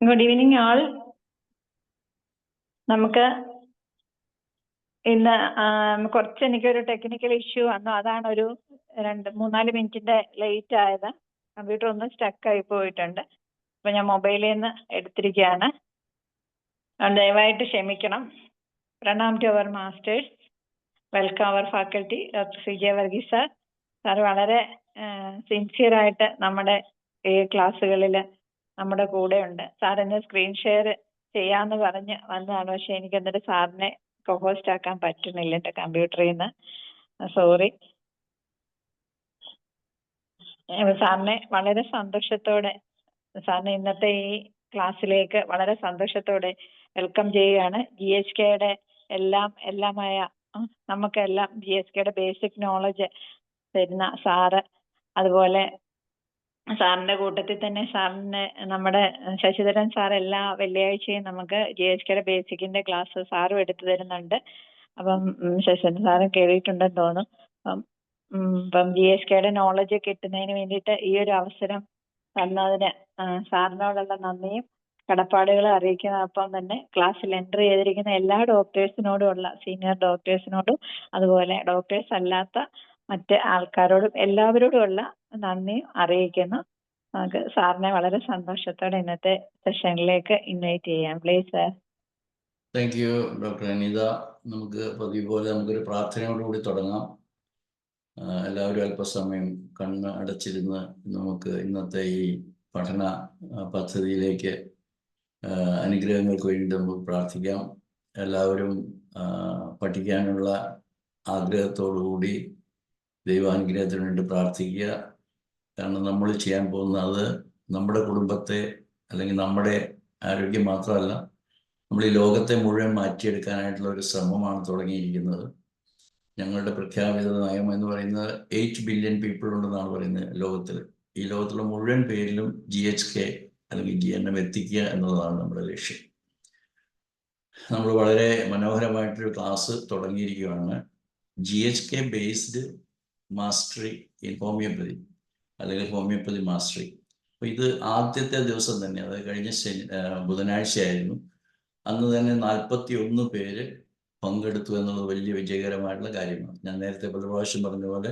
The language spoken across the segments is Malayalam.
ഗുഡ് ഈവനിങ് ആൾ. നമുക്ക് ഇന്ന് കുറച്ച് എനിക്കൊരു ടെക്നിക്കൽ ഇഷ്യൂ വന്നു. അതാണ് ഒരു 2-3-4 മിനിറ്റിന്റെ ലേറ്റ് ആയത്. കമ്പ്യൂട്ടർ ഒന്ന് സ്റ്റക്കായി പോയിട്ടുണ്ട്. അപ്പം ഞാൻ മൊബൈലിൽ നിന്ന് എടുത്തിരിക്കുകയാണ്. ദയവായിട്ട് ക്ഷമിക്കണം. പ്രണാം to our masters. Welcome our faculty doctor CJ Varghese sir. Sir വളരെ സിൻസിയറായിട്ട് നമ്മുടെ ഈ ക്ലാസ്സുകളിൽ നമ്മുടെ കൂടെ ഉണ്ട്. സാർ എന്നെ സ്ക്രീൻ ഷെയർ ചെയ്യാമെന്ന് പറഞ്ഞ് വന്നതാണ്. പക്ഷെ എനിക്ക് എന്നിട്ട് സാറിനെ കോഹോസ്റ്റ് ആക്കാൻ പറ്റുന്നില്ല എൻ്റെ കമ്പ്യൂട്ടറിൽ നിന്ന്. സോറി. സാറിനെ വളരെ സന്തോഷത്തോടെ സാറിന് ഇന്നത്തെ ഈ ക്ലാസ്സിലേക്ക് വളരെ സന്തോഷത്തോടെ വെൽക്കം ചെയ്യുകയാണ്. GHKയുടെ എല്ലാമായ നമുക്കെല്ലാം GHKയുടെ ബേസിക് നോളജ് തരുന്ന സാറ്, അതുപോലെ സാറിന്റെ കൂട്ടത്തിൽ തന്നെ സാറിന് നമ്മുടെ ശശിധരൻ സാർ എല്ലാ വെള്ളിയാഴ്ചയും നമുക്ക് GHKയുടെ ബേസിക്കിന്റെ ക്ലാസ് സാറും എടുത്തു തരുന്നുണ്ട്. അപ്പം ശശിധരൻ സാറ് കേട്ടിട്ടുണ്ടെന്ന് തോന്നും. അപ്പം GHKയുടെ നോളജ് കിട്ടുന്നതിന് വേണ്ടിയിട്ട് ഈ ഒരു അവസരം തന്നതിന് സാറിനോടുള്ള നന്ദിയും കടപ്പാടുകളും അറിയിക്കുന്നതോടൊപ്പം തന്നെ ക്ലാസ്സിൽ എൻട്രി ചെയ്തിരിക്കുന്ന എല്ലാ ഡോക്ടേഴ്സിനോടുമുള്ള സീനിയർ ഡോക്ടേഴ്സിനോടും അതുപോലെ ഡോക്ടേഴ്സ് അല്ലാത്ത മറ്റ് ആൾക്കാരോടും എല്ലാവരോടുമുള്ള നന്ദിയും അറിയിക്കുന്നു. നമുക്ക് സാറിനെ വളരെ സന്തോഷത്തോടെ ഇന്നത്തെ സെഷനിലേക്ക് ഇൻവൈറ്റ് ചെയ്യാം. Please sir. Thank you doctor Anitha. നമുക്ക് പതിവ് പോലെ നമുക്കൊരു പ്രാർത്ഥനയോടുകൂടി തുടങ്ങാം. എല്ലാവരും അല്പസമയം കണ്ണ് അടച്ചിരുന്ന് നമുക്ക് ഇന്നത്തെ ഈ പഠന പദ്ധതിയിലേക്ക് അനുഗ്രഹങ്ങൾക്ക് വേണ്ടി നമുക്ക് പ്രാർത്ഥിക്കാം. എല്ലാവരും പഠിക്കാനുള്ള ആഗ്രഹത്തോടുകൂടി ദൈവാനുഗ്രഹത്തിന് വേണ്ടി പ്രാർത്ഥിക്കുക. കാരണം നമ്മൾ ചെയ്യാൻ പോകുന്നത് നമ്മുടെ കുടുംബത്തെ അല്ലെങ്കിൽ നമ്മുടെ ആരോഗ്യം മാത്രമല്ല, നമ്മൾ ഈ ലോകത്തെ മുഴുവൻ മാറ്റിയെടുക്കാനായിട്ടുള്ള ഒരു ശ്രമമാണ് തുടങ്ങിയിരിക്കുന്നത്. ഞങ്ങളുടെ പ്രഖ്യാപിത നയം എന്ന് പറയുന്നത് 8 ബില്യൺ പീപ്പിൾ ഉണ്ടെന്നാണ് പറയുന്നത് ലോകത്തിൽ. ഈ ലോകത്തുള്ള മുഴുവൻ പേരിലും GHK അല്ലെങ്കിൽ GNM എത്തിക്കുക എന്നുള്ളതാണ് നമ്മുടെ ലക്ഷ്യം. നമ്മൾ വളരെ മനോഹരമായിട്ടൊരു ക്ലാസ് തുടങ്ങിയിരിക്കുകയാണ്. GHK based mastery in homeopathy അല്ലെങ്കിൽ ഹോമിയോപ്പതി മാസ്റ്ററി. അപ്പോൾ ഇത് ആദ്യത്തെ ദിവസം തന്നെ, അതായത് കഴിഞ്ഞ ബുധനാഴ്ചയായിരുന്നു. അന്ന് തന്നെ 41 പേര് പങ്കെടുത്തു എന്നുള്ളത് വലിയ വിജയകരമായിട്ടുള്ള കാര്യമാണ്. ഞാൻ നേരത്തെ പല പ്രാവശ്യം പറഞ്ഞ പോലെ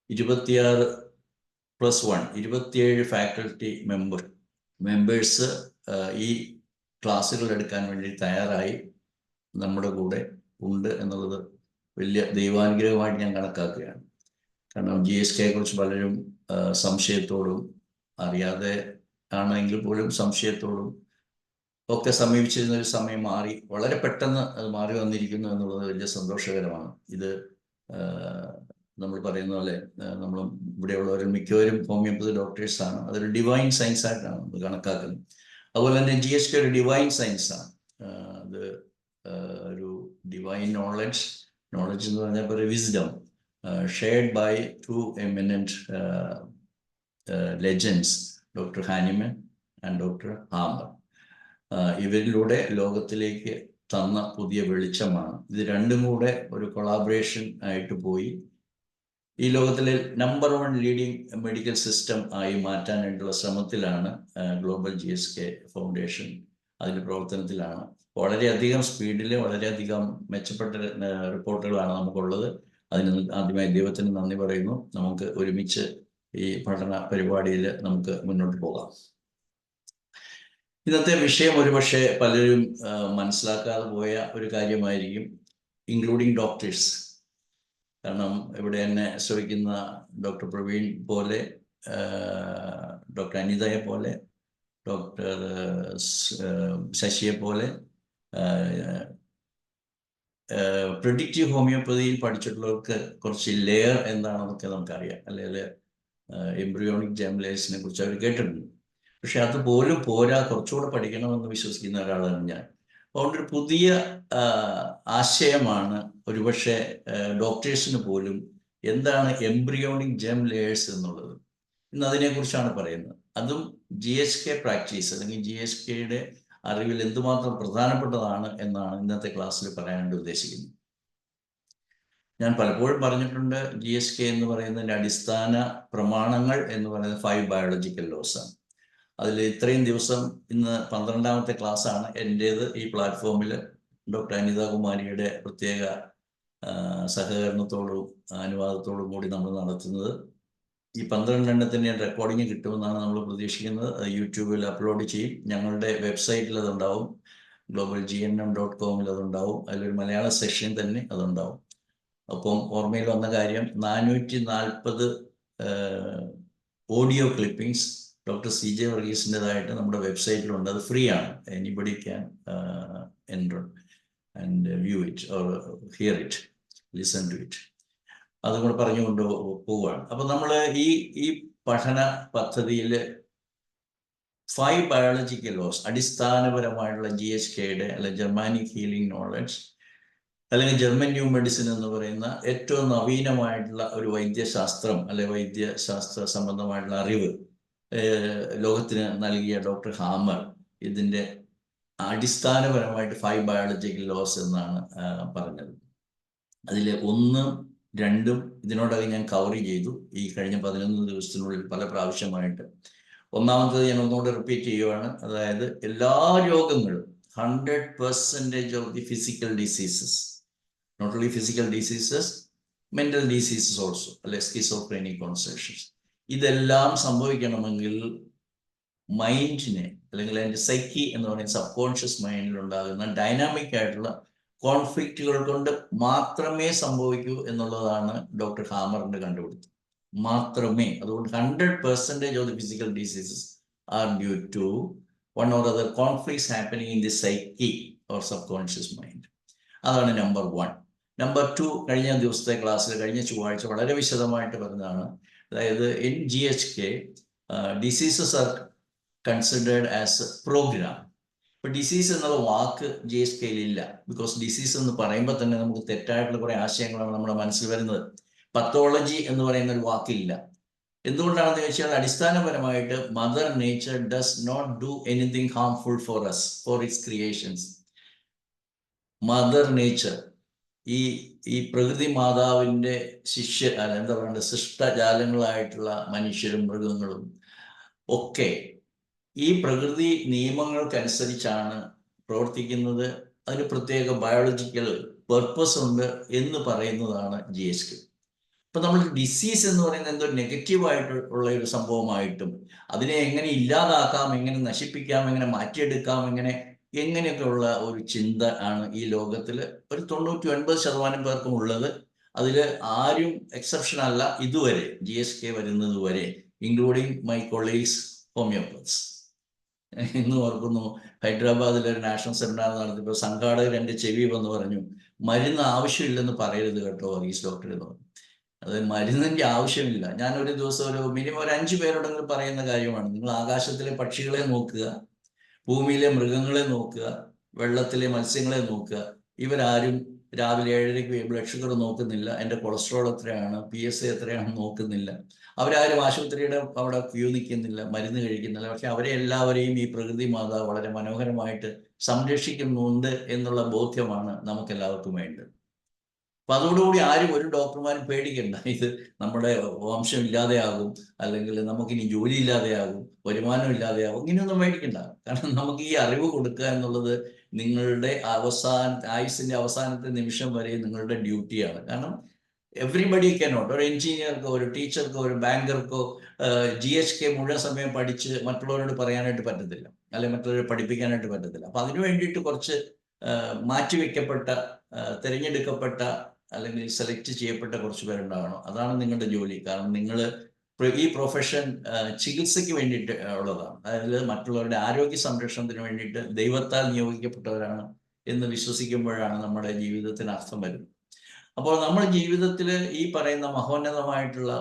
26+1 27 ഫാക്കൽറ്റി മെമ്പേഴ്സ് ഈ ക്ലാസ്സുകൾ എടുക്കാൻ വേണ്ടി തയ്യാറായി നമ്മുടെ കൂടെ ഉണ്ട് എന്നുള്ളത് വലിയ ദൈവാനുഗ്രഹമായിട്ട് ഞാൻ കണക്കാക്കുകയാണ്. കാരണം GHKയെ കുറിച്ച് പലരും സംശയത്തോടും അറിയാതെ ആണെങ്കിൽ പോലും സംശയത്തോടും ഒക്കെ സമീപിച്ചിരുന്ന ഒരു സമയം മാറി വളരെ പെട്ടെന്ന് അത് മാറി വന്നിരിക്കുന്നു എന്നുള്ളത് വലിയ സന്തോഷകരമാണ്. ഇത് നമ്മൾ പറയുന്ന പോലെ നമ്മൾ ഇവിടെയുള്ളവരും മിക്കവരും ഹോമിയോപ്പതി ഡോക്ടേഴ്സാണ്. അതൊരു ഡിവൈൻ സയൻസ് ആയിട്ടാണ് നമ്മൾ കണക്കാക്കുന്നത്. അതുപോലെ തന്നെ GHK ഒരു ഡിവൈൻ സയൻസാണ്. അത് ഒരു ഡിവൈൻ നോളജ് എന്ന് പറഞ്ഞപ്പോൾ ഒരു wisdom shared by 2 eminent legends, doctor Hahnemann and doctor Hamer. ഇവരിലൂടെ ലോകത്തിലേക്ക് തന്ന പുതിയ വെളിച്ചമാണ്. ഇത് രണ്ടും കൂടെ ഒരു കൊളാബറേഷൻ ആയിട്ട് പോയി ഈ ലോകത്തിലെ നമ്പർ 1 ലീഡിങ് മെഡിക്കൽ സിസ്റ്റം ആയി മാറ്റാനായിട്ടുള്ള ശ്രമത്തിലാണ് ഗ്ലോബൽ GHK ഫൗണ്ടേഷൻ. അതിൻ്റെ പ്രവർത്തനത്തിലാണ്. വളരെയധികം സ്പീഡിൽ വളരെയധികം മെച്ചപ്പെട്ട റിപ്പോർട്ടുകളാണ് നമുക്കുള്ളത്. അതിന് ആദ്യമായി ദൈവത്തിന് നന്ദി പറയുന്നു. നമുക്ക് ഒരുമിച്ച് ഈ പഠന പരിപാടിയിൽ നമുക്ക് മുന്നോട്ട് പോകാം. ഇന്നത്തെ വിഷയം ഒരുപക്ഷെ പലരും മനസ്സിലാക്കാതെ പോയ ഒരു കാര്യമായിരിക്കും, ഇൻക്ലൂഡിങ് ഡോക്ടേഴ്സ്. കാരണം ഇവിടെ എന്നെ ശ്രമിക്കുന്ന ഡോക്ടർ പ്രവീൺ പോലെ, ഡോക്ടർ അനിതയെ പോലെ, ഡോക്ടർ ശശിയെ പോലെ പ്രിഡിക്റ്റീവ് ഹോമിയോപ്പതിയിൽ പഠിച്ചിട്ടുള്ളവർക്ക് കുറച്ച് ലെയർ എന്താണെന്നൊക്കെ നമുക്കറിയാം, അല്ലെങ്കിൽ എംബ്രിയോണിക് ജെംലേഴ്സിനെ കുറിച്ച് അവർ കേട്ടിട്ടുണ്ട്. പക്ഷെ അതുപോലും പോരാ, കുറച്ചുകൂടെ പഠിക്കണമെന്ന് വിശ്വസിക്കുന്ന ഒരാളാണ് ഞാൻ. അതുകൊണ്ടൊരു പുതിയ ആശയമാണ് ഒരുപക്ഷെ ഡോക്ടേഴ്സിന് പോലും എന്താണ് എംബ്രിയോണിക് ജെം ലെയേഴ്സ് എന്നുള്ളത്. ഇന്ന് അതിനെക്കുറിച്ചാണ് പറയുന്നത്. അതും GHK പ്രാക്ടീസ് അല്ലെങ്കിൽ GHKയുടെ അറിവിൽ എന്തുമാത്രം പ്രധാനപ്പെട്ടതാണ് എന്നാണ് ഇന്നത്തെ ക്ലാസ്സിൽ പറയാനായിട്ട് ഉദ്ദേശിക്കുന്നത്. ഞാൻ പലപ്പോഴും പറഞ്ഞിട്ടുണ്ട്, GHK എന്ന് പറയുന്നതിൻ്റെ അടിസ്ഥാന പ്രമാണങ്ങൾ എന്ന് പറയുന്നത് 5 ബയോളജിക്കൽ ലോസ് ആണ്. അതിൽ ഇത്രയും ദിവസം ഇന്ന് 12ാമത്തെ ക്ലാസ്സാണ് എൻ്റേത് ഈ പ്ലാറ്റ്ഫോമിൽ ഡോക്ടർ അനിത കുമാരിയുടെ പ്രത്യേക സഹകരണത്തോടും അനുവാദത്തോടും കൂടി നമ്മൾ നടത്തുന്നത്. ഈ 12 എണ്ണത്തിന് റെക്കോർഡിങ് കിട്ടുമെന്നാണ് നമ്മൾ പ്രതീക്ഷിക്കുന്നത്. യൂട്യൂബിൽ അപ്ലോഡ് ചെയ്യും. ഞങ്ങളുടെ വെബ്സൈറ്റിൽ അതുണ്ടാവും, globalgnm.com അതുണ്ടാവും. അതിലൊരു മലയാള സെക്ഷൻ തന്നെ അതുണ്ടാവും. അപ്പം ഓർമ്മയിൽ വന്ന കാര്യം, 440 ഓഡിയോ ക്ലിപ്പിംഗ്സ് ഡോക്ടർ CJ വർഗീസിൻ്റെതായിട്ട് നമ്മുടെ വെബ്സൈറ്റിലുണ്ട്. അത് ഫ്രീ ആണ്. Anybody can enrol and view it or hear it, listen to it. അതും കൂടെ പറഞ്ഞുകൊണ്ട് പോവുകയാണ്. അപ്പൊ നമ്മൾ ഈ പഠന പദ്ധതിയിൽ 5 ബയോളജിക്കൽ ലോസ്, അടിസ്ഥാനപരമായിട്ടുള്ള GHKയുടെ അല്ലെങ്കിൽ ജർമാനിക് ഹീലിംഗ് നോളജ് അല്ലെങ്കിൽ ജർമ്മൻ ന്യൂ മെഡിസിൻ എന്ന് പറയുന്ന ഏറ്റവും നവീനമായിട്ടുള്ള ഒരു വൈദ്യശാസ്ത്രം അല്ലെ വൈദ്യശാസ്ത്ര സംബന്ധമായിട്ടുള്ള അറിവ് ലോകത്തിന് നൽകിയ ഡോക്ടർ ഹാമർ ഇതിൻ്റെ അടിസ്ഥാനപരമായിട്ട് 5 ബയോളജിക്കൽ ലോസ് എന്നാണ് പറഞ്ഞത്. അതിൽ 1, 2 ഇതിനോടകം ഞാൻ കവർ ചെയ്തു ഈ കഴിഞ്ഞ 11 ദിവസത്തിനുള്ളിൽ പല പ്രാവശ്യമായിട്ട്. ഒന്നാമത്തത് ഞാൻ ഒന്നുകൂടെ റിപ്പീറ്റ് ചെയ്യുവാണ്. അതായത് എല്ലാ രോഗങ്ങളും 100% of the physical diseases, not only physical diseases, mental diseases also, അല്ലെ സ്കിസോഫ്രീനിക് കോൺസെപ്ഷൻസ്, ഇതെല്ലാം സംഭവിക്കണമെങ്കിൽ മൈൻഡിനെ അല്ലെങ്കിൽ അതിൻ്റെ സൈക്കി എന്ന് പറയുന്ന സബ് കോൺഷ്യസ് മൈൻഡിൽ ഉണ്ടാകുന്ന ഡൈനാമിക് ആയിട്ടുള്ള കോൺഫ്ലിക്റ്റുകൾ കൊണ്ട് മാത്രമേ സംഭവിക്കൂ എന്നുള്ളതാണ് ഡോക്ടർ ഹാമറിന്റെ കണ്ടുപിടുത്തം. മാത്രമേ. അതുകൊണ്ട് 100% of the physical diseases are due to one or other conflicts happening in the psyche or subconscious mind. അതാണ് നമ്പർ 1. നമ്പർ 2, കഴിഞ്ഞ ദിവസത്തെ ക്ലാസ്സിൽ കഴിഞ്ഞ ചൊവ്വാഴ്ച വളരെ വിശദമായിട്ട് പറഞ്ഞതാണ്. അതായത് in GHK diseases are considered as a programme. ഇപ്പൊ ഡിസീസ് എന്നുള്ള വാക്ക് GHKയിൽ ഇല്ല. ബിക്കോസ് ഡിസീസ് എന്ന് പറയുമ്പോൾ തന്നെ നമുക്ക് തെറ്റായിട്ടുള്ള കുറെ ആശയങ്ങളാണ് നമ്മുടെ മനസ്സിൽ വരുന്നത്. പത്തോളജി എന്ന് പറയുന്ന ഒരു വാക്കില്ല. എന്തുകൊണ്ടാണെന്ന് ചോദിച്ചാൽ അടിസ്ഥാനപരമായിട്ട് mother nature does not do anything harmful for us, for its creations. Mother nature, ഈ പ്രകൃതി മാതാവിൻ്റെ എന്താ പറയണ്ടത്, സൃഷ്ടജാലങ്ങളായിട്ടുള്ള മനുഷ്യരും മൃഗങ്ങളും ഒക്കെ ഈ പ്രകൃതി നിയമങ്ങൾക്കനുസരിച്ചാണ് പ്രവർത്തിക്കുന്നത്. അതിന് പ്രത്യേക ബയോളജിക്കൽ പർപ്പസ് ഉണ്ട് എന്ന് പറയുന്നതാണ് GHK. ഇപ്പൊ നമ്മൾ ഡിസീസ് എന്ന് പറയുന്നത് എന്തോ നെഗറ്റീവായിട്ടുള്ള ഒരു സംഭവമായിട്ടും അതിനെ എങ്ങനെ ഇല്ലാതാക്കാം, എങ്ങനെ നശിപ്പിക്കാം, എങ്ങനെ മാറ്റിയെടുക്കാം, എങ്ങനെയൊക്കെയുള്ള ഒരു ചിന്ത ആണ് ഈ ലോകത്തിൽ ഒരു 99% പേർക്കും ഉള്ളത്. അതിൽ ആരും എക്സെപ്ഷൻ അല്ല ഇതുവരെ, GHK വരുന്നത് വരെ, ഇൻക്ലൂഡിങ് മൈ കൊളീഗ്സ് ഹോമിയോപ്പത്സ്. ഇന്ന് ഓർക്കുന്നു, ഹൈദരാബാദിൽ ഒരു നാഷണൽ സെമിനാർ നടത്തിയപ്പോൾ സംഘാടകർ എൻ്റെ ചെവി വന്ന് പറഞ്ഞു, മരുന്ന് ആവശ്യമില്ലെന്ന് പറയരുത് കേട്ടോ വർഗീസ് ഡോക്ടർ എന്ന് പറഞ്ഞു. അത് മരുന്നിൻ്റെ ആവശ്യമില്ല. ഞാൻ ഒരു ദിവസം മിനിമം ഒരു 5 പേരോടെങ്കിലും പറയുന്ന കാര്യമാണ്. നിങ്ങൾ ആകാശത്തിലെ പക്ഷികളെ നോക്കുക, ഭൂമിയിലെ മൃഗങ്ങളെ നോക്കുക, വെള്ളത്തിലെ മത്സ്യങ്ങളെ നോക്കുക. ഇവരാരും രാവിലെ 7:30 ബ്ലഡ് ഷുഗർ നോക്കുന്നില്ല, എൻ്റെ കൊളസ്ട്രോൾ എത്രയാണ്, PSA എത്രയാണെന്ന് നോക്കുന്നില്ല. അവരാരും ആശുപത്രിയുടെ അവിടെ ക്യൂ നിൽക്കുന്നില്ല, മരുന്ന് കഴിക്കുന്നില്ല. പക്ഷെ അവരെ എല്ലാവരെയും ഈ പ്രകൃതി മാതാവ് വളരെ മനോഹരമായിട്ട് സംരക്ഷിക്കുന്നുണ്ട് എന്നുള്ള ബോധ്യമാണ് നമുക്കെല്ലാവർക്കും വേണ്ടത്. അപ്പൊ അതോടുകൂടി ആരും ഒരു ഡോക്ടർമാരും പേടിക്കണ്ട, ഇത് നമ്മുടെ വംശം ഇല്ലാതെയാകും, അല്ലെങ്കിൽ നമുക്കിനി ജോലി ഇല്ലാതെയാകും, വരുമാനം ഇല്ലാതെയാകും, ഇങ്ങനെയൊന്നും പേടിക്കണ്ട. കാരണം നമുക്ക് ഈ അറിവ് കൊടുക്കുക എന്നുള്ളത് നിങ്ങളുടെ ആയുസിന്റെ അവസാനത്തെ നിമിഷം വരെ നിങ്ങളുടെ ഡ്യൂട്ടിയാണ്. കാരണം എവ്രിബഡി കനോട്ട്, ഒരു എഞ്ചിനീയർക്കോ ഒരു ടീച്ചർക്കോ ഒരു ബാങ്കർക്കോ GHK മുഴുവൻ സമയം പഠിച്ച് മറ്റുള്ളവരോട് പറയാനായിട്ട് പറ്റത്തില്ല, അല്ലെങ്കിൽ മറ്റുള്ളവരെ പഠിപ്പിക്കാനായിട്ട് പറ്റത്തില്ല. അപ്പൊ അതിനു വേണ്ടിയിട്ട് കുറച്ച് മാറ്റിവെക്കപ്പെട്ട, തിരഞ്ഞെടുക്കപ്പെട്ട അല്ലെങ്കിൽ സെലക്ട് ചെയ്യപ്പെട്ട കുറച്ച് പേരുണ്ടാകണം. അതാണ് നിങ്ങളുടെ ജോലി. കാരണം നിങ്ങൾ ഈ പ്രൊഫഷൻ ചികിത്സയ്ക്ക് വേണ്ടിയിട്ട് ഉള്ളതാണ്. അതായത് മറ്റുള്ളവരുടെ ആരോഗ്യ സംരക്ഷണത്തിന് വേണ്ടിയിട്ട് ദൈവത്താൽ നിയോഗിക്കപ്പെട്ടവരാണ് എന്ന് വിശ്വസിക്കുമ്പോഴാണ് നമ്മുടെ ജീവിതത്തിന് അർത്ഥം വരുന്നത്. അപ്പോൾ നമ്മൾ ജീവിതത്തിൽ ഈ പറയുന്ന മഹോന്നതമായിട്ടുള്ള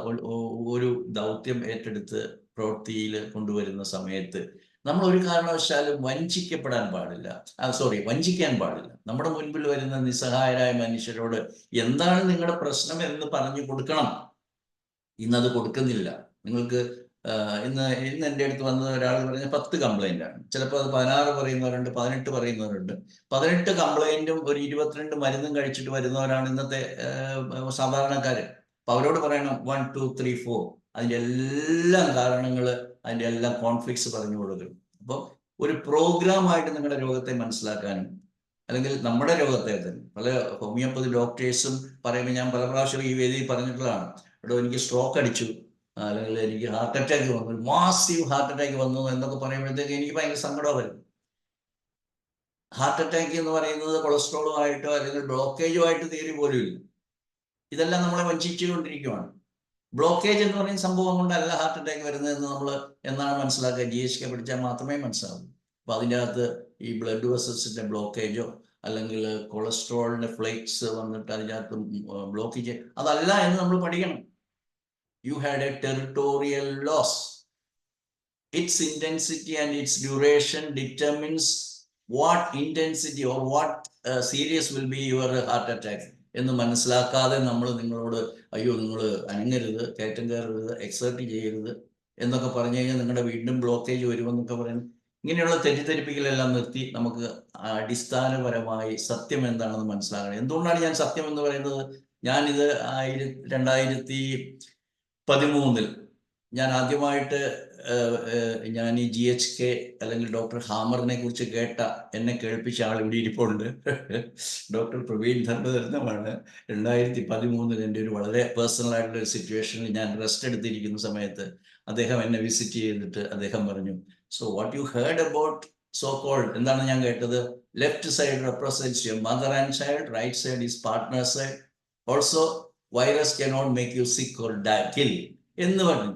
ഒരു ദൗത്യം ഏറ്റെടുത്ത് പ്രവൃത്തിയിൽ കൊണ്ടുവരുന്ന സമയത്ത് നമ്മൾ ഒരു കാരണവശാലും വഞ്ചിക്കാൻ പാടില്ല. നമ്മുടെ മുൻപിൽ വരുന്ന നിസ്സഹായരായ മനുഷ്യരോട് എന്താണ് നിങ്ങളുടെ പ്രശ്നം എന്ന് പറഞ്ഞു കൊടുക്കണം. ഇന്നത് കൊടുക്കുന്നില്ല. നിങ്ങൾക്ക് ഇന്ന് എൻ്റെ അടുത്ത് വന്ന ഒരാൾ പറഞ്ഞ 10 കംപ്ലൈൻ്റ് ആണ്. ചിലപ്പോൾ അത് 16 പറയുന്നവരുണ്ട്, 18 പറയുന്നവരുണ്ട്. 18 കംപ്ലൈൻറ്റും ഒരു 22 മരുന്നും കഴിച്ചിട്ട് വരുന്നവരാണ് ഇന്നത്തെ സാധാരണക്കാര്. അപ്പൊ അവരോട് പറയണം 1 2 3 4 അതിൻ്റെ എല്ലാം കാരണങ്ങൾ, അതിൻ്റെ എല്ലാം കോൺഫ്ലിക്ട്സ് പറഞ്ഞു കൊടുക്കും. അപ്പോൾ ഒരു പ്രോഗ്രാമായിട്ട് നിങ്ങളുടെ രോഗത്തെ മനസ്സിലാക്കാനും, അല്ലെങ്കിൽ നമ്മുടെ രോഗത്തെ തന്നെ പല ഹോമിയോപ്പതി ഡോക്ടേഴ്സും പറയുമ്പോൾ ഞാൻ പല പ്രാവശ്യം ഈ വേദിയിൽ പറഞ്ഞിട്ടുള്ളതാണ്, ഇവിടെ എനിക്ക് സ്ട്രോക്ക് അടിച്ചു, അല്ലെങ്കിൽ എനിക്ക് ഹാർട്ട് അറ്റാക്ക് വന്നു, മാസീവ് ഹാർട്ട് അറ്റാക്ക് വന്നു എന്നൊക്കെ പറയുമ്പോഴത്തേക്ക് എനിക്ക് ഭയങ്കര സങ്കടം വരും. ഹാർട്ട് അറ്റാക്ക് എന്ന് പറയുന്നത് കൊളസ്ട്രോളുമായിട്ടോ അല്ലെങ്കിൽ ബ്ലോക്കേജുമായിട്ട് തീരെ പോലും ഇല്ല. ഇതെല്ലാം നമ്മളെ വഞ്ചിച്ചുകൊണ്ടിരിക്കുകയാണ്. ബ്ലോക്കേജ് എന്ന് പറയുന്ന സംഭവം കൊണ്ടല്ല ഹാർട്ട് അറ്റാക്ക് വരുന്നതെന്ന് നമ്മൾ എന്നാണ് മനസ്സിലാക്കുക, GHK പഠിച്ചാൽ മാത്രമേ മനസ്സിലാവൂ. അപ്പോൾ അതിൻ്റെ അകത്ത് ഈ ബ്ലഡ് വെസൽസിൻ്റെ ബ്ലോക്കേജോ അല്ലെങ്കിൽ കൊളസ്ട്രോളിൻ്റെ ഫ്ലേക്സ് വന്നിട്ട് അതിനകത്ത് ബ്ലോക്കേജ് അതല്ല എന്ന് നമ്മൾ പഠിക്കണം. You had a territorial loss. Its intensity and its duration determines what intensity or what serious will be your heart attack എന്ന് മനസ്സിലാക്കാതെ നമ്മൾ നിങ്ങളോട് അയ്യോ നിങ്ങൾ അനങ്ങരുത്, കയറ്റം കയറരുത്, എക്സേർട്ട് ചെയ്യരുത് എന്നൊക്കെ പറഞ്ഞു കഴിഞ്ഞാൽ നിങ്ങളുടെ വീണ്ടും ബ്ലോക്കേജ് വരുമെന്നൊക്കെ പറയുന്നു. ഇങ്ങനെയുള്ള തെറ്റിദ്ധരിപ്പിക്കലെല്ലാം നിർത്തി നമുക്ക് അടിസ്ഥാനപരമായി സത്യം എന്താണെന്ന് മനസ്സിലാക്കണം. എന്തുകൊണ്ടാണ് ഞാൻ സത്യം എന്ന് പറയുന്നത്? ഞാനിത് 2013 ഞാൻ ആദ്യമായിട്ട് ഞാൻ ഈ GHK അല്ലെങ്കിൽ ഡോക്ടർ ഹാമറിനെ കുറിച്ച് എന്നെ കേൾപ്പിച്ച ആൾ ഇവിടെ ഇരിപ്പുണ്ട്. ഡോക്ടർ പ്രവീൺ ധർമ്മധരനുമാണ്. 2013 എൻ്റെ ഒരു വളരെ പേഴ്സണൽ ആയിട്ടുള്ള ഒരു സിറ്റുവേഷനിൽ ഞാൻ റെസ്റ്റ് എടുത്തിരിക്കുന്ന സമയത്ത് അദ്ദേഹം എന്നെ വിസിറ്റ് ചെയ്തിട്ട് അദ്ദേഹം പറഞ്ഞു, so what you heard about so called, എന്താണ് ഞാൻ കേട്ടത്, left side represents your mother and child, right side is partner side, also virus cannot make you sick or kill എന്ന് പറഞ്ഞു.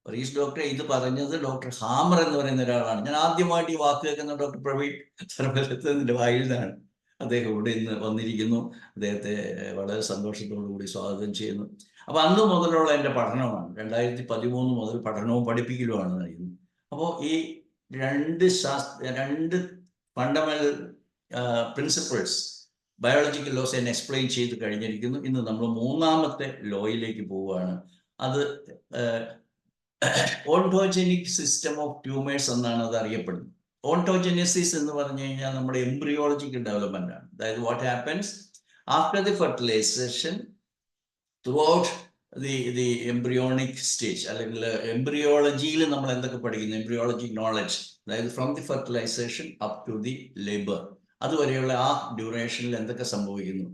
പരീഷ് ഡോക്ടറെ ഇത് പറഞ്ഞത് ഡോക്ടർ ഹാമർ എന്ന് പറയുന്ന ഒരാളാണ്. ഞാൻ ആദ്യമായിട്ട് ഈ വാക്ക് കേൾക്കുന്ന ഡോക്ടർ പ്രവീൺ ധർമ്മധരന്റെ വായിൽ നിന്നാണ്. അദ്ദേഹം ഇവിടെ ഇന്ന് വന്നിരിക്കുന്നു. അദ്ദേഹത്തെ വളരെ സന്തോഷത്തോടു കൂടി സ്വാഗതം ചെയ്യുന്നു. അപ്പൊ അന്ന് മുതലുള്ള എൻ്റെ പഠനമാണ്, 2013 മുതൽ പഠനവും പഠിപ്പിക്കലുമാണ് കഴിയുന്നത്. അപ്പോൾ ഈ രണ്ട് ഫണ്ടമെന്റൽ പ്രിൻസിപ്പിൾസ് ബയോളജിക്കൽ ലോസ് എന്നെ എക്സ്പ്ലെയിൻ ചെയ്ത് കഴിഞ്ഞിരിക്കുന്നു. ഇന്ന് നമ്മൾ 3ാമത്തെ ലോയിലേക്ക് പോവുകയാണ്. അത് ഓണ്ടോജനിക് സിസ്റ്റം ഓഫ് ട്യൂമേഴ്സ് എന്നാണ് അത് അറിയപ്പെടുന്നത്. ഓണ്ടോജെനസിസ് എന്ന് പറഞ്ഞു കഴിഞ്ഞാൽ നമ്മുടെ എംബ്രിയോളജിക്കൽ ഡെവലപ്മെന്റ് ആണ്. അതായത് what happens after the fertilisation throughout the embryonic stage, അല്ലെങ്കിൽ എംബ്രിയോളജിയിൽ നമ്മൾ എന്തൊക്കെ പഠിക്കുന്നു, എംബ്രിയോളജിക് നോളജ്, അതായത് from the fertilisation up to the labour, അതുവരെയുള്ള ആ ഡ്യൂറേഷനിൽ എന്തൊക്കെ സംഭവിക്കുന്നു.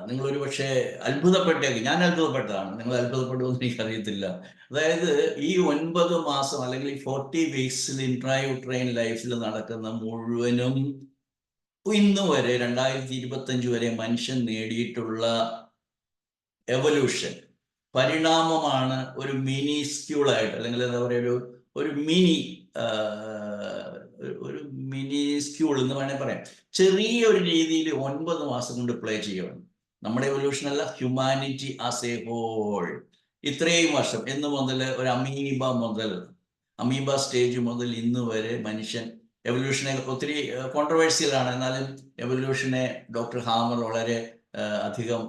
നിങ്ങളൊരു പക്ഷേ അത്ഭുതപ്പെട്ടേക്ക്, ഞാൻ അത്ഭുതപ്പെട്ടതാണ്, നിങ്ങൾ അത്ഭുതപ്പെടുമെന്ന് എനിക്കറിയത്തില്ല. അതായത് ഈ 9 മാസം അല്ലെങ്കിൽ ഈ 40 വീക്സിൽ ഇൻട്രായൂട്രൈൻ ലൈഫിൽ നടക്കുന്ന മുഴുവനും ഇന്ന് വരെ 2025 വരെ മനുഷ്യൻ നേടിയിട്ടുള്ള എവല്യൂഷൻ പരിണാമമാണ് ഒരു മിനിസ്ക്യൂളായിട്ട്, അല്ലെങ്കിൽ എന്താ പറയുക, ഒരു മിനിസ്ക്യൂൾ എന്ന് വേണേൽ പറയാം. ചെറിയൊരു രീതിയിൽ 9 മാസം കൊണ്ട് പ്ലേ ചെയ്യണം. നമ്മുടെ എവല്യൂഷൻ അല്ല, ഹ്യൂമാനിറ്റി ആസ് എ ഹോൾ ഇത്രയും വർഷം എന്ന് മുതൽ ഒരു അമീബ സ്റ്റേജ് മുതൽ ഇന്ന് വരെ മനുഷ്യൻ എവല്യൂഷനെ ഒത്തിരി കോൺട്രവേഴ്സിയലാണ്. എന്നാലും എവല്യൂഷനെ ഡോക്ടർ ഹാമർ വളരെ അധികം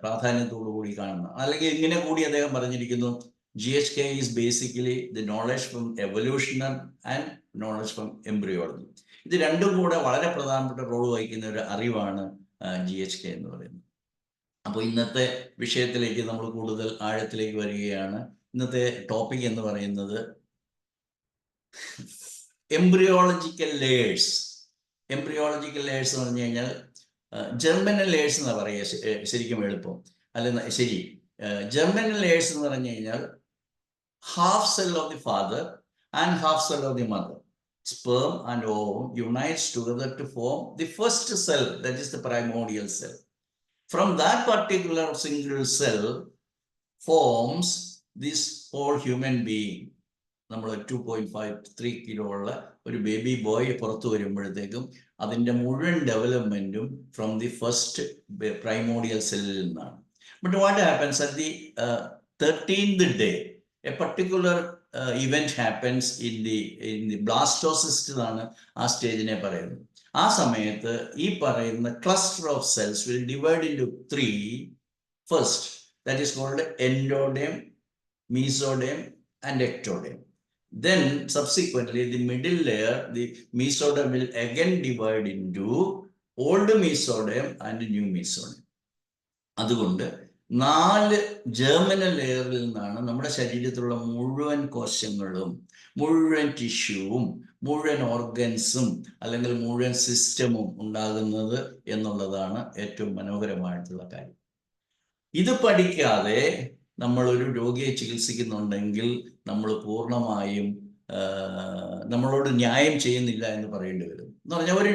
പ്രാധാന്യത്തോടു കൂടി കാണുന്നു. അല്ലെങ്കിൽ ഇങ്ങനെ കൂടി അദ്ദേഹം പറഞ്ഞിരിക്കുന്നു, GHK is basically the knowledge from evolution and knowledge from embryology. ഇത് രണ്ടും കൂടെ വളരെ പ്രധാനപ്പെട്ട റോൾ വഹിക്കുന്ന ഒരു അറിവാണ് GHK എന്ന് പറയുന്നത്. അപ്പോൾ ഇന്നത്തെ വിഷയത്തിലേക്ക് നമ്മൾ കൂടുതൽ ആഴത്തിലേക്ക് വരികയാണ്. ഇന്നത്തെ ടോപ്പിക് എന്ന് പറയുന്നത് എംബ്രിയോളജിക്കൽ ലേയേഴ്സ്. എംബ്രിയോളജിക്കൽ ലേയേഴ്സ് എന്ന് പറഞ്ഞു കഴിഞ്ഞാൽ ജെർമിനൽ ലേയേഴ്സ് എന്നാ പറയുക ശരിക്കും എളുപ്പം, അല്ല ശരി. ജെർമിനൽ ലേയേഴ്സ് എന്ന് പറഞ്ഞു കഴിഞ്ഞാൽ half cell of the father and half cell of the mother, sperm and ovum unites together to form the first cell, that is the primordial cell. From that particular single cell forms this whole human being. നമ്മൾ 2.53 കിലോ ഉള്ള ഒരു ബേബി ബോയ് പുറത്തു വരുമ്പോഴത്തേക്കും അതിൻ്റെ മുഴുവൻ ഡെവലപ്മെന്റും ഫ്രം ദി ഫസ്റ്റ് പ്രൈമോഡിയൽ സെല്ലിൽ നിന്നാണ്. But what happens at the 13th day a particular event happens in the blastocyst എന്നാണ് ആ സ്റ്റേജിനെ പറയുന്നത്. ആ സമയത്ത് ഈ പറയുന്ന cluster of cells will divide into 3. First, that is called endoderm, mesoderm and ectoderm. Then subsequently the middle layer, the mesoderm, will again divide into old mesoderm and new mesoderm. അതുകൊണ്ട് 4 ജെർമിനൽ ലെയറിൽ നിന്നാണ് നമ്മുടെ ശരീരത്തിലുള്ള മുഴുവൻ കോശങ്ങളും, മുഴുവൻ ടിഷ്യൂവും, മുഴുവൻ ഓർഗൻസും അല്ലെങ്കിൽ മുഴുവൻ സിസ്റ്റമും ഉണ്ടാകുന്നത് എന്നുള്ളതാണ് ഏറ്റവും മനോഹരമായിട്ടുള്ള കാര്യം. ഇത് പഠിക്കാതെ നമ്മൾ ഒരു രോഗിയെ ചികിത്സിക്കുന്നുണ്ടെങ്കിൽ നമ്മൾ പൂർണ്ണമായും നമ്മളോട് ന്യായം ചെയ്യുന്നില്ല എന്ന് പറയേണ്ടി വരും. എന്ന് പറഞ്ഞാൽ ഒരു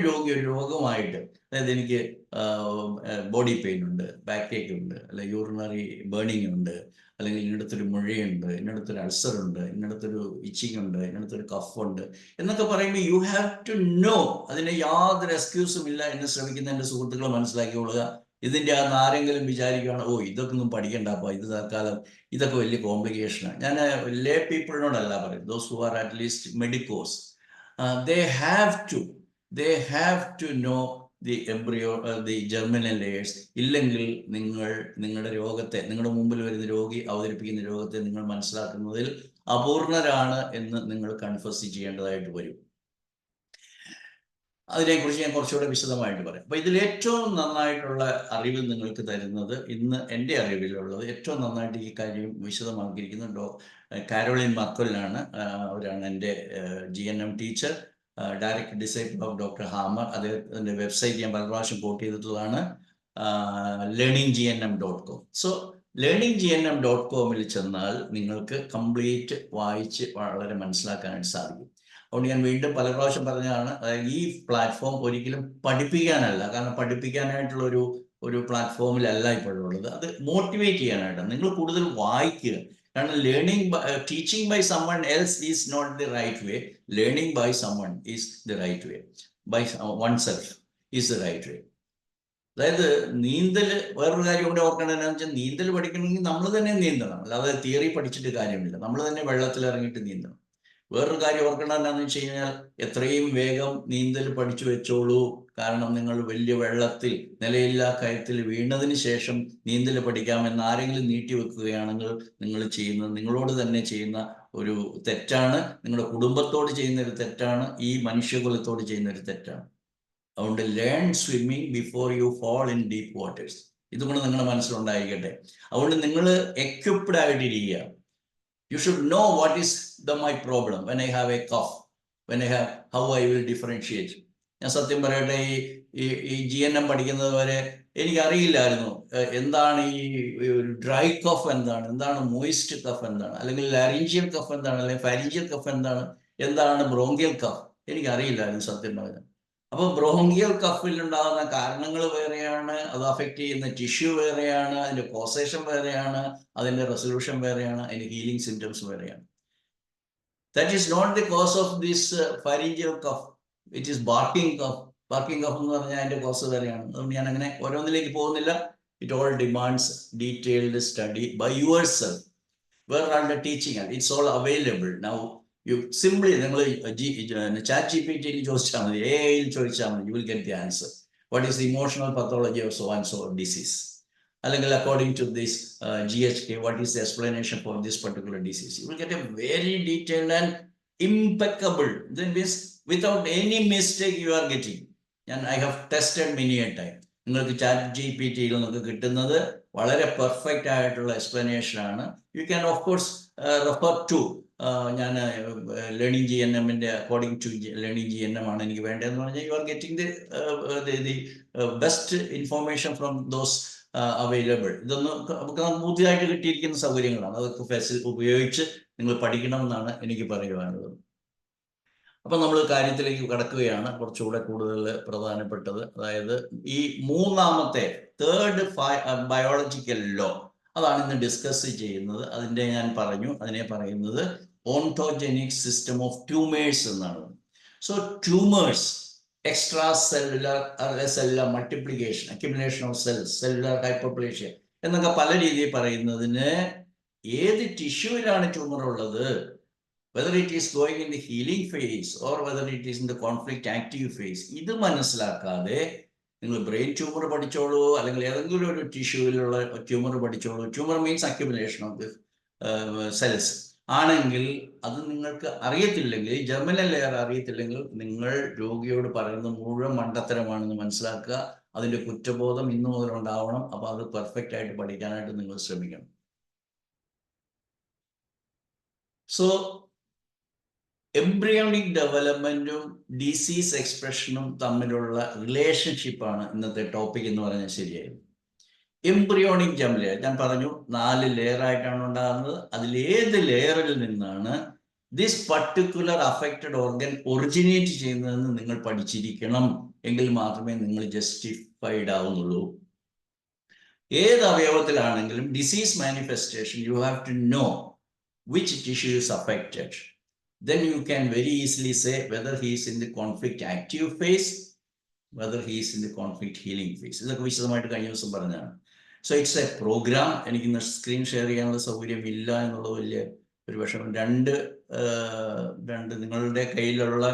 രോഗമായിട്ട്, അതായത് എനിക്ക് ബോഡി പെയിൻ ഉണ്ട്, ബാക്ക് ഏക്ക് ഉണ്ട്, അല്ലെങ്കിൽ യൂറിനറി ബേണിംഗ് ഉണ്ട്, അല്ലെങ്കിൽ ഇന്നടത്തൊരു മുഴയുണ്ട്, ഇന്നടത്തൊരു അൾസർ ഉണ്ട്, ഇന്നടത്തൊരു ഇച്ചിങ് ഉണ്ട്, ഇന്നടത്തൊരു കഫ് ഉണ്ട് എന്നൊക്കെ പറയുമ്പോൾ യു ഹാവ് ടു നോ. അതിന് യാതൊരു എക്സ്ക്യൂസും ഇല്ല എന്ന് ശ്രമിക്കുന്ന എൻ്റെ സുഹൃത്തുക്കളെ മനസ്സിലാക്കിക്കൊള്ളുക. ഇതിൻ്റെ അകത്ത് ആരെങ്കിലും വിചാരിക്കുകയാണ്, ഓ ഇതൊക്കെ ഒന്നും പഠിക്കണ്ടപ്പോ, ഇത് തൽക്കാലം ഇതൊക്കെ വലിയ കോംപ്ലിക്കേഷനാണ്. ഞാൻ ലേ പീപ്പിളിനോടല്ല പറയും, those who are at least medicos, they have to know the embryo, the germinal layers. ഇല്ലെങ്കിൽ നിങ്ങളുടെ രോഗത്തെ, നിങ്ങളുടെ മുമ്പിൽ വരുന്ന രോഗി അവതരിപ്പിക്കുന്ന രോഗത്തെ നിങ്ങൾ മനസ്സിലാക്കുന്നതിൽ അപൂർണരാണ് എന്ന് നിങ്ങൾ കൺഫസ് ചെയ്യേണ്ടതായിട്ട് വരും. അതിനെക്കുറിച്ച് ഞാൻ കുറച്ചുകൂടെ വിശദമായിട്ട് പറയാം. അപ്പൊ ഇതിൽ ഏറ്റവും നന്നായിട്ടുള്ള അറിവ് നിങ്ങൾക്ക് തരുന്നത്, ഇന്ന് എൻ്റെ അറിവിലുള്ളത് ഏറ്റവും നന്നായിട്ട് ഈ കാര്യം വിശദമാക്കിയിരിക്കുന്നത് കാരോളിൻ മക്കോലാണ്. അവരാണ് എൻ്റെ GNM teacher, direct disciple of doctor hammer. അദ്ദേഹത്തിൻ്റെ വെബ്സൈറ്റ് ഞാൻ പല പ്രാവശ്യം കോട്ട് ചെയ്തിട്ടുള്ളതാണ്, learninggmm.com. സോ learninggmm.com ചെന്നാൽ നിങ്ങൾക്ക് കംപ്ലീറ്റ് വായിച്ച് വളരെ മനസ്സിലാക്കാനായിട്ട് സാധിക്കും. അതുകൊണ്ട് ഞാൻ വീണ്ടും പല പ്രാവശ്യം പറഞ്ഞതാണ്, അതായത് ഈ പ്ലാറ്റ്ഫോം ഒരിക്കലും പഠിപ്പിക്കാനല്ല, കാരണം പഠിപ്പിക്കാനായിട്ടുള്ള ഒരു പ്ലാറ്റ്ഫോമിലല്ല ഇപ്പോഴുള്ളത്. അത് മോട്ടിവേറ്റ് ചെയ്യാനായിട്ടാണ്. നിങ്ങൾ കൂടുതൽ വായിക്കുക. കാരണം teaching by someone else is not the right way. Learning by someone is the right way. By oneself is the right way. അതായത് നീന്തൽ, വേറൊരു കാര്യം കൂടെ ഓർക്കേണ്ടത് എന്താണെന്ന് വെച്ചാൽ, നീന്തൽ പഠിക്കണമെങ്കിൽ നമ്മൾ തന്നെ നീന്തണം, അല്ലാതെ തിയറി പഠിച്ചിട്ട് കാര്യമില്ല. നമ്മൾ തന്നെ വെള്ളത്തിൽ ഇറങ്ങിയിട്ട് നീന്തണം. വേറൊരു കാര്യം ഓർക്കേണ്ടത് എന്താണെന്ന് വെച്ച് കഴിഞ്ഞാൽ, എത്രയും വേഗം നീന്തൽ പഠിച്ചു വെച്ചോളൂ. കാരണം നിങ്ങൾ വലിയ വെള്ളത്തിൽ, നിലയില്ലാ കയത്തിൽ വീണതിന് ശേഷം നീന്തൽ പഠിക്കാമെന്ന് ആരെങ്കിലും നീട്ടിവെക്കുകയാണെങ്കിൽ നിങ്ങളോട് തന്നെ ചെയ്യുന്ന ഒരു തെറ്റാണ്, നിങ്ങളുടെ കുടുംബത്തോട് ചെയ്യുന്ന ഒരു തെറ്റാണ്, ഈ മനുഷ്യകുലത്തോട് ചെയ്യുന്ന ഒരു തെറ്റാണ്. അതുകൊണ്ട് learn swimming before you fall in deep waters. ഇതും കൂടെ നിങ്ങളുടെ മനസ്സിലുണ്ടായിരിക്കട്ടെ. അതുകൊണ്ട് നിങ്ങൾ എക്വിപ്ഡ് ആയിട്ടിരിക്കുക. You should know what is my problem when I have a cough, how I will differentiate. ഞാൻ സത്യം പറയട്ടെ, ഈ GNM പഠിക്കുന്നത് വരെ എനിക്കറിയില്ലായിരുന്നു എന്താണ് ഈ ഡ്രൈ കഫ് എന്താണ് മോയിസ്റ്റ് കഫ് എന്താണ്, അല്ലെങ്കിൽ ലാരിഞ്ചിയൽ കഫ് എന്താണ്, അല്ലെങ്കിൽ ഫാരിഞ്ചിയൽ കഫ് എന്താണ് ബ്രോങ്കിയൽ കഫ്, എനിക്കറിയില്ലായിരുന്നു സത്യം പറഞ്ഞാൽ. അപ്പോൾ ബ്രോങ്കിയൽ കഫിൽ ഉണ്ടാകുന്ന കാരണങ്ങൾ വേറെയാണ്, അത് അഫക്റ്റ് ചെയ്യുന്ന ടിഷ്യൂ വേറെയാണ്, അതിൻ്റെ കോസേഷൻ വേറെയാണ്, അതിൻ്റെ റെസൊല്യൂഷൻ വേറെയാണ്, അതിൻ്റെ ഹീലിംഗ് സിംറ്റംസ് വേറെയാണ്. That is not the cause of this pharyngeal cough, it is barking cough. Barking cough എന്ന് പറഞ്ഞാൽ അതിൻ്റെ കോസ് വേറെയാണ്. അതുകൊണ്ട് ഞാൻ അങ്ങനെ ഓരോന്നിലേക്ക് പോകുന്നില്ല. It all demands detailed study by yourself. വേറൊരാളുടെ ടീച്ചിങ് ആണ്, it's all available now. You simply, നിങ്ങൾ ChatGPT ചോദിച്ചാൽ മതി, AI ചോദിച്ചാൽ മതി, you will get the answer. What is the emotional pathology of so and so disease? അല്ലെങ്കിൽ according to this GHK, what is the explanation for this particular disease? You will get a very detailed and impeccable, then means without any mistake you are getting. I have tested many a time. നിങ്ങൾക്ക് ChatGPT നിങ്ങൾക്ക് കിട്ടുന്നത് വളരെ പെർഫെക്റ്റ് ആയിട്ടുള്ള എക്സ്പ്ലനേഷൻ ആണ്. You can of course refer to, ഞാൻ ലേണിംഗ് GNM-ന്റെ അക്കോർഡിംഗ് ടു ലേണിംഗ് GNM ആണ് എനിക്ക് വേണ്ടതെന്ന് പറഞ്ഞാൽ, you are getting the best information from those available. ഇതൊന്നും നമുക്ക് പുതിയതായിട്ട് കിട്ടിയിരിക്കുന്ന സൗകര്യങ്ങളാണ്. അതൊക്കെ ഉപയോഗിച്ച് നിങ്ങൾ പഠിക്കണമെന്നാണ് എനിക്ക് പറയുവാനുള്ളത്. അപ്പം നമ്മൾ കാര്യത്തിലേക്ക് കടക്കുകയാണ്, കുറച്ചുകൂടെ കൂടുതൽ പ്രധാനപ്പെട്ടത്. അതായത് ഈ മൂന്നാമത്തെ തേർഡ് ബയോളജിക്കൽ ലോ, അതാണ് ഇന്ന് ഡിസ്കസ് ചെയ്യുന്നത്. അതിൻ്റെ ഞാൻ പറഞ്ഞു, അതിനെ പറയുന്നത് ഓൺടോജനിക് സിസ്റ്റം ഓഫ് ട്യൂമേഴ്സ് എന്നാണ്. So tumours, extra cellular multiplication, accumulation of cells, cellular hyperplasia എന്നൊക്കെ പല രീതിയിൽ പറയുന്നതിന് ഏത് ടിഷ്യൂവിലാണ് ട്യൂമർ ഉള്ളത്, whether it is going in the healing phase or whether it is in the conflict active phase, ഇത് മനസ്സിലാക്കാതെ നിങ്ങൾ ബ്രെയിൻ ട്യൂമർ പഠിച്ചോളൂ, അല്ലെങ്കിൽ ഏതെങ്കിലും ഒരു ടിഷ്യൂവിലുള്ള ട്യൂമർ പഠിച്ചോളൂ. Tumour means accumulation of the cells ആണെങ്കിൽ അത് നിങ്ങൾക്ക് അറിയത്തില്ലെങ്കിൽ, ജെർമിനൽ ലെയർ അറിയത്തില്ലെങ്കിൽ, നിങ്ങൾ രോഗിയോട് പറയുന്നത് മുഴുവൻ മണ്ടത്തരമാണെന്ന് മനസ്സിലാക്കുക. അതിൻ്റെ കുറ്റബോധം ഇന്നു മുതൽ ഉണ്ടാവണം. അപ്പോൾ അത് പെർഫെക്റ്റ് ആയിട്ട് പഠിക്കാനായിട്ട് നിങ്ങൾ ശ്രമിക്കണം. സോ എംബ്രിയോണിക് ഡെവലപ്മെന്റും ഡിസീസ് എക്സ്പ്രഷനും തമ്മിലുള്ള റിലേഷൻഷിപ്പാണ് ഇന്നത്തെ ടോപ്പിക് എന്ന് പറഞ്ഞാൽ ശരിയായിരുന്നു. എംബ്രിയോണിക് ജംപ് ലെയർ ഞാൻ പറഞ്ഞു 4 ലെയർ ആയിട്ടാണ് ഉണ്ടാകുന്നത്. അതിലേത് ലെയറിൽ നിന്നാണ് this particular affected organ originate ചെയ്യുന്നതെന്ന് നിങ്ങൾ പഠിച്ചിരിക്കണം. എങ്കിൽ മാത്രമേ നിങ്ങൾ ജസ്റ്റിഫൈഡ് ആവുന്നുള്ളൂ. ഏത് അവയവത്തിലാണെങ്കിലും disease manifestation you have to know which tissue is affected. Then you can very easily say whether he is in the conflict active phase, whether he is in the conflict healing phase. ഇതൊക്കെ വിശദമായിട്ട് കഴിഞ്ഞ ദിവസം പറഞ്ഞതാണ്. So it's a program. എനിക്ക് സ്ക്രീൻ ഷെയർ ചെയ്യാനുള്ള സൗകര്യം ഇല്ല എന്നുള്ളത് വലിയ ഒരു വിഷമം. രണ്ട് നിങ്ങളുടെ കയ്യിലുള്ള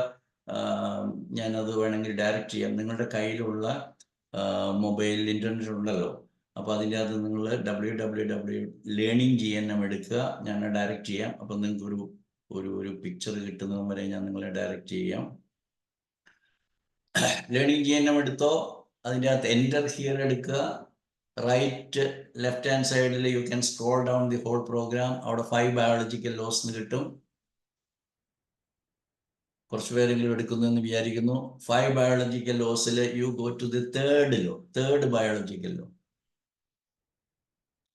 ഞാനത് വേണമെങ്കിൽ ഡയറക്റ്റ് ചെയ്യാം. നിങ്ങളുടെ കയ്യിലുള്ള മൊബൈൽ ഇൻ്റർനെറ്റ് ഉണ്ടല്ലോ, അപ്പോൾ അതിൻ്റെ അകത്ത് നിങ്ങൾ www.learning.gnm എടുക്കുക. ഞാൻ ഡയറക്റ്റ് ചെയ്യാം. അപ്പോൾ നിങ്ങൾക്ക് ഒരു പിക്ചർ കിട്ടുന്നത് വരെ ഞാൻ നിങ്ങളെ ഡയറക്റ്റ് ചെയ്യാം. Learning.gnm എടുത്തോ. അതിൻ്റെ അകത്ത് എൻ്റർ ഹിയർ എടുക്കുക. റൈറ്റ് ലെഫ്റ്റ് ഹാൻഡ് സൈഡിൽ you can scroll down the whole program. അവിടെ 5 ബയോളജിക്കൽ ലോസ് എന്ന് കിട്ടും. കുറച്ച് പേരെങ്കിലും എടുക്കുന്നു എന്ന് വിചാരിക്കുന്നു. 5 ബയോളജിക്കൽ ലോസിൽ you go to the third biological law.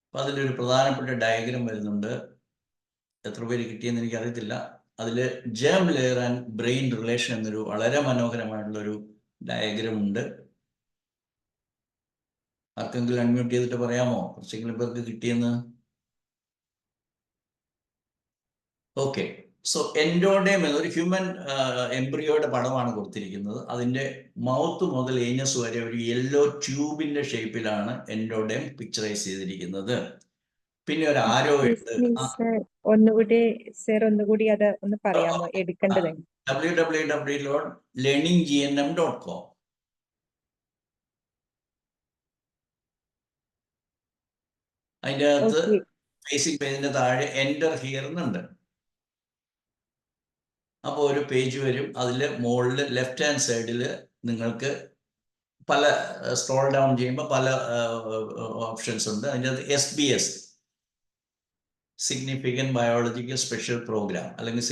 അപ്പം അതിലൊരു പ്രധാനപ്പെട്ട ഡയഗ്രം വരുന്നുണ്ട്. എത്ര പേര് കിട്ടിയെന്ന് എനിക്കറിയത്തില്ല. അതിൽ germ layer and brain relation എന്നൊരു വളരെ മനോഹരമായിട്ടുള്ളൊരു ഡയഗ്രം ഉണ്ട്. ആർക്കെങ്കിലും അൺമ്യൂട്ട് ചെയ്തിട്ട് പറയാമോ കുറച്ചെങ്കിലും പേർക്ക് കിട്ടിയെന്ന്? ഓക്കെ. സോ എൻഡോഡേം എന്നൊരു ഹ്യൂമൻ എംബ്രിയോയുടെ പടമാണ് കൊടുത്തിരിക്കുന്നത്. അതിൻ്റെ മൗത്ത് മുതൽ ഏനസ് വരെ ഒരു യെല്ലോ ട്യൂബിന്റെ ഷേപ്പിലാണ് എൻഡോഡേം പിക്ചറൈസ് ചെയ്തിരിക്കുന്നത്. പിന്നെ ഒരു ആരോ ഉണ്ട്. ഒന്നുകൂടി അത് ഒന്ന് പറയാമോ? എടുക്കേണ്ടത് www.learninggnm.com. അതിൻ്റെ അകത്ത് ഫേസിംഗ് പേജിന്റെ താഴെ എൻ്റർ ഹിയർ എന്നുണ്ട്. അപ്പോൾ ഒരു പേജ് വരും. അതിൽ മുകളിൽ ലെഫ്റ്റ് ഹാൻഡ് സൈഡിൽ നിങ്ങൾക്ക് പല സ്ക്രോൾ ഡൗൺ ചെയ്യുമ്പോൾ പല ഓപ്ഷൻസ് ഉണ്ട്. അതിൻ്റെ അകത്ത് SBS significant biological special program അല്ലെങ്കിൽ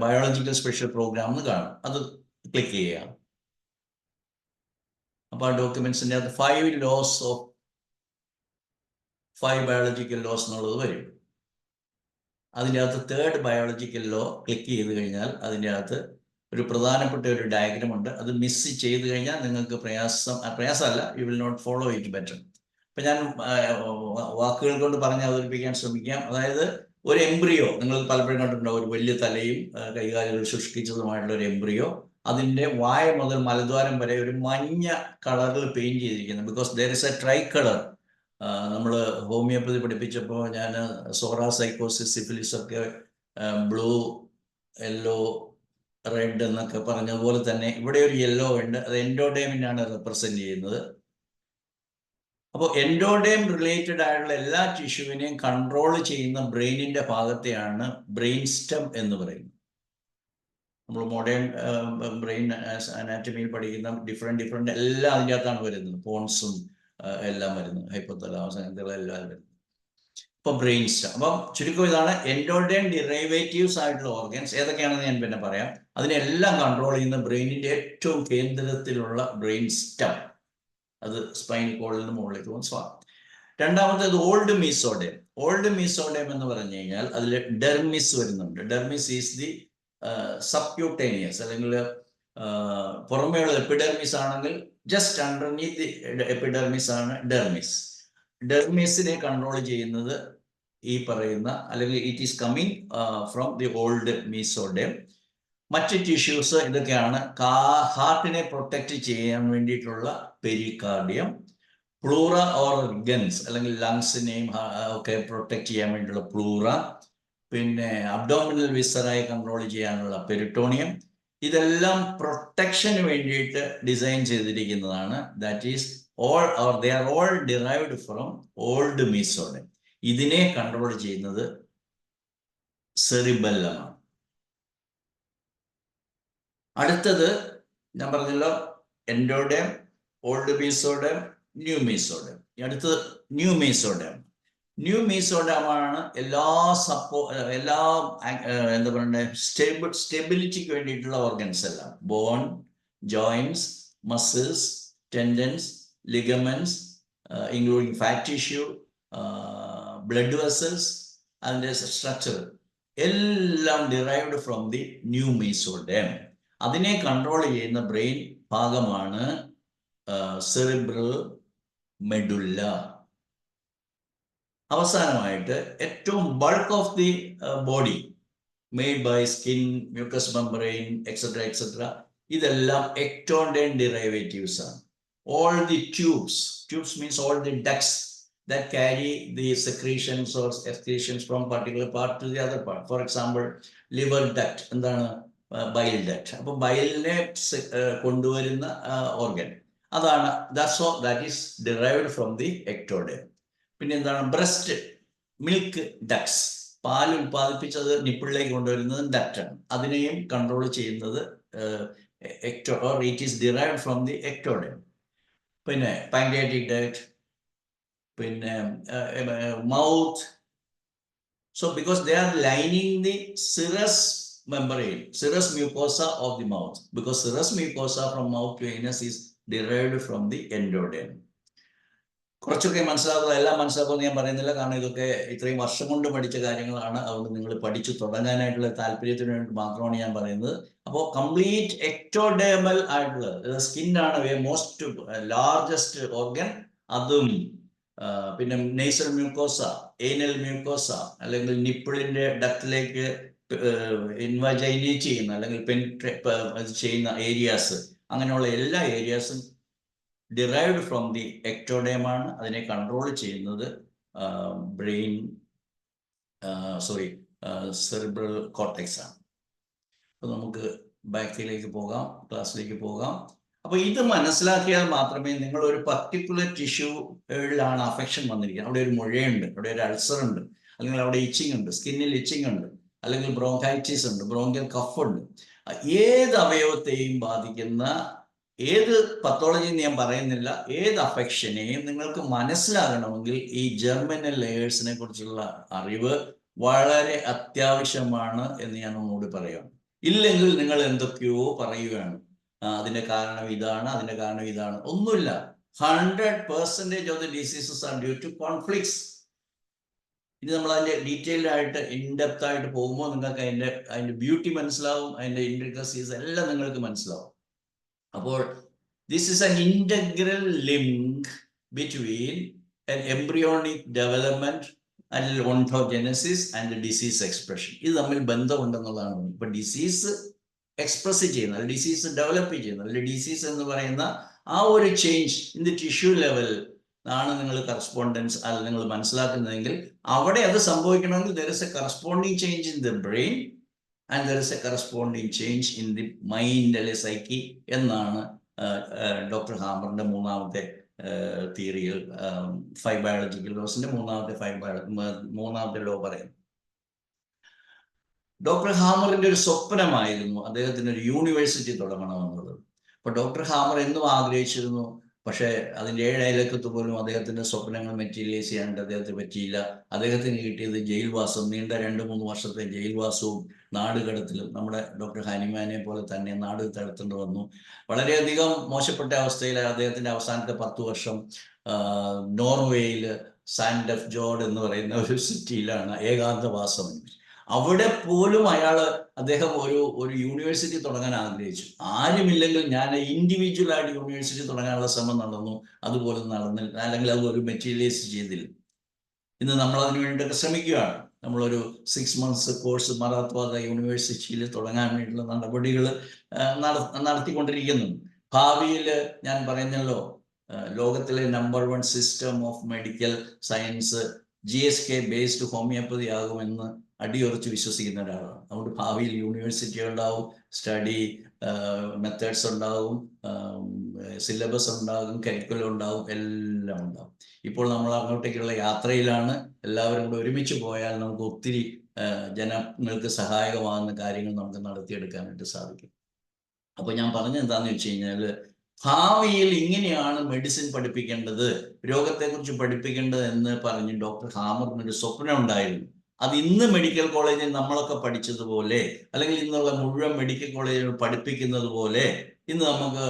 ബയോളജിക്കൽ സ്പെഷ്യൽ പ്രോഗ്രാം എന്ന് കാണും. അത് ക്ലിക്ക് ചെയ്യുക. അപ്പോൾ ആ ഡോക്യുമെന്റ്സിൻ്റെ അകത്ത് 5 ലോസ് ഓഫ് 5 ബയോളജിക്കൽ ലോസ് എന്നുള്ളത് വരും. അതിൻ്റെ അകത്ത് തേർഡ് ബയോളജിക്കൽ ലോ ക്ലിക്ക് ചെയ്ത് കഴിഞ്ഞാൽ അതിൻ്റെ അകത്ത് ഒരു പ്രധാനപ്പെട്ട ഒരു ഡയഗ്രം ഉണ്ട്. അത് മിസ് ചെയ്ത് കഴിഞ്ഞാൽ നിങ്ങൾക്ക് പ്രയാസമല്ല, you will not follow it better. അപ്പം ഞാൻ വാക്കുകൾ കൊണ്ട് പറഞ്ഞ് അവതരിപ്പിക്കാൻ ശ്രമിക്കാം. അതായത് ഒരു എംബ്രിയോ നിങ്ങൾ പലപ്പോഴും കണ്ടിട്ടുണ്ടാവും. ഒരു വലിയ തലയും കൈകാലുകൾ ശുഷ്കിച്ചതുമായിട്ടുള്ള ഒരു എംബ്രിയോ. അതിൻ്റെ വായ മുതൽ മലദ്വാരം വരെ ഒരു മഞ്ഞ കളറിൽ പെയിന്റ് ചെയ്തിരിക്കുന്നത്. Because there is A try colour. നമ്മൾ ഹോമിയോപ്പതി പഠിപ്പിച്ചപ്പോൾ ഞാൻ സോറാ സൈക്കോസിസ് സിഫിലിസ് ഒക്കെ ബ്ലൂ യെല്ലോ റെഡ് എന്നൊക്കെ പറഞ്ഞതുപോലെ തന്നെ ഇവിടെ ഒരു യെല്ലോ ഉണ്ട്. അത് എൻഡോഡേമിനാണ് റെപ്രസെന്റ് ചെയ്യുന്നത്. അപ്പോൾ എൻഡോഡേം റിലേറ്റഡ് ആയിട്ടുള്ള എല്ലാ ടിഷ്യൂവിനെയും കൺട്രോൾ ചെയ്യുന്ന ബ്രെയിനിന്റെ ഭാഗത്തെയാണ് ബ്രെയിൻ സ്റ്റം എന്ന് പറയുന്നത്. നമ്മൾ മോഡേൺ ബ്രെയിൻ അനാറ്റമിയിൽ പഠിക്കുന്ന ഡിഫറെന്റ് എല്ലാം അതിൻ്റെ അകത്താണ് വരുന്നത്. പോൺസും എല്ലാം വരുന്നത്, ഹൈപ്പോതലാമസ് അങ്ങനത്തെല്ലാം വരുന്നത്. ഇപ്പോൾ ബ്രെയിൻ സ്റ്റം. അപ്പം ചുരുക്കം ഇതാണ് എൻഡോഡേം ഡിറൈവേറ്റീവ്സ് ആയിട്ടുള്ള ഓർഗൻസ് ഏതൊക്കെയാണെന്ന് ഞാൻ പിന്നെ പറയാം. അതിനെല്ലാം കൺട്രോൾ ചെയ്യുന്ന ബ്രെയിനിന്റെ ഏറ്റവും കേന്ദ്രത്തിലുള്ള ബ്രെയിൻ സ്റ്റം. അത് സ്പൈനൽ കോഡിന് മുകളിലേക്ക് പോകുന്ന സ്വാഗതം. രണ്ടാമത്തേത് ഓൾഡ് മീസോഡേം. ഓൾഡ് മീസോഡേം എന്ന് പറഞ്ഞു കഴിഞ്ഞാൽ അതിൽ ഡെർമിസ് വരുന്നുണ്ട്. ഡെർമിസ് ഈസ് ദി സബ്ക്യൂട്ടേനിയസ് അല്ലെങ്കിൽ പുറമേയുള്ള എപ്പിഡെർമിസ് ആണെങ്കിൽ ജസ്റ്റ് അണ്ടർനീത്ത് എപ്പിഡെർമിസ് ആണ് ഡെർമിസ്. ഡെർമിസിനെ കൺട്രോൾ ചെയ്യുന്നത് ഈ പറയുന്ന അല്ലെങ്കിൽ it is coming from the old mesoderm. മറ്റ് ടിഷ്യൂസ് ഇതൊക്കെയാണ്. ഹാർട്ടിനെ പ്രൊട്ടക്റ്റ് ചെയ്യാൻ വേണ്ടിയിട്ടുള്ള പെരികാർഡിയം, പ്ലൂറ ഓർഗൻസ് അല്ലെങ്കിൽ ലങ്സിനെയും ഒക്കെ പ്രൊട്ടക്റ്റ് ചെയ്യാൻ വേണ്ടിയിട്ടുള്ള പ്ലൂറ, പിന്നെ അബ്ഡോമിനൽ വിസറായി കൺട്രോൾ ചെയ്യാനുള്ള പെരിട്ടോണിയം. ഇതെല്ലാം പ്രൊട്ടക്ഷന് വേണ്ടിയിട്ട് ഡിസൈൻ ചെയ്തിരിക്കുന്നതാണ്. That is all or they are all derived from old mesoderm. ഇതിനെ കൺട്രോൾ ചെയ്യുന്നത് സെറിബെല്ലമാണ്. അടുത്തത് ഞാൻ പറഞ്ഞല്ലോ endoderm, old mesoderm, new mesoderm. അടുത്ത് ന്യൂ മീസോഡം. ന്യൂ മീസോഡം ആണ് എല്ലാ എന്താ പറയണ്ടേ, സ്റ്റെബിലിറ്റിക്ക് വേണ്ടിയിട്ടുള്ള ഓർഗൻസ് എല്ലാം. Bone, joints, muscles, tendons, ligaments, including fat tissue, blood vessels, അതിൻ്റെ സ്ട്രക്ചർ എല്ലാം derived from the new mesoderm. അതിനെ കൺട്രോൾ ചെയ്യുന്ന ബ്രെയിൻ ഭാഗമാണ് സെറിബ്രൽ മെഡുല്ല. അവസാനമായിട്ട് ഏറ്റവും bulk of the body made by skin, mucus membrane, etcetera, ഇതെല്ലാം എക്ടോഡെൻ ഡെറിവേറ്റീവ്സ് ആണ്. All the tubes means all the ducts that carry the secretions or excretions from particular part to the other part. For example, liver duct, എന്താണ്, bile duct. അപ്പോൾ ബയലിനെ കൊണ്ടുവരുന്ന ഓർഗൻ അതാണ്. that is derived from the ectoderm. പിന്നെ എന്താണ്, ബ്രസ്റ്റ് മിൽക്ക് ഡക്ട്സ്, പാൽ ഉൽപ്പാദിപ്പിച്ചത് നിപ്പിളിലേക്ക് കൊണ്ടുവരുന്നത് ഡക്റ്റാണ്. അതിനെയും കൺട്രോൾ ചെയ്യുന്നത് it is derived from the ectoderm. പിന്നെ പാൻക്രിയാറ്റിക് ഡക്ട്, പിന്നെ mouth. So because they are lining the serous membrane, serous mucosa of the mouth, because serous mucosa from mouth to anus is derived from the endoderm. കുറച്ചൊക്കെ മനസ്സിലാക്കുക, എല്ലാം മനസ്സിലാക്കുമെന്ന് ഞാൻ പറയുന്നില്ല, കാരണം ഇതൊക്കെ ഇത്രയും വർഷം കൊണ്ട് പഠിച്ച കാര്യങ്ങളാണ്. അതുകൊണ്ട് നിങ്ങൾ പഠിച്ചു തുടങ്ങാനായിട്ടുള്ള താല്പര്യത്തിന് വേണ്ടി മാത്രമാണ് ഞാൻ പറയുന്നത്. അപ്പോൾ കംപ്ലീറ്റ് എക്ടോഡേമൽ ആയിട്ടുള്ളത് സ്കിന്നാണ് മോസ്റ്റ് ലാർജസ്റ്റ് ഓർഗൻ. അതും പിന്നെ നേസൽ മ്യൂക്കോസ, ഏനൽ മ്യൂക്കോസ, അല്ലെങ്കിൽ നിപ്പിളിന്റെ ഡക്റ്റിലേക്ക് ഇൻവജൈനേറ്റ് ചെയ്യുന്ന അല്ലെങ്കിൽ ചെയ്യുന്ന ഏരിയാസ്, അങ്ങനെയുള്ള എല്ലാ ഏരിയാസും ഡിറൈവ്ഡ് ഫ്രം ദി എക്ടോഡേം ആണ്. അതിനെ കൺട്രോൾ ചെയ്യുന്നത് സെറിബ്രൽ കോർട്ടെക്സ് ആണ്. അപ്പോൾ നമുക്ക് ബാക്കിലേക്ക് പോകാം, ക്ലാസ്സിലേക്ക് പോകാം. അപ്പോൾ ഇത് മനസ്സിലാക്കിയാൽ മാത്രമേ നിങ്ങൾ ഒരു പർട്ടിക്കുലർ ടിഷ്യൂകളിലാണ് അഫെക്ഷൻ വന്നിരിക്കുന്നത്, അവിടെ ഒരു മുഴയുണ്ട്, അവിടെ ഒരു അൾസർ ഉണ്ട്, അല്ലെങ്കിൽ അവിടെ ഇച്ചിങ് ഉണ്ട്, സ്കിന്നിൽ ഇച്ചിങ് ഉണ്ട്, അല്ലെങ്കിൽ ബ്രോങ്കൈറ്റിസ് ഉണ്ട്, ബ്രോങ്കിയൽ കഫ് ഉണ്ട്, ഏത് അവയവത്തെയും ബാധിക്കുന്ന ഏത് പത്തോളജി ഞാൻ പറയുന്നില്ല, ഏത് അഫെക്ഷനെയും നിങ്ങൾക്ക് മനസ്സിലാകണമെങ്കിൽ ഈ ജെർമിനൽ ലെയേഴ്സിനെ കുറിച്ചുള്ള അറിവ് വളരെ അത്യാവശ്യമാണ് എന്ന് ഞാൻ ഒന്നുകൂടി പറയാം. ഇല്ലെങ്കിൽ നിങ്ങൾ എന്തൊക്കെയോ പറയുകയാണ്, അതിന്റെ കാരണം ഇതാണ്, അതിന്റെ കാരണം ഇതാണ്. ഒന്നുമില്ല. 100% of the diseases are due to conflicts. ഇനി നമ്മൾ അതിന്റെ ഡീറ്റെയിൽഡ് ആയിട്ട് ഇൻഡെപ്ത് ആയിട്ട് പോകുമ്പോൾ നിങ്ങൾക്ക് അതിന്റെ ബ്യൂട്ടി മനസ്സിലാവും, അതിന്റെ ഇൻട്രിക്കസീസ് എല്ലാം നിങ്ങൾക്ക് മനസ്സിലാവും. അപ്പോൾ this is an integral link between an embryonic development and ontogenesis and the disease expression. ഇത് തമ്മിൽ ബന്ധമുണ്ടെന്നുള്ളതാണ്. ഇപ്പൊ ഡിസീസ് എക്സ്പ്രസ് ചെയ്യുന്നത്, ഡിസീസ് ഡെവലപ്പ് ചെയ്യുന്നത്, അല്ലെങ്കിൽ ഡിസീസ് എന്ന് പറയുന്ന ആ ഒരു change in the tissue level ആണ് നിങ്ങൾ കറസ്പോണ്ടൻസ് അല്ല നിങ്ങൾ മനസ്സിലാക്കുന്നതെങ്കിൽ, അവിടെ അത് സംഭവിക്കണമെങ്കിൽ there is a corresponding change in the brain and there is a corresponding change in the mind, അല്ലെ സൈക്കി എന്നാണ് ഡോക്ടർ ഹാമറിന്റെ മൂന്നാമത്തെ തിയറിയിൽ, ഫൈവ് ബയോളജിക്കൽ ലോസിന്റെ മൂന്നാമത്തെ ലോ പറയുന്നു. ഡോക്ടർ ഹാമറിന്റെ ഒരു സ്വപ്നമായിരുന്നു അദ്ദേഹത്തിന് ഒരു യൂണിവേഴ്സിറ്റി തുടങ്ങണമെന്നുള്ളത്. അപ്പൊ ഡോക്ടർ ഹാമർ എന്നും ആഗ്രഹിച്ചിരുന്നു, പക്ഷെ അതിൻ്റെ 7 അയലക്കത്ത് പോലും അദ്ദേഹത്തിന്റെ സ്വപ്നങ്ങൾ മെറ്റീരിയലൈസ് ചെയ്യാനായിട്ട് അദ്ദേഹത്തിന് പറ്റിയില്ല. അദ്ദേഹത്തിന് കിട്ടിയത് ജയിൽവാസം, നീണ്ട 2-3 വർഷത്തെ ജയിൽവാസവും നാടുകടത്തിലും. നമ്മുടെ ഡോക്ടർ ഹനിമാനെ പോലെ തന്നെ നാട് കടത്തേണ്ടി വന്നു. വളരെയധികം മോശപ്പെട്ട അവസ്ഥയിൽ അദ്ദേഹത്തിന്റെ അവസാനത്തെ 10 വർഷം നോർവേയിൽ സാൻഡ് ഓഫ് ജോർഡ് എന്ന് പറയുന്ന ഒരു സിറ്റിയിലാണ് ഏകാന്തവാസം. അവിടെ പോലും അദ്ദേഹം ഒരു യൂണിവേഴ്സിറ്റി തുടങ്ങാൻ ആഗ്രഹിച്ചു. ആരുമില്ലെങ്കിൽ ഞാൻ ഇൻഡിവിജ്വൽ ആയിട്ട് യൂണിവേഴ്സിറ്റി തുടങ്ങാനുള്ള ശ്രമം നടന്നു, അതുപോലെ നടന്നില്ല, അല്ലെങ്കിൽ അത് ഒരു മെറ്റീരിയലൈസ് ചെയ്തില്ല. ഇന്ന് നമ്മൾ അതിനു വേണ്ടിയിട്ടൊക്കെ ശ്രമിക്കുകയാണ്. നമ്മളൊരു 6 months കോഴ്സ് മറാത്വാദ യൂണിവേഴ്സിറ്റിയിൽ തുടങ്ങാൻ വേണ്ടിയുള്ള നടപടികൾ നടത്തിക്കൊണ്ടിരിക്കുന്നു. ഭാവിയിൽ ഞാൻ പറഞ്ഞല്ലോ, ലോകത്തിലെ number 1 system of medical science GSK based homeopathy ആകുമെന്ന് അടിയുറച്ച് വിശ്വസിക്കുന്ന ഒരാളാണ്. അതുകൊണ്ട് ഭാവിയിൽ യൂണിവേഴ്സിറ്റി ഉണ്ടാവും, സ്റ്റഡി മെത്തേഡ്സ് ഉണ്ടാവും, സിലബസ് ഉണ്ടാകും, കരിക്കുലം ഉണ്ടാവും, എല്ലാം ഉണ്ടാവും. ഇപ്പോൾ നമ്മൾ അങ്ങോട്ടേക്കുള്ള യാത്രയിലാണ്. എല്ലാവരും കൂടെ ഒരുമിച്ച് പോയാൽ നമുക്ക് ഒത്തിരി ജനങ്ങൾക്ക് സഹായകമാകുന്ന കാര്യങ്ങൾ നമുക്ക് നടത്തിയെടുക്കാനായിട്ട് സാധിക്കും. അപ്പോൾ ഞാൻ പറഞ്ഞത് എന്താണെന്ന് വെച്ച് കഴിഞ്ഞാൽ, ഭാവിയിൽ ഇങ്ങനെയാണ് മെഡിസിൻ പഠിപ്പിക്കേണ്ടത്, രോഗത്തെക്കുറിച്ച് പഠിപ്പിക്കേണ്ടത് എന്ന് പറഞ്ഞ് ഡോക്ടർ ഹാമറിനൊരു സ്വപ്നം ഉണ്ടായിരുന്നു. അത് ഇന്ന് മെഡിക്കൽ കോളേജിൽ നമ്മളൊക്കെ പഠിച്ചതുപോലെ, അല്ലെങ്കിൽ ഇന്നുള്ള മുഴുവൻ മെഡിക്കൽ കോളേജുകൾ പഠിപ്പിക്കുന്നത് പോലെ ഇന്ന് നമുക്ക്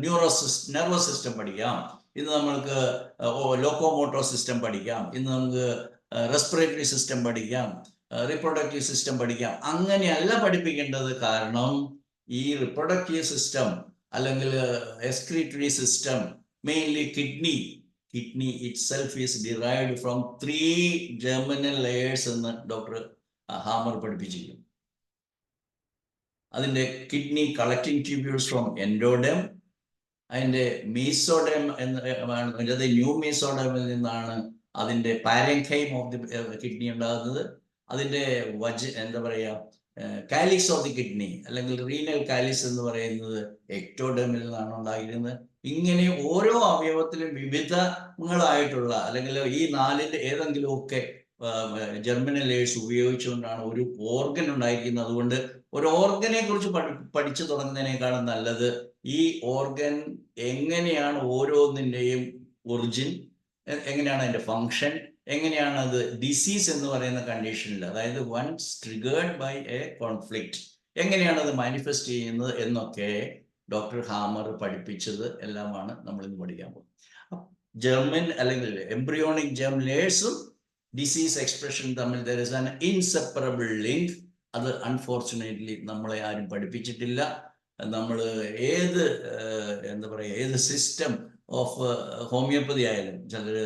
നെർവസ് സിസ്റ്റം പഠിക്കാം, ഇന്ന് നമുക്ക് ലോക്കോമോട്ടോർ സിസ്റ്റം പഠിക്കാം, ഇന്ന് നമുക്ക് റെസ്പിറേറ്ററി സിസ്റ്റം പഠിക്കാം, റീപ്രൊഡക്റ്റീവ് സിസ്റ്റം പഠിക്കാം. അങ്ങനെയല്ല പഠിപ്പിക്കേണ്ടത്. കാരണം ഈ റിപ്രൊഡക്റ്റീവ് സിസ്റ്റം അല്ലെങ്കിൽ excretory system, mainly kidney itself is derived from 3 germinal layers എന്ന് ഡോക്ടർ ഹാമർ പഠിപ്പിച്ചിരിക്കുന്നു. അതിൻ്റെ kidney collecting tubules from endoderm, അതിൻ്റെ മീസോഡെം എന്ന് ന്യൂ മീസോഡെമിൽ നിന്നാണ് അതിൻ്റെ പാരൻകൈം ഓഫ് ദി കിഡ്നി ഉണ്ടാകുന്നത്. അതിൻ്റെ എന്താ പറയുക, കാലിക്സ് ഓഫ് ദി കിഡ്നി അല്ലെങ്കിൽ റീനൽ കാലിക്സ് എന്ന് പറയുന്നത് എക്ടോഡെമിൽ നിന്നാണ് ഉണ്ടായിരുന്നത്. ഇങ്ങനെ ഓരോ അവയവത്തിലും വിവിധങ്ങളായിട്ടുള്ള അല്ലെങ്കിൽ ഈ 4ന്റെ ഏതെങ്കിലുമൊക്കെ ജെർമിനൽ ലെയേഴ്സ് ഉപയോഗിച്ചുകൊണ്ടാണ് ഒരു ഓർഗൻ ഉണ്ടായിരിക്കുന്നത്. അതുകൊണ്ട് ഒരു ഓർഗനെ കുറിച്ച് പഠിച്ചു തുടങ്ങുന്നതിനേക്കാളും നല്ലത് ഈ ഓർഗൻ എങ്ങനെയാണ് ഓരോന്നിൻ്റെയും ഒറിജിൻ, എങ്ങനെയാണ് അതിൻ്റെ ഫങ്ഷൻ, എങ്ങനെയാണ് അത് ഡിസീസ് എന്ന് പറയുന്ന കണ്ടീഷനിൽ, അതായത് once triggered by a conflict, എങ്ങനെയാണ് അത് മാനിഫെസ്റ്റ് ചെയ്യുന്നത് എന്നൊക്കെ ഡോക്ടർ ഹാമർ പഠിപ്പിച്ചത് എല്ലാമാണ് നമ്മൾ ഇന്ന് പഠിക്കാൻ പോകുന്നത്. ജെർമിൻ അല്ലെങ്കിൽ എംബ്രിയോണിക് ജെർമിനേഴ്സും ഡിസീസ് എക്സ്പ്രഷൻ തമ്മിൽ there is an inseparable link. അത് അൺഫോർച്ചുനേറ്റ്ലി നമ്മളെ ആരും പഠിപ്പിച്ചിട്ടില്ല. നമ്മൾ എന്താ പറയുക, ഏത് സിസ്റ്റം ഓഫ് ഹോമിയോപ്പതി ആയാലും ചിലർ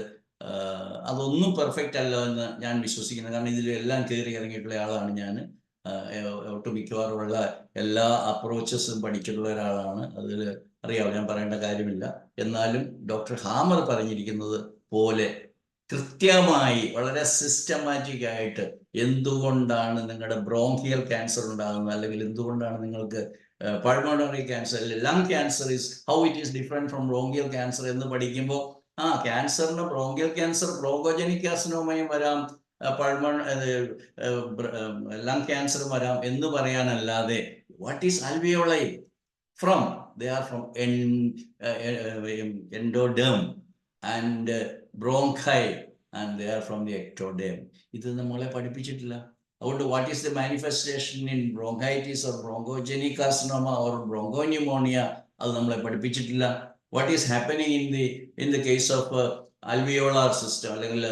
അതൊന്നും പെർഫെക്റ്റ് അല്ല എന്ന് ഞാൻ വിശ്വസിക്കുന്നു. കാരണം ഇതിലെല്ലാം കയറി ഇറങ്ങിയിട്ടുള്ള ആളാണ് ഞാൻ. ഒട്ടുമിക്കവാറുമുള്ള എല്ലാ അപ്രോച്ചസും പഠിച്ചിട്ടുള്ള ഒരാളാണ്. അതിൽ അറിയാമോ, ഞാൻ പറയേണ്ട കാര്യമില്ല. എന്നാലും ഡോക്ടർ ഹാമർ പറഞ്ഞിരിക്കുന്നത് പോലെ കൃത്യമായി വളരെ സിസ്റ്റമാറ്റിക് ആയിട്ട് എന്തുകൊണ്ടാണ് നിങ്ങളുടെ ബ്രോങ്കിയൽ ക്യാൻസർ ഉണ്ടാകുന്നത്, അല്ലെങ്കിൽ എന്തുകൊണ്ടാണ് നിങ്ങൾക്ക് pulmonary cancer, lung cancer is how it is different from bronchial cancer എന്ന് പഠിക്കുമ്പോൾ ക്യാൻസറിന് ബ്രോങ്കിയൽ ക്യാൻസർ ബ്രോങ്കോജനിക് കാർസിനോമയും വരാം, ലങ് ക്യാൻസർ വരാം എന്ന് പറയാനല്ലാതെ what is alveoli from, they are from endoderm and bronchi and they are from the ectoderm. ഇത് നമ്മളെ പഠിപ്പിച്ചിട്ടില്ല. അതുകൊണ്ട് what is the manifestation in bronchitis or bronchogenic carcinoma or bronchopneumonia, അത് നമ്മളെ പഠിപ്പിച്ചിട്ടില്ല. What is happening in the case of alveolar system അല്ലെങ്കിൽ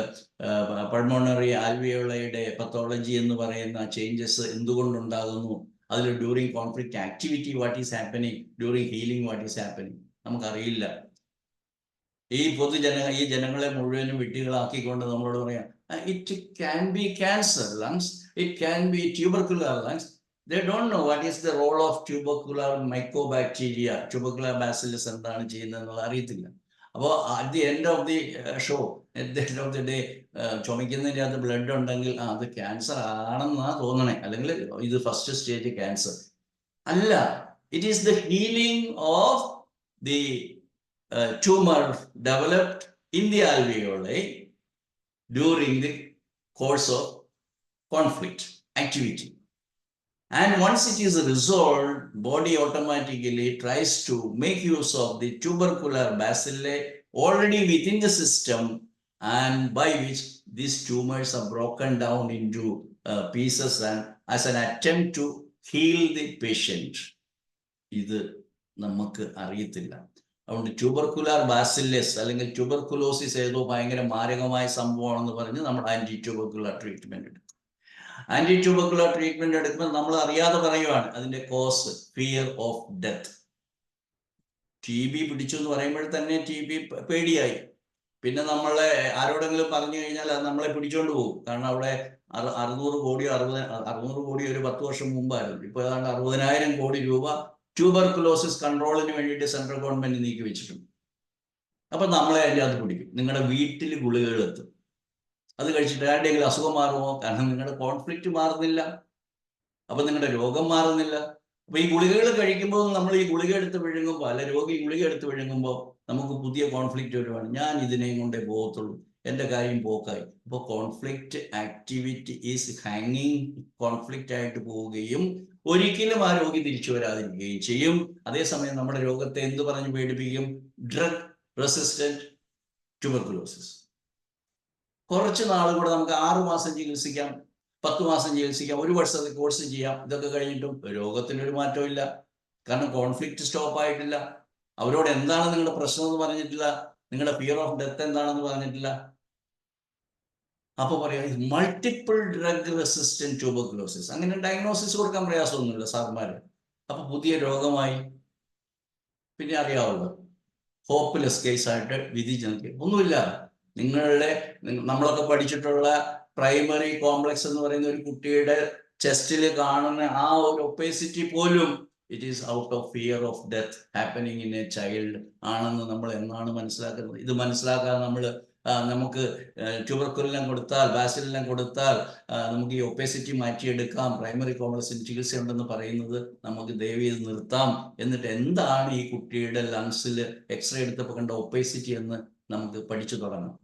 പൾമോണറി ആൽവിയോളയുടെ പത്തോളജി എന്ന് പറയുന്ന ചേഞ്ചസ് എന്തുകൊണ്ടുണ്ടാകുന്നു, അതിൽ during conflict activity what is happening, during healing what is happening, നമുക്കറിയില്ല. ഈ ജനങ്ങളെ മുഴുവനും വിഡ്ഢികളാക്കിക്കൊണ്ട് നമ്മളോട് പറയാം it can be cancer lungs, it can be tubercular lungs. They don't know what is the role of tubercular mycobacteria, tubercular bacillus എന്താണ് ചെയ്യുന്നതെന്നുള്ള അറിയത്തില്ല. അപ്പോൾ at the end of the show, at the end of the day, ചുമയ്ക്കുന്നതിൻ്റെ അത് ബ്ലഡ് ഉണ്ടെങ്കിൽ അത് ക്യാൻസർ ആണെന്നാ തോന്നണേ, അല്ലെങ്കിൽ ഇത് ഫസ്റ്റ് സ്റ്റേജ് ക്യാൻസർ അല്ല. It is the healing of the tumor developed in the alveoli during the course of conflict activity. And once it is resolved, body automatically tries to make use of the tubercular bacilli already within the system, and by which these tumors are broken down into pieces and as an attempt to heal the patient. ഇത് നമുക്ക് അറിയത്തില്ല. അതുകൊണ്ട് ട്യൂബർക്കുലർ ബാസില്ലസ് അല്ലെങ്കിൽ ട്യൂബർക്കുലോസിസ് ഏതോ ഭയങ്കര മാരകമായ സംഭവമാണെന്ന് പറഞ്ഞ് നമ്മൾ ആന്റി ട്യൂബർക്കുലർ ട്രീറ്റ്മെന്റ് എടുക്കും. ആന്റി ട്യൂബർക്കുലർ ട്രീറ്റ്മെന്റ് എടുക്കുമ്പോൾ നമ്മൾ അറിയാതെ പറയുവാണ് അതിന്റെ cause fear of death. TB പിടിച്ചു എന്ന് പറയുമ്പോൾ തന്നെ TB പേടിയായി. പിന്നെ നമ്മളെ ആരോടെങ്കിലും പറഞ്ഞു കഴിഞ്ഞാൽ അത് നമ്മളെ പിടിച്ചോണ്ട് പോകും. കാരണം അവിടെ 600 കോടിയോ 600 കോടി ഒരു 10 വർഷം മുമ്പായിരുന്നു. ഇപ്പോൾ ഏതാണ്ട് 60,000 കോടി രൂപ ട്യൂബർക്കുലോസിസ് കൺട്രോളിന് വേണ്ടിയിട്ട് സെൻട്രൽ ഗവൺമെന്റ് നീക്കി വെച്ചിട്ടുണ്ട്. അപ്പൊ നമ്മളെ അതിൻ്റെ അത് പിടിക്കും. നിങ്ങളുടെ വീട്ടിൽ ഗുളികകൾ എത്തും. അത് കഴിച്ചിട്ട് ആരുടെയെങ്കിലും അസുഖം മാറുമോ? കാരണം നിങ്ങളുടെ കോൺഫ്ലിക്റ്റ് മാറുന്നില്ല, അപ്പൊ നിങ്ങളുടെ രോഗം മാറുന്നില്ല. അപ്പൊ ഈ ഗുളികകൾ കഴിക്കുമ്പോൾ നമ്മൾ ഈ ഗുളിക എടുത്ത് വിഴുങ്ങുമ്പോൾ, അല്ല രോഗി ഗുളിക എടുത്ത് വിഴുങ്ങുമ്പോൾ നമുക്ക് പുതിയ കോൺഫ്ലിക്റ്റ് വരുവാണ്. ഞാൻ ഇതിനെയും കൊണ്ടേ പോകത്തുള്ളൂ, എൻ്റെ കാര്യം പോക്കായി. അപ്പോൾ കോൺഫ്ലിക്റ്റ് ആക്ടിവിറ്റി ഈസ് ഹാങ്ങിങ്, കോൺഫ്ലിക്റ്റ് ആയിട്ട് പോവുകയും ഒരിക്കലും ആ രോഗി തിരിച്ചു വരാതിരിക്കുകയും ചെയ്യും. അതേസമയം നമ്മുടെ രോഗത്തെ എന്ത് പറഞ്ഞ് പേടിപ്പിക്കും? Drug resistant tuberculosis. കുറച്ച് നാൾ കൂടെ നമുക്ക് 6 മാസം ചികിത്സിക്കാം, 10 മാസം ചികിത്സിക്കാം, 1 വർഷത്തെ കോഴ്സ് ചെയ്യാം. ഇതൊക്കെ കഴിഞ്ഞിട്ടും രോഗത്തിനൊരു മാറ്റവും ഇല്ല. കാരണം കോൺഫ്ലിക്റ്റ് സ്റ്റോപ്പ് ആയിട്ടില്ല. അവരോട് എന്താണ് നിങ്ങളുടെ പ്രശ്നം എന്ന് പറഞ്ഞിട്ടില്ല, നിങ്ങളുടെ ഫിയർ ഓഫ് ഡെത്ത് എന്താണെന്ന് പറഞ്ഞിട്ടില്ല. അപ്പൊ പറയാം മൾട്ടിപ്പിൾ ഡ്രഗ് റെസിസ്റ്റന്റ് ട്യൂബർകുലോസിസ്. അങ്ങനെ ഡയഗ്നോസിസ് കൊടുക്കാൻ പ്രയാസമൊന്നുമില്ല സാർമാര്. അപ്പൊ പുതിയ രോഗമായി. പിന്നെ അറിയാവുള്ളൂ, ഹോപ്പ്ലെസ് കേസായിട്ട് വിധി ജനിക്കുക ഒന്നുമില്ല. നമ്മളൊക്കെ പഠിച്ചിട്ടുള്ള പ്രൈമറി കോംപ്ലക്സ് എന്ന് പറയുന്ന ഒരു കുട്ടിയുടെ ചെസ്റ്റിൽ കാണുന്ന ആ ഒരു ഒപ്പേസിറ്റി പോലും it is out of fear of death happening in A child ആണെന്ന് നമ്മൾ എന്നാണ് മനസ്സിലാക്കുന്നത്? ഇത് മനസ്സിലാക്കാതെ നമുക്ക് ട്യൂബർക്കുലിനെല്ലാം കൊടുത്താൽ, ബാസിലെല്ലാം കൊടുത്താൽ നമുക്ക് ഈ ഒപ്പേസിറ്റി മാറ്റിയെടുക്കാം, പ്രൈമറി കോംപ്ലക്സിന് ചികിത്സ ഉണ്ടെന്ന് പറയുന്നത് നമുക്ക് ദയവ് ചെയ്ത് നിർത്താം. എന്നിട്ട് എന്താണ് ഈ കുട്ടിയുടെ ലങ്സിൽ എക്സ്റേ എടുത്തപ്പോൾ കണ്ട ഒപ്പേസിറ്റി എന്ന് നമുക്ക് പഠിച്ചു തുടങ്ങാം.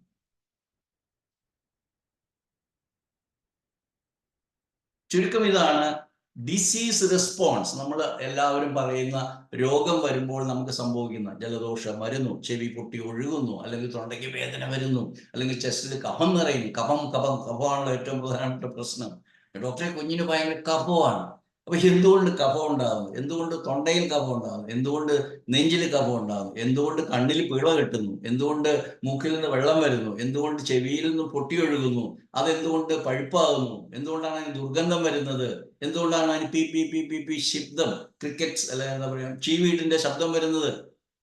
ചുരുക്കം ഇതാണ് ഡിസീസ് റെസ്പോൺസ്. നമ്മൾ എല്ലാവരും പറയുന്ന രോഗം വരുമ്പോൾ നമുക്ക് സംഭവിക്കുന്ന ജലദോഷം വരുന്നു, ചെവി പൊട്ടി ഒഴുകുന്നു, അല്ലെങ്കിൽ തൊണ്ടയ്ക്ക് വേദന വരുന്നു, അല്ലെങ്കിൽ ചെസ്റ്റിൽ കഫം നിറയുന്നു. കഫമാണല്ലോ ഏറ്റവും പ്രധാനപ്പെട്ട പ്രശ്നം. ഡോക്ടറെ, കുഞ്ഞിന് ഭയങ്കര കഫമാണ്. അപ്പൊ എന്തുകൊണ്ട് കഫം ഉണ്ടാകുന്നു? എന്തുകൊണ്ട് തൊണ്ടയിൽ കഫം ഉണ്ടാകുന്നു? എന്തുകൊണ്ട് നെഞ്ചിൽ കഫം ഉണ്ടാകുന്നു? എന്തുകൊണ്ട് കണ്ണിൽ പിള കെട്ടുന്നു? എന്തുകൊണ്ട് മൂക്കിൽ നിന്ന് വെള്ളം വരുന്നു? എന്തുകൊണ്ട് ചെവിയിൽ നിന്ന് പൊട്ടിയൊഴുകുന്നു? അതെന്തുകൊണ്ട് പഴുപ്പാകുന്നു? എന്തുകൊണ്ടാണ് അതിന് ദുർഗന്ധം വരുന്നത്? എന്തുകൊണ്ടാണ് അതിന് P P P P P ശബ്ദം, ക്രിക്കറ്റ് അല്ല എന്താ പറയാ, ചീവീടിന്റെ ശബ്ദം വരുന്നത്?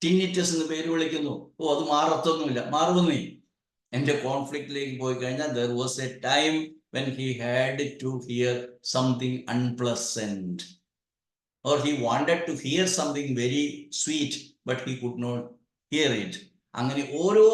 ടിന്നിറ്റസ് എന്ന് പേര് വിളിക്കുന്നു. ഓ, അത് മാറത്തൊന്നുമില്ല. മാറുന്നേ. എൻ്റെ കോൺഫ്ലിക്റ്റിലേക്ക് പോയി കഴിഞ്ഞാൽ there was a time when he had to hear something unpleasant, or he wanted to hear something very sweet but he could not hear it. അങ്ങനെ ഓരോ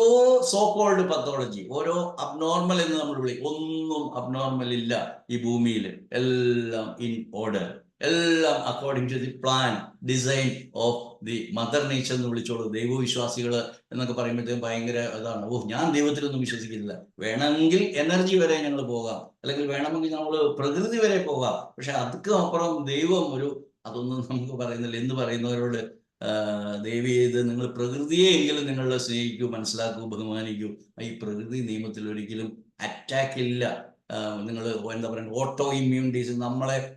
സോ കോൾഡ് പത്തോളജി, ഓരോ അബ്നോർമൽ എന്ന് നമ്മൾ വിളിക്കും, ഒന്നും അബ്നോർമൽ ഇല്ല ഈ ഭൂമിയിൽ. എല്ലാം ഇൻ ഓർഡർ, എല്ലാം according to the plan design of the mother nature എന്ന് വിളിച്ചോളൂ. ദൈവവിശ്വാസികൾ എന്നൊക്കെ പറയുമ്പോഴത്തേക്കും ഭയങ്കര അതാണ്. ഓ, ഞാൻ ദൈവത്തിലൊന്നും വിശ്വസിക്കുന്നില്ല. വേണമെങ്കിൽ എനർജി വരെ ഞങ്ങൾ പോകാം, അല്ലെങ്കിൽ വേണമെങ്കിൽ നമ്മൾ പ്രകൃതി വരെ പോകാം. പക്ഷെ അതൊക്കെ അപ്പുറം ദൈവം അതൊന്നും നമുക്ക് പറയുന്നില്ല എന്ന് പറയുന്നവരോട് ദയവ് ചെയ്ത് നിങ്ങൾ പ്രകൃതിയെ എങ്കിലും നിങ്ങൾ സ്നേഹിക്കൂ, മനസ്സിലാക്കൂ, ബഹുമാനിക്കൂ. ഈ പ്രകൃതി നിയമത്തിൽ ഒരിക്കലും അറ്റാക്ക് ഇല്ല. നിങ്ങൾ എന്താ പറയുക, ഓട്ടോ ഇമ്മ്യൂൺ ഡിസീസ്,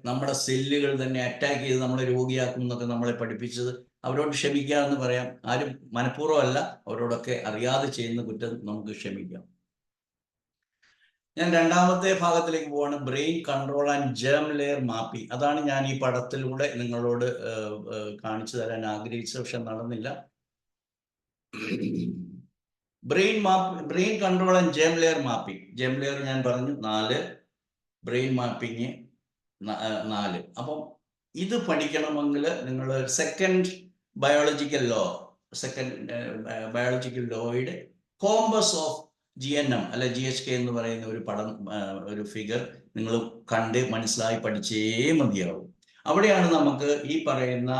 നമ്മുടെ സെല്ലുകൾ തന്നെ അറ്റാക്ക് ചെയ്ത് നമ്മളെ രോഗിയാക്കും എന്നൊക്കെ നമ്മളെ പഠിപ്പിച്ചത്. അവരോട് ക്ഷമിക്കാമെന്ന് പറയാം. ആരും മനഃപൂർവ്വമല്ല, അവരോടൊക്കെ അറിയാതെ ചെയ്യുന്ന കുറ്റം നമുക്ക് ക്ഷമിക്കാം. ഞാൻ രണ്ടാമത്തെ ഭാഗത്തിലേക്ക് പോവാണ്. Brain control and germ layer mapping. അതാണ് ഞാൻ ഈ പടത്തിലൂടെ നിങ്ങളോട് കാണിച്ചു തരാൻ ആഗ്രഹിച്ചത്, പക്ഷെ നടന്നില്ല. Brain control and germ layer mapping. Germ layer ഞാൻ പറഞ്ഞു 4, ബ്രെയിൻ മാപ്പിംഗ് 4. അപ്പം ഇത് പഠിക്കണമെങ്കിൽ നിങ്ങൾ സെക്കൻഡ് ബയോളജിക്കൽ ലോയുടെ കോമ്പസ് ഓഫ് GNM അല്ലെ GHK എന്ന് പറയുന്ന ഒരു പടം, ഒരു ഫിഗർ നിങ്ങൾ കണ്ട് മനസ്സിലായി പഠിച്ചേ മതിയാവും. അവിടെയാണ് നമുക്ക് ഈ പറയുന്ന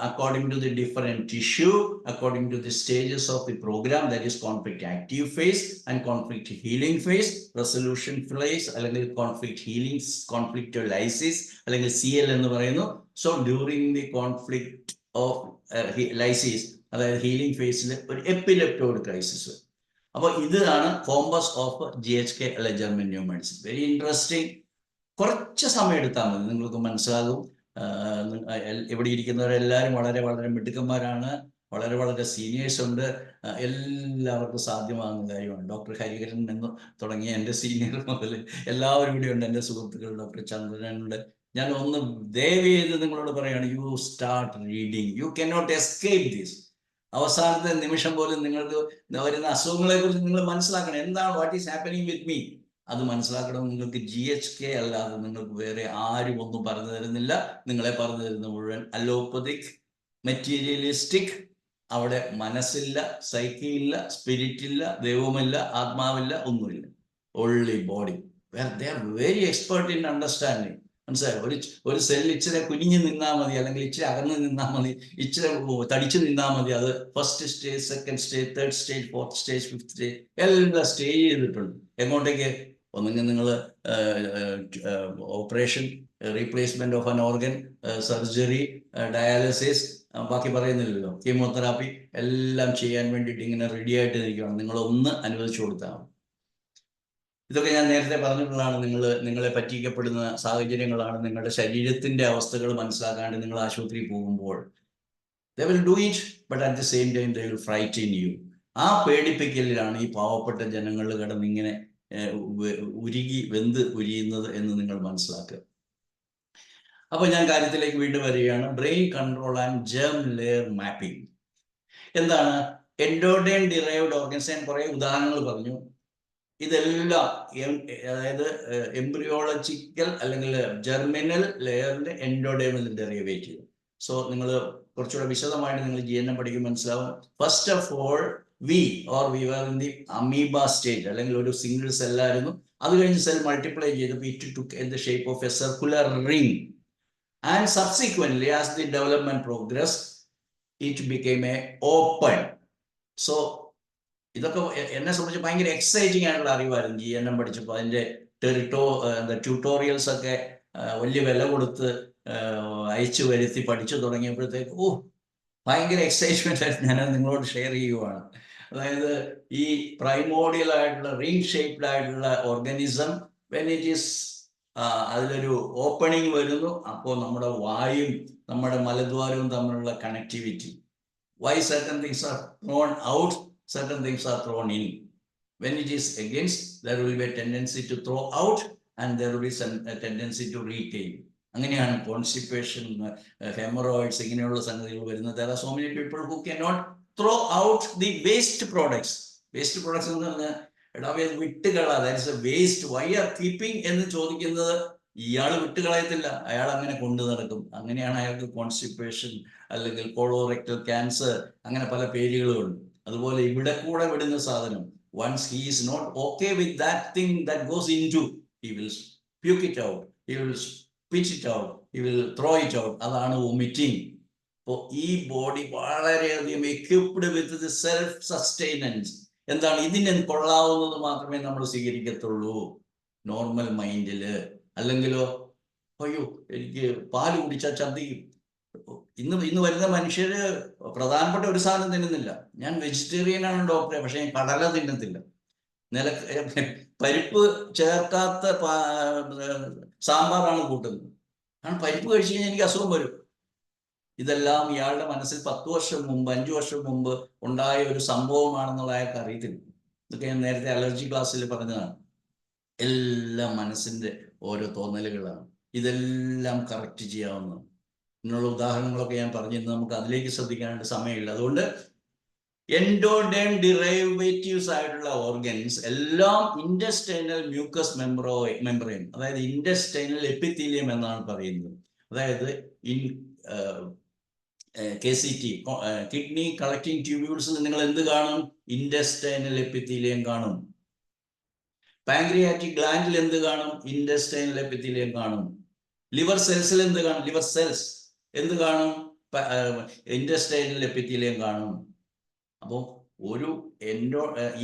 according to the different tissue, according to the stages of the program, that is conflict active phase and conflict healing phase, resolution phase അല്ലെങ്കിൽ കോൺഫ്ലിക്റ്റ് ഹീലിംഗ്, കോൺഫ്ലിക്റ്റ് ലൈസിസ് അല്ലെങ്കിൽ CL എന്ന് പറയുന്നു. So during the conflict of lysis, അതായത് ഹീലിംഗ് ഫേസിൽ ഒരു എപ്പിലെപ്റ്റോയിഡ് ക്രൈസിസ്. അപ്പോൾ ഇതാണ് കോമ്പസ് ഓഫ് GHK അല്ലെ German new medicine. Very interesting. കുറച്ച് സമയം എടുത്താൽ മതി, നിങ്ങൾക്ക് മനസ്സിലാകും. ഇവിടെ ഇരിക്കുന്നവരെല്ലാവരും വളരെ വളരെ മിടുക്കന്മാരാണ്, വളരെ വളരെ സീനിയേഴ്സ് ഉണ്ട്. എല്ലാവർക്കും സാധ്യമാകുന്ന കാര്യമാണ്. ഡോക്ടർ ഹരിഹരൻ എന്ന് തുടങ്ങിയ എൻ്റെ സീനിയർ മുതൽ എല്ലാവരും ഇവിടെ ഉണ്ട്. എൻ്റെ സുഹൃത്തുക്കൾ ഡോക്ടർ ചന്ദ്രനുണ്ട്. ഞാൻ ഒന്ന് ദയവ് ചെയ്ത് നിങ്ങളോട് പറയുകയാണ്, you start reading. You cannot escape this. അവസാനത്തെ നിമിഷം പോലും നിങ്ങൾക്ക് വരുന്ന അസുഖങ്ങളെ കുറിച്ച് നിങ്ങൾ മനസ്സിലാക്കണം. എന്താണ്, what is happening with me, അത് മനസ്സിലാക്കണം. നിങ്ങൾക്ക് GHK അല്ലാതെ നിങ്ങൾക്ക് വേറെ ആരും ഒന്നും പറഞ്ഞു തരുന്നില്ല. നിങ്ങളെ പറഞ്ഞു തരുന്ന മുഴുവൻ അലോപ്പതിക്, മെറ്റീരിയലിസ്റ്റിക്. അവിടെ മനസ്സില്ല, സൈക്കി ഇല്ല, സ്പിരിറ്റ് ഇല്ല, ദൈവമില്ല, ആത്മാവില്ല, ഒന്നുമില്ല. Only body. They are very expert in understanding. മനസ്സിലായോ? ഒരു സെൽ ഇച്ചിരി കുനിഞ്ഞു നിന്നാൽ മതി, അല്ലെങ്കിൽ ഇച്ചിരി അകന്ന് നിന്നാൽ മതി, ഇച്ചിരി തടിച്ചു നിന്നാൽ മതി. അത് first stage, second stage, third stage, fourth stage, fifth stage എല്ലാം സ്റ്റേജ് ചെയ്തിട്ടുണ്ട്. എങ്ങോട്ടേക്ക്? ഒന്നെങ്കിൽ നിങ്ങൾ operation, replacement of an organ, surgery, dialysis, ബാക്കി പറയുന്നില്ലല്ലോ, കീമോതെറാപ്പി എല്ലാം ചെയ്യാൻ വേണ്ടിയിട്ട് ഇങ്ങനെ റെഡി ആയിട്ട് നിൽക്കുകയാണ്. നിങ്ങളൊന്ന് അനുവദിച്ചു കൊടുത്താൽ മതി. ഇതൊക്കെ ഞാൻ നേരത്തെ പറഞ്ഞിട്ടുള്ളതാണ്. നിങ്ങളെ പറ്റിക്കപ്പെടുന്ന സാഹചര്യങ്ങളാണ്. നിങ്ങളുടെ ശരീരത്തിന്റെ അവസ്ഥകൾ മനസ്സിലാക്കാണ്ട് നിങ്ങൾ ആശുപത്രിയിൽ പോകുമ്പോൾ they will do it, but at the same time they will frighten you. ആ പേടിപ്പിക്കലിലാണ് ഈ പാവപ്പെട്ട ജനങ്ങൾ കിടന്നിങ്ങനെ ഉരുകി വെന്ത് ഉരിയുന്നത് എന്ന് നിങ്ങൾ മനസ്സിലാക്കുക. അപ്പൊ ഞാൻ കാര്യത്തിലേക്ക് വീണ്ടും വരികയാണ്. Brain control and germ layer mapping എന്താണ്? എൻഡോഡേം ഡിറൈവ്ഡ് ഓർഗൻസ്, ഞാൻ കുറെ ഉദാഹരണങ്ങൾ പറഞ്ഞു. ഇതെല്ലാം അതായത് എംബ്രിയോളജിക്കൽ അല്ലെങ്കിൽ ജെർമിനൽ ലെയറിന്റെ എൻഡോഡേമിൽ ഡെറിവേറ്റീവ്. സോ നിങ്ങൾ കുറച്ചുകൂടെ വിശദമായിട്ട് നിങ്ങൾ GNM പഠിക്കുമ്പോൾ മനസ്സിലാവും. First of all we were in the amoeba stage, അല്ലെങ്കിൽ ഒരു സിംഗിൾ സെല്ലായിരുന്നു. അത് കഴിഞ്ഞ് സെൽ മൾട്ടിപ്ലൈ ചെയ്തപ്പോൾ it took in the shape of a circular ring, and subsequently as the development progress it became A open. So ഇതൊക്കെ എന്നെ സംബന്ധിച്ച് ഭയങ്കര എക്സൈറ്റിംഗ് ആയിട്ടുള്ള അറിവായിരുന്നു GNM പഠിച്ചപ്പോൾ. അതിൻ്റെ ട്യൂട്ടോറിയൽസ് ഒക്കെ വലിയ വില കൊടുത്ത് അയച്ചു വരുത്തി പഠിച്ചു തുടങ്ങിയപ്പോഴത്തേക്ക് ഭയങ്കര എക്സൈറ്റ്മെന്റ് ആയിട്ട് ഞാനത് നിങ്ങളോട് ഷെയർ ചെയ്യുവാണ്. അതായത് ഈ പ്രൈമോഡിയൽ ആയിട്ടുള്ള റിംഗ് ഷേപ്ഡ് ആയിട്ടുള്ള ഓർഗാനിസം വെൻ ഇറ്റ് ഈസ് അതിലൊരു ഓപ്പണിംഗ് വരുന്നു, അപ്പോൾ നമ്മുടെ വായും നമ്മുടെ മലദ്വാരവും തമ്മിലുള്ള connectivity, why certain things are thrown out, certain things are thrown in. When it is against, there will be a tendency to throw out and there will be a tendency to retain. അങ്ങനെയാണ് കോൺസ്റ്റിപ്പേഷൻ, ഹെമറോയിഡ്സ്, ഇങ്ങനെയുള്ള സംഗതികൾ വരുന്നത്. There are so many people who cannot throw out the waste products. Waste products എന്ന് പറഞ്ഞാൽ എടാവേ വിട്ടുകളാ, that is a waste, why are keeping എന്ന് ചോദിക്കുന്നത് ഇയാൾ വിട്ടുകളയത്തില്ല, അയാൾ അങ്ങനെ കൊണ്ടു നടക്കും. അങ്ങനെയാണ് അയാൾക്ക് കോൺസ്റ്റിപ്പേഷൻ അല്ലെങ്കിൽ കോളോറെക്ടൽ ക്യാൻസർ, അങ്ങനെ പല പേരുകളുമുണ്ട്. അതുപോലെ ഇവിടെ കൂടെ വിടുന്ന സാധനം, once he is not okay with that thing that goes into, he will puke it out, he will spit it out, he will throw it out. അതാണ് വോമിറ്റിംഗ്. അപ്പോൾ ഈ ബോഡി വളരെയധികം equipped with the self sustenance. എന്താണ്? ഇതിന് കൊള്ളാവുന്നത് മാത്രമേ നമ്മൾ സ്വീകരിക്കത്തുള്ളൂ നോർമൽ മൈൻഡില്. അല്ലെങ്കിലോ അയ്യോ എനിക്ക് പാല് കുടിച്ചാൽ ഛർദ്ദിക്കും. ഇന്ന് വരുന്ന മനുഷ്യര് പ്രധാനപ്പെട്ട ഒരു സാധനം തിന്നുന്നില്ല. ഞാൻ വെജിറ്റേറിയൻ ആണ് ഡോക്ടറെ, പക്ഷെ ഞാൻ കടല തിന്നത്തില്ല. പരിപ്പ് ചേർക്കാത്ത സാമ്പാറാണ് കൂട്ടുന്നത്. കാരണം പരിപ്പ് കഴിച്ചു കഴിഞ്ഞാൽ എനിക്ക് അസുഖം വരും. ഇതെല്ലാം ഇയാളുടെ മനസ്സിൽ 10 വർഷം മുമ്പ് 5 വർഷം മുമ്പ് ഉണ്ടായ ഒരു സംഭവമാണെന്നുള്ള അയാൾക്ക് അറിയത്തില്ല. ഇതൊക്കെ ഞാൻ നേരത്തെ അലർജി ക്ലാസ്സിൽ പറഞ്ഞതാണ്. എല്ലാം മനസ്സിന്റെ ഓരോ തോന്നലുകളാണ്. ഇതെല്ലാം കറക്റ്റ് ചെയ്യാവുന്നതാണ്. ഇതിനുള്ള ഉദാഹരണങ്ങളൊക്കെ ഞാൻ പറഞ്ഞു. നമുക്ക് അതിലേക്ക് ശ്രദ്ധിക്കാനായിട്ട് സമയമില്ല. അതുകൊണ്ട് എൻഡോഡേം ഡിറൈവേറ്റീവ്സ് ആയിട്ടുള്ള ഓർഗൻസ് എല്ലാം ഇൻഡസ്റ്റൈനൽ മ്യൂക്കസ് മെംബ്രെയിൻ, അതായത് ഇൻഡസ്റ്റൈനൽ എപ്പിത്തീലിയം എന്നാണ് പറയുന്നത്. അതായത് KCT, കിഡ്നി കളക്ടിങ് ട്യൂബ്യൂൾസിൽ നിങ്ങൾ എന്ത് കാണും? ഇൻഡസ്റ്റൈനൽ എപ്പിത്തീലിയം കാണും. പാൻക്രിയാറ്റിക് ഗ്ലാൻഡിൽ എന്ത് കാണും? ഇൻഡസ്റ്റൈനൽ എപ്പിത്തീലിയം കാണും. ലിവർ സെൽസിൽ എന്ത് കാണും? ലിവർ സെൽസ് എന്ത് കാണും? ഇൻഡസ്റ്റൈനൽ എപ്പിത്തീലിയം കാണും. അപ്പോൾ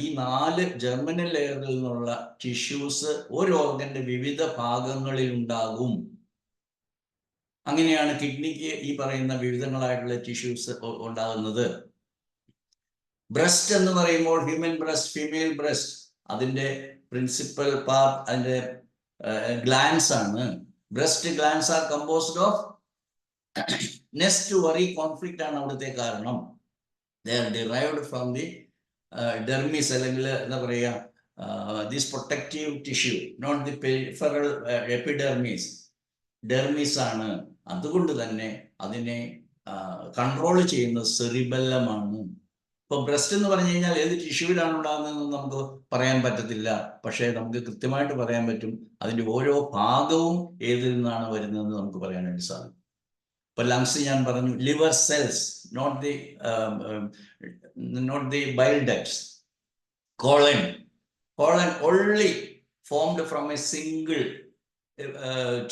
ഈ 4 ജെർമിനൽ ലെയറിൽ നിന്നുള്ള ടിഷ്യൂസ് ഒരു ഓർഗന്റെ വിവിധ ഭാഗങ്ങളിൽ ഉണ്ടാകും. അങ്ങനെയാണ് കിഡ്നിക്ക് ഈ പറയുന്ന വിവിധങ്ങളായിട്ടുള്ള ടിഷ്യൂസ് ഉണ്ടാകുന്നത്. ബ്രസ്റ്റ് എന്ന് പറയുമ്പോൾ ഹ്യൂമൻ ബ്രസ്റ്റ്, ഫീമെയിൽ ബ്രസ്റ്റ്, അതിന്റെ പ്രിൻസിപ്പൽ പാർട്ട് അതിന്റെ ഗ്ലാൻസ് ആണ്. Breast glance R composed of nest worry conflict ആണ് അവിടുത്തെ കാരണം. They are derived from the dermis, അല്ലെങ്കിൽ എന്താ പറയുക, this protective tissue, not the peripheral epidermis. Dermis ആണ്. അതുകൊണ്ട് തന്നെ അതിനെ കൺട്രോൾ ചെയ്യുന്നത് സെറിബെല്ലമാണ്. ഇപ്പൊ ബ്രസ്റ്റ് എന്ന് പറഞ്ഞു കഴിഞ്ഞാൽ ഏത് ടിഷ്യൂവിലാണ് ഉണ്ടാകുന്നതെന്ന് നമുക്ക് പറയാൻ പറ്റത്തില്ല. പക്ഷേ നമുക്ക് കൃത്യമായിട്ട് പറയാൻ പറ്റും അതിന്റെ ഓരോ ഭാഗവും ഏതിൽ നിന്നാണ് വരുന്നതെന്ന് നമുക്ക് പറയാനായിട്ട് സാധിക്കും. ഇപ്പൊ ലങ്സ് ഞാൻ പറഞ്ഞു, liver cells, not the bile ducts. Colon only formed from a single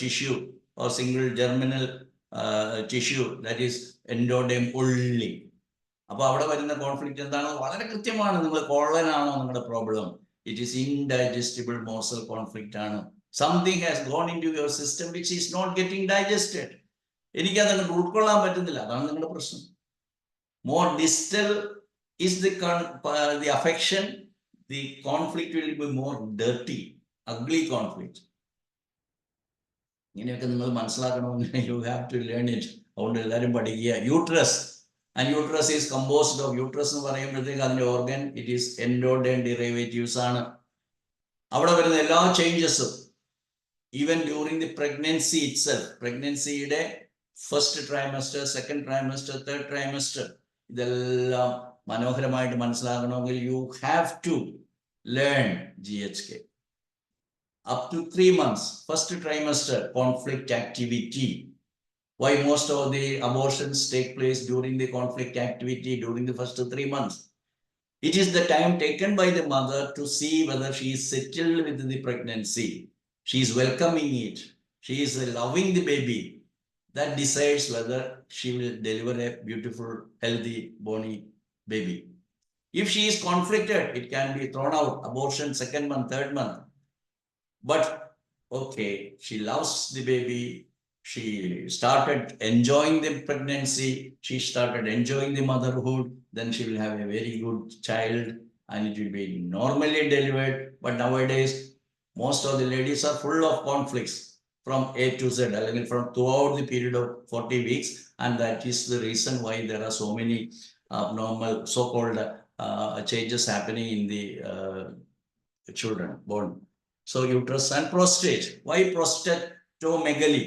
tissue, or single germinal tissue, that is endoderm only. അപ്പോൾ അവിടെ വരുന്ന കോൺഫ്ലിക്റ്റ് എന്താണെന്ന് വളരെ കൃത്യമാണ്. നിങ്ങൾ കോളനാണോ നിങ്ങളുടെ problem? It is indigestible morsel conflict ആണ്. Something has gone into your system which is not getting digested. എനിക്കത് ഉൾക്കൊള്ളാൻ പറ്റുന്നില്ല. അതാണ് നിങ്ങളുടെ പ്രശ്നം. More distal is the affection, the conflict will be more dirty, ugly conflict. ഇങ്ങനെയൊക്കെ നിങ്ങൾ മനസ്സിലാക്കണമെങ്കിൽ you have to learn it. അതുകൊണ്ട് എല്ലാവരും പഠിക്കുക. Uterus, and uterus is composed of, uterus എന്ന് പറയുമ്പോഴത്തേക്ക് അതിന്റെ organ it is endoderm derivatives ആണ്. അവിടെ വരുന്ന എല്ലാ ചേഞ്ചസും even during the pregnancy itself, പ്രഗ്നൻസിയുടെ first trimester, second trimester, third trimester, ഇതെല്ലാം മനോഹരമായിട്ട് മനസ്സിലാക്കണമെങ്കിൽ you have to learn GHK. Up to 3 months, first trimester, conflict activity. Why most of the abortions take place during the conflict activity during the first 3 months? It is the time taken by the mother to see whether she is settled with the pregnancy. She is welcoming it. She is loving the baby. That decides whether she will deliver a beautiful, healthy, bony baby. If she is conflicted, it can be thrown out, abortion second month, third month. But okay, she loves the baby. She started enjoying the pregnancy. She started enjoying the motherhood. Then she will have a very good child and it will be normally delivered. But nowadays, most of the ladies are full of conflicts from A to Z, from throughout the period of 40 weeks. And that is the reason why there are so many abnormal so-called changes happening in the children born. So uterus and prostate. Why prostatomegaly?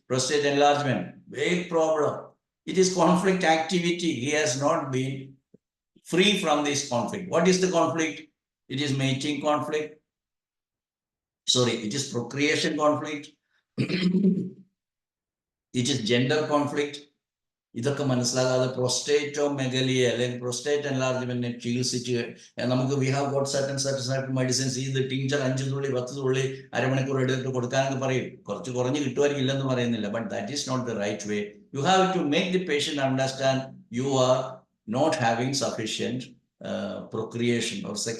Prostate enlargement. Big problem. It is conflict activity. He has not been free from this conflict. What is the conflict? It is mating conflict. Sorry, it is procreation conflict. It is gender conflict. ഇതൊക്കെ മനസ്സിലാകാതെ പ്രോസ്റ്റേറ്റോമെഗലിയെ അല്ലെങ്കിൽ പ്രോസ്റ്റേറ്റ് എൻലാർജ്മെന്റിനെ ചികിത്സിച്ച് നമുക്ക് we have got certain medicines, ഇത് ടിഞ്ചർ 5 തുള്ളി 10 തുള്ളി അരമണിക്കൂർ എടുത്തിട്ട് കൊടുക്കാനൊക്കെ പറയും. കുറച്ച് കുറഞ്ഞ് കിട്ടുമായിരിക്കും, ഇല്ലെന്ന് പറയുന്നില്ല. But that is not the right way. You have to make the patient understand you are not having sufficient procreation or sex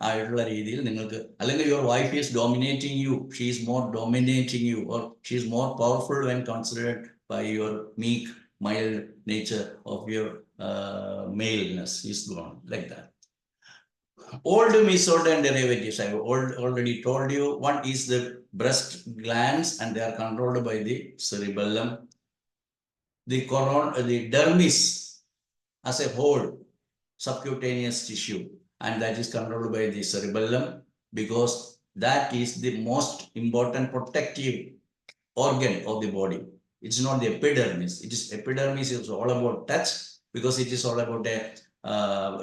ആയിട്ടുള്ള രീതിയിൽ നിങ്ങൾക്ക്, അല്ലെങ്കിൽ your wife is dominating you, she is more dominating you, or she is more powerful when considered by your meek mild nature of your maleness is gone, like that. Old mesoderm derivatives, I already told you. One is the breast glands and they are controlled by the cerebellum. The dermis as a whole, subcutaneous tissue, and that is controlled by the cerebellum because that is the most important protective organ of the body. It's not the epidermis. Epidermis is all about touch because it is all about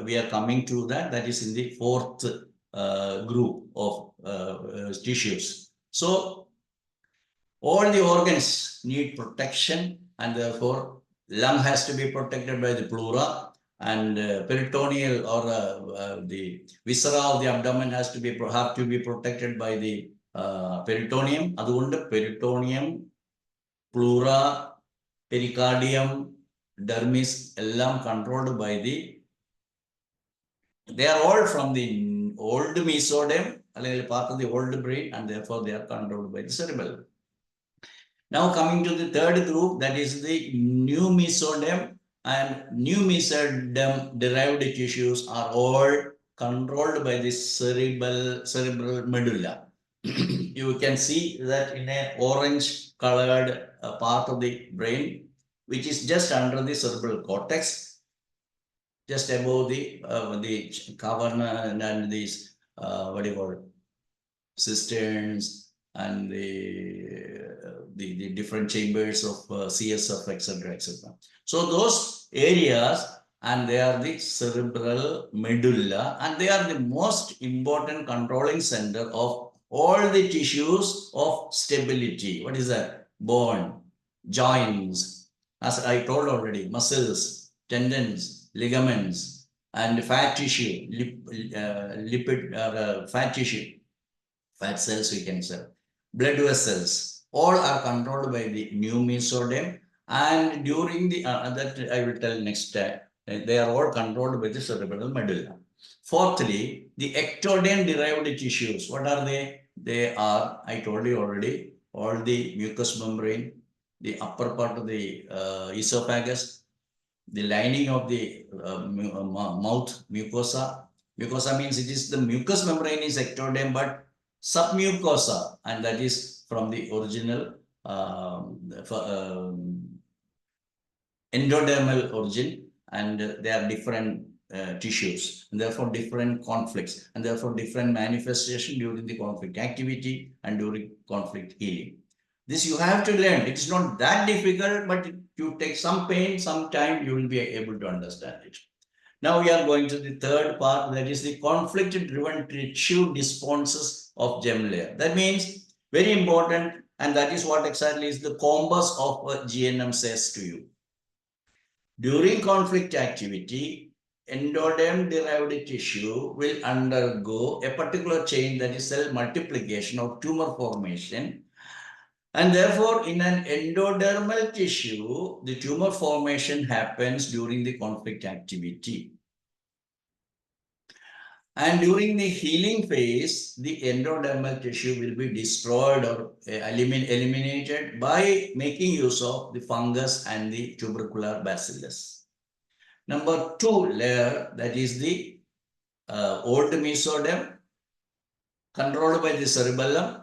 we are coming to that. That is in the 4th group of tissues. So all the organs need protection, and therefore lung has to be protected by the pleura, and peritoneal or the viscera of the abdomen have to be protected by the peritoneum. അതുകൊണ്ട് peritoneum, pleura, pericardium, dermis, എല്ലാം controlled by they are all from the old mesoderm, അല്ലെങ്കിൽ part of the old brain, and therefore they are controlled by the cerebellum. Now coming to the third group, that is the new mesoderm, and new mesoderm derived tissues are all controlled by the cerebral medulla. You can see that in a orange colored part of the brain, which is just under the cerebral cortex, just above the cavern and these what do you call it, cisterns and the different chambers of CSF, etc. So those areas, and they are the cerebral medulla, and they are the most important controlling center of all the tissues of stability. What is that? Bone, joints, as I told already, muscles, tendons, ligaments, and fat tissue, lipid fat tissue, fat cells we can say, blood vessels, all are controlled by the new mesoderm. And during the, that I will tell next time, they are all controlled by the cerebral medulla. Fourthly, the ectoderm derived tissues, what are they? They are, I told you already, all the mucous membrane, the upper part of the esophagus, the lining of the mouth mucosa. Mucosa means it is the mucous membrane is ectoderm, but submucosa, and that is from the original endodermal origin, and they are different tissues, and therefore different conflicts, and therefore different manifestation during the conflict activity and during conflict healing. This you have to learn. It is not that difficult, but you take some pain, some time, you will be able to understand it. Now we are going to the third part, that is the conflict-driven tissue responses of germ layer. That means very important, and that is what exactly is the compass of a GNM says to you. During conflict activity, endoderm-derived tissue will undergo a particular change, that is cell multiplication or tumor formation. And therefore, in an endodermal tissue, the tumor formation happens during the conflict activity. And during the healing phase, the endodermal tissue will be destroyed or eliminated by making use of the fungus and the tubercular bacillus. Number 2 layer, that is the old mesoderm, controlled by the cerebellum.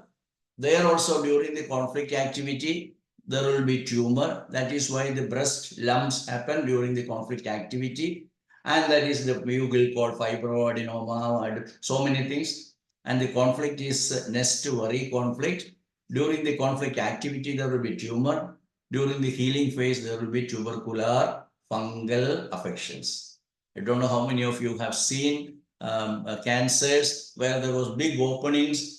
There also during the conflict activity, there will be tumor. That is why the breast lumps happen during the conflict activity. And that is the you will call fibroadenoma and so many things. And the conflict is nest worry conflict. During the conflict activity, there will be tumor. During the healing phase, there will be tubercular fungal affections. I don't know how many of you have seen cancers where there was big openings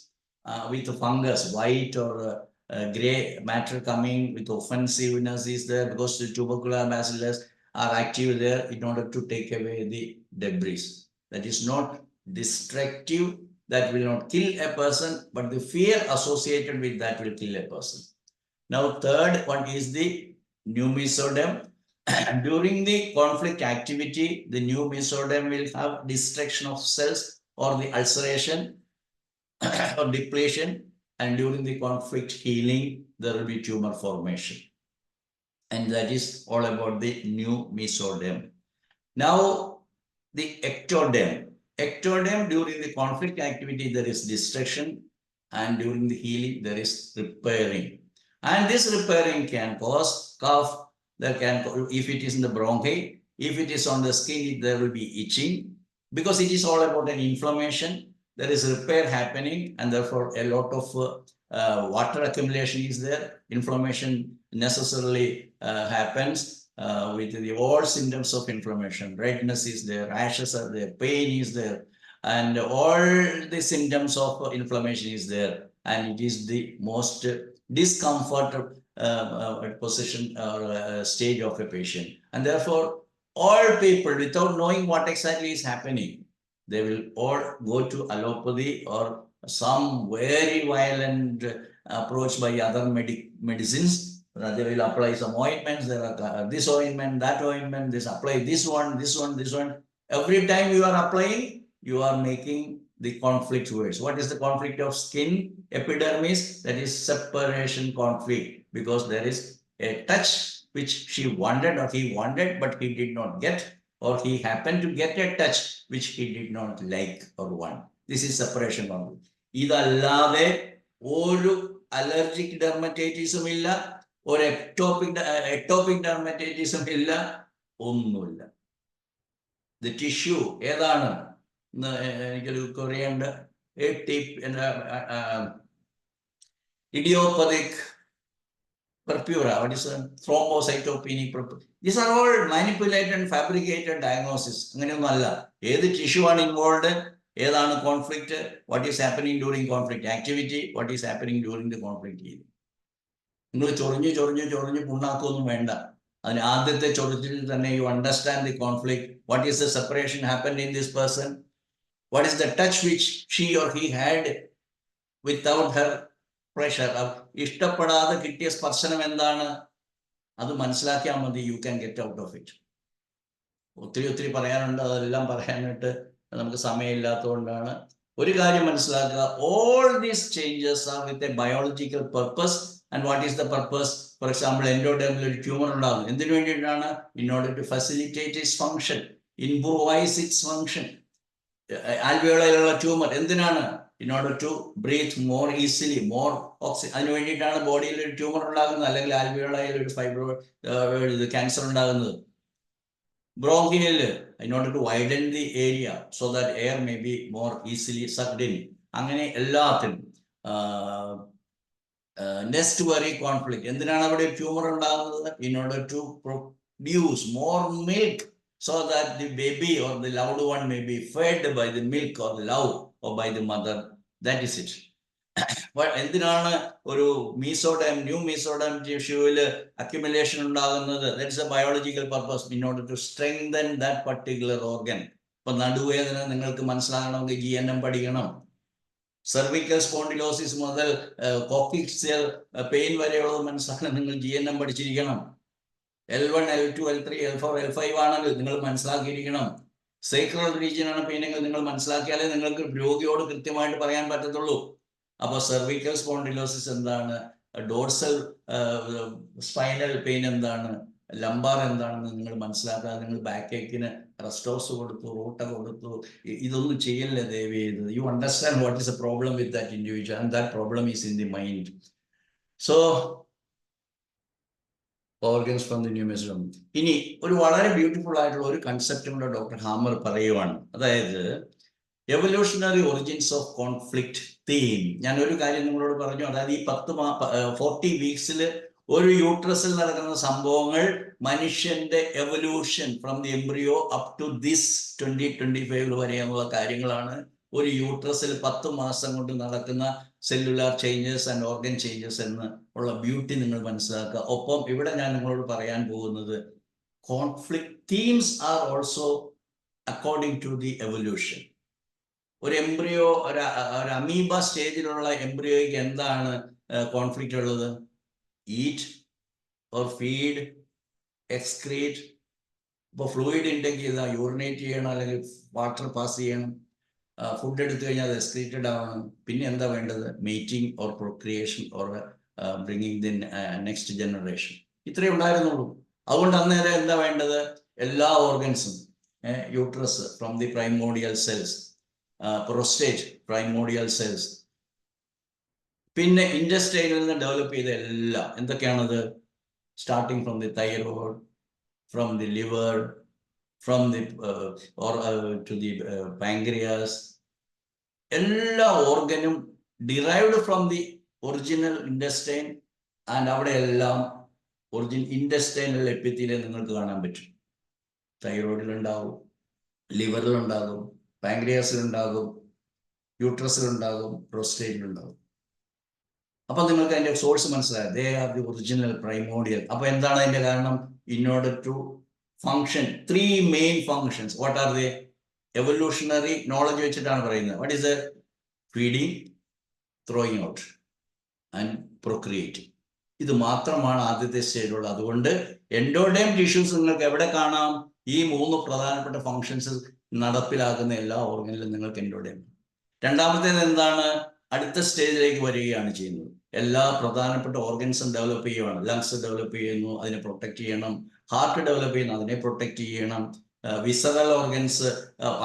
with the fungus, white or gray matter coming with offensiveness is there because the tubercular bacillus are active there in order to take away the debris. That is not destructive, that will not kill a person, but the fear associated with that will kill a person. Now, third one is the new mesoderm. During the conflict activity, the new mesoderm will have destruction of cells or the ulceration or depletion, and during the conflict healing, there will be tumor formation. And that is all about the new mesoderm. Now, the ectoderm. Ectoderm, during the conflict activity, there is destruction, and during the healing, there is repairing. And this repairing can cause cough, there can, if it is in the bronchi, if it is on the skin, there will be itching, because it is all about an inflammation. There is repair happening, and therefore a lot of water accumulation is there. Inflammation necessarily happens with the all symptoms of inflammation. Redness is there, rashes are there, pain is there, and all the symptoms of inflammation is there. And it is the most discomfort position or stage of a patient. And therefore, all people, without knowing what exactly is happening, they will all go to allopathy or some very violent approach by other medicines. They will apply some ointments. There are this ointment, that ointment. This apply this one, this one, this one. Every time you are applying, you are making the conflict worse. What is the conflict of skin? Epidermis, that is separation conflict, because there is a touch which she wanted or he wanted, but he did not get, or he happened to get a touch which he did not like or want. This is separation conflict. ഇതല്ലാതെ ഒരു അലർജിക് ഡെർമറ്റൈറ്റിസും ഇല്ല, ഒരു എക്ടോപിക് ഡെർമറ്റൈറ്റിസും ഇല്ല, ഒന്നുമില്ല. The tissue ഏതാണ് എനിക്കൊരു കൊറിയണ്ട് idiopathic purpura, what is thrombocytopenic purpura. These are all manipulated and fabricated diagnosis. അങ്ങനെയൊന്നും അല്ല. ഏത് ടിഷ്യൂ ആണ് ഇൻവോൾവ്, ഏതാണ് conflict, what is happening during conflict activity, what is happening during the conflict healing. നിങ്ങൾ ചൊറിഞ്ഞ് പുണ്ണാക്കൊന്നും വേണ്ട. അതിന് ആദ്യത്തെ ചൊറിച്ചിൽ തന്നെ you understand the conflict. What is the separation happened in this person? What is the touch which she or he had without her pressure, ഇഷ്ടപ്പെടാതെ കിട്ടിയ സ്പർശനം എന്താണ്, അത് മനസ്സിലാക്കിയാൽ മതി. You can get out of it. ഒത്തിരി പറയാനുണ്ട്, അതെല്ലാം പറയാനായിട്ട് നമുക്ക് സമയമില്ലാത്തതുകൊണ്ടാണ്. ഒരു കാര്യം മനസ്സിലാക്കുക, all these changes are with a biological purpose. And what is the purpose? For example, എൻഡോഡെർമിൽ ഒരു ട്യൂമർ ഉണ്ടാകും. എന്തിനു വേണ്ടിയിട്ടാണ്? In order to facilitate its function, improvise its function. ആൽവിയോളയിലുള്ള ട്യൂമർ എന്തിനാണ്? In order to breathe more easily, more oxygen. അതിന് വേണ്ടിയിട്ടാണ് ബോഡിയിൽ ഒരു ട്യൂമർ ഉണ്ടാകുന്നത്, അല്ലെങ്കിൽ ആൽവിയോളയിൽ ഒരു ക്യാൻസർ ഉണ്ടാകുന്നത്. Bronchial, in order to widen the area so that air may be more easily sucked in. അങ്ങനെ എല്ലാത്തിനും നെസ്റ്റ് വറി കോൺഫ്ലിക്ട്. എന്തിനാണ് അവിടെ ട്യൂമർ ഉണ്ടാകുന്നത്? In order to produce more milk so that the baby or the loved one may be fed by the milk or the love or by the mother. That is it. എന്തിനാണ് ഒരു ന്യൂ മീസോഡം ടിഷ്യൂവിൽ അക്യുമുലേഷൻ ഉണ്ടാകുന്നത്? That's a biological purpose, in order to strengthen that particular organ. ഇപ്പൊ നടുവേദന നിങ്ങൾക്ക് മനസ്സിലാകണമെങ്കിൽ GNM പഠിക്കണം. സെർവിക്കൽ സ്പോണ്ടിലോസിസ് മുതൽ കോക്സിയൽ പെയിൻ വരെയുള്ളത് മനസ്സിലാക്കണം, നിങ്ങൾ GNM പഠിച്ചിരിക്കണം. L1, L2, L3, L4, L5 ആണെങ്കിൽ നിങ്ങൾ മനസ്സിലാക്കിയിരിക്കണം. സൈക്രൽ റീജിയൻ ആണ് പെയിനെങ്കിൽ നിങ്ങൾ മനസ്സിലാക്കിയാലേ നിങ്ങൾക്ക് രോഗിയോട് കൃത്യമായിട്ട് പറയാൻ പറ്റത്തുള്ളൂ. അപ്പോൾ സെർവിക്കൽ സ്പോണ്ടിലോസിസ് എന്താണ്, ഡോർസൽ സ്പൈനൽ പെയിൻ എന്താണ്, ലംബാർ എന്താണെന്ന് നിങ്ങൾ മനസ്സിലാക്കാതെ നിങ്ങൾ ബാക്ക് ഏക്കിന് റെസ്റ്റോസ് കൊടുത്തു, റൂട്ട കൊടുത്തു, ഇതൊന്നും ചെയ്യല്ലേ ദയവ് ചെയ്ത്. You understand what is a problem with that individual, and that problem is in the mind. So organs from the new mesoderm. ഇനി ഒരു വളരെ ബ്യൂട്ടിഫുൾ ആയിട്ടുള്ള ഒരു കൺസെപ്റ്റും കൂടെ ഡോക്ടർ ഹാമർ പറയുവാണ്. അതായത് evolutionary origins of conflict theme. ഞാൻ ഒരു കാര്യം നിങ്ങളോട് പറഞ്ഞു, അതായത് ഈ 40 വീക്സിൽ ഒരു യൂട്രസിൽ നടക്കുന്ന സംഭവങ്ങൾ മനുഷ്യന്റെ evolution from the embryo up to this 2025 വരെയുള്ള കാര്യങ്ങളാണ്. ഒരു യൂട്രസിൽ 10 മാസം കൊണ്ട് നടക്കുന്ന cellular changes and organ changes എന്ന് ഉള്ള ബ്യൂട്ടി നിങ്ങൾ മനസ്സിലാക്കുക. ഒപ്പം ഇവിടെ ഞാൻ നിങ്ങളോട് പറയാൻ പോകുന്നത്, conflict themes are also according to the evolution. ഒരു എംബ്രിയോ, ഒരു അമീബ സ്റ്റേജിലുള്ള എംബ്രിയോയ്ക്ക് എന്താണ് കോൺഫ്ലിക്റ്റ് ഉള്ളത്? Eat or feed, excrete. ഇപ്പോൾ ഫ്ലൂയിഡ് ഇൻടേക്ക് ചെയ്താൽ യൂറിനേറ്റ് ചെയ്യണം, അല്ലെങ്കിൽ വാട്ടർ പാസ് ചെയ്യണം. ഫുഡ് എടുത്തു കഴിഞ്ഞാൽ അത് എക്സ്ക്രീറ്റഡ് ആവണം. പിന്നെ എന്താ വേണ്ടത്? Meeting or procreation or bringing the next generation. ഇത്രയേ ഉണ്ടായിരുന്നുള്ളൂ. അതുകൊണ്ട് അന്നേരം എന്താ വേണ്ടത്? എല്ലാ ഓർഗൻസും, uterus from the primordial cells, prostate primordial cells, പിന്നെ ഇൻഡസ്ട്രിയിൽ നിന്ന് ഡെവലപ്പ് ചെയ്ത എല്ലാം എന്തൊക്കെയാണത്? Starting from the thyroid, from the liver, from the to the pancreas. എല്ലാ ഓർഗനും derived from the original intestine. And അവിടെ എല്ലാം ഇൻഡസ്റ്റൈനൽ എപ്പിത്തീലിയം നിങ്ങൾക്ക് കാണാൻ പറ്റും. തൈറോയിഡിലുണ്ടാകും, ലിവറിലുണ്ടാകും, പാങ്ക്രിയാസിലുണ്ടാകും, യൂട്രസിലുണ്ടാകും, പ്രോസ്റ്റേറ്റിലുണ്ടാകും. അപ്പൊ നിങ്ങൾക്ക് അതിന്റെ സോഴ്സ് മനസ്സിലായത്. They are the original primordial. അപ്പൊ എന്താണ് അതിന്റെ കാരണം? In order to function, 3 main functions. What are they? Evolutionary knowledge വെച്ചിട്ടാണ് പറയുന്നത്. What is that? Feeding, throwing out and procreating. ഇത് മാത്രമാണ് ആദ്യത്തെ സ്റ്റേജിലുള്ളത്. അതുകൊണ്ട് എൻഡോഡേം ടിഷ്യൂസ് നിങ്ങൾക്ക് എവിടെ കാണാം? ഈ 3 പ്രധാനപ്പെട്ട ഫങ്ഷൻസ് നടപ്പിലാക്കുന്ന എല്ലാ ഓർഗനിലും നിങ്ങൾക്ക് എൻഡോഡേം. രണ്ടാമത്തേത് എന്താണ്? അടുത്ത സ്റ്റേജിലേക്ക് വരികയാണ് ചെയ്യുന്നത്. എല്ലാ പ്രധാനപ്പെട്ട ഓർഗൻസും ഡെവലപ്പ് ചെയ്യുകയാണ്. ലങ്സ് ഡെവലപ്പ് ചെയ്യുന്നു, അതിനെ പ്രൊട്ടക്ട് ചെയ്യണം. ഹാർട്ട് ഡെവലപ്പ് ചെയ്യുന്നു, അതിനെ പ്രൊട്ടക്ട് ചെയ്യണം. വിസറൽ ഓർഗൻസ്,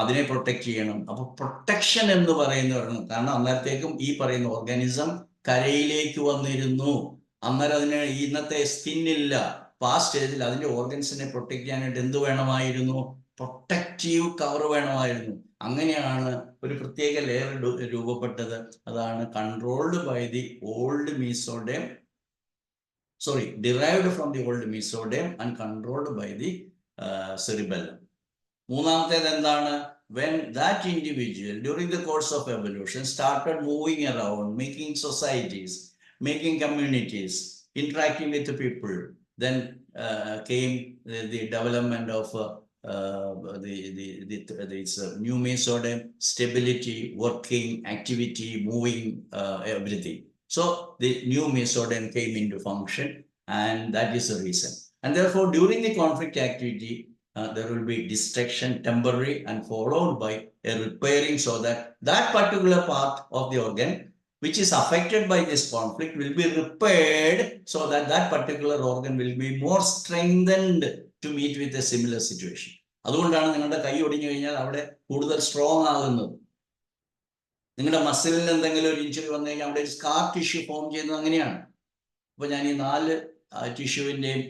അതിനെ പ്രൊട്ടക്ട് ചെയ്യണം. അപ്പൊ പ്രൊട്ടക്ഷൻ എന്ന് പറയുന്നത്, കാരണം അന്നേരത്തേക്കും ഈ പറയുന്ന ഓർഗാനിസം കരയിലേക്ക് വന്നിരുന്നു. അന്നേരം അതിന് ഇന്നത്തെ സ്കിന്നില്ല. അപ്പൊ ആ സ്റ്റേജിൽ അതിന്റെ ഓർഗൻസിനെ പ്രൊട്ടക്ട് ചെയ്യാനായിട്ട് എന്ത് വേണമായിരുന്നു? പ്രൊട്ടക്റ്റീവ് കവർ വേണമായിരുന്നു. അങ്ങനെയാണ് ഒരു പ്രത്യേക ലെയർ രൂപപ്പെട്ടത്. അതാണ് controlled by the old mesoderm, derived from the old mesoderm and controlled by the cerebellum. മൂന്നാമത്തേത് എന്താണ്? When that individual during the course of evolution started moving around, making societies, making communities, interacting with the people, then came the development of this new mesoderm, stability, working, activity, moving, everything. So the new mesoderm came into function, and that is the reason. And therefore, during the conflict activity, there will be destruction temporary and followed by a repairing, so that that particular part of the organ which is affected by this conflict will be repaired, so that that particular organ will be more strengthened to meet with a similar situation. അതുകൊണ്ടാണ് നിങ്ങളുടെ കൈ ഒടിഞ്ഞു കഴിഞ്ഞാൽ അവിടെ കൂടുതൽ സ്ട്രോങ് ആകുന്നത്. നിങ്ങളുടെ മസിലിന് എന്തെങ്കിലും ഒരു ഇഞ്ചുറി വന്നു കഴിഞ്ഞാൽ അവിടെ ഒരു സ്കാർ ടിഷ്യൂ ഫോം ചെയ്യുന്നത് അങ്ങനെയാണ്. അപ്പൊ ഞാൻ ഈ 4 ടിഷ്യൂവിൻ്റെയും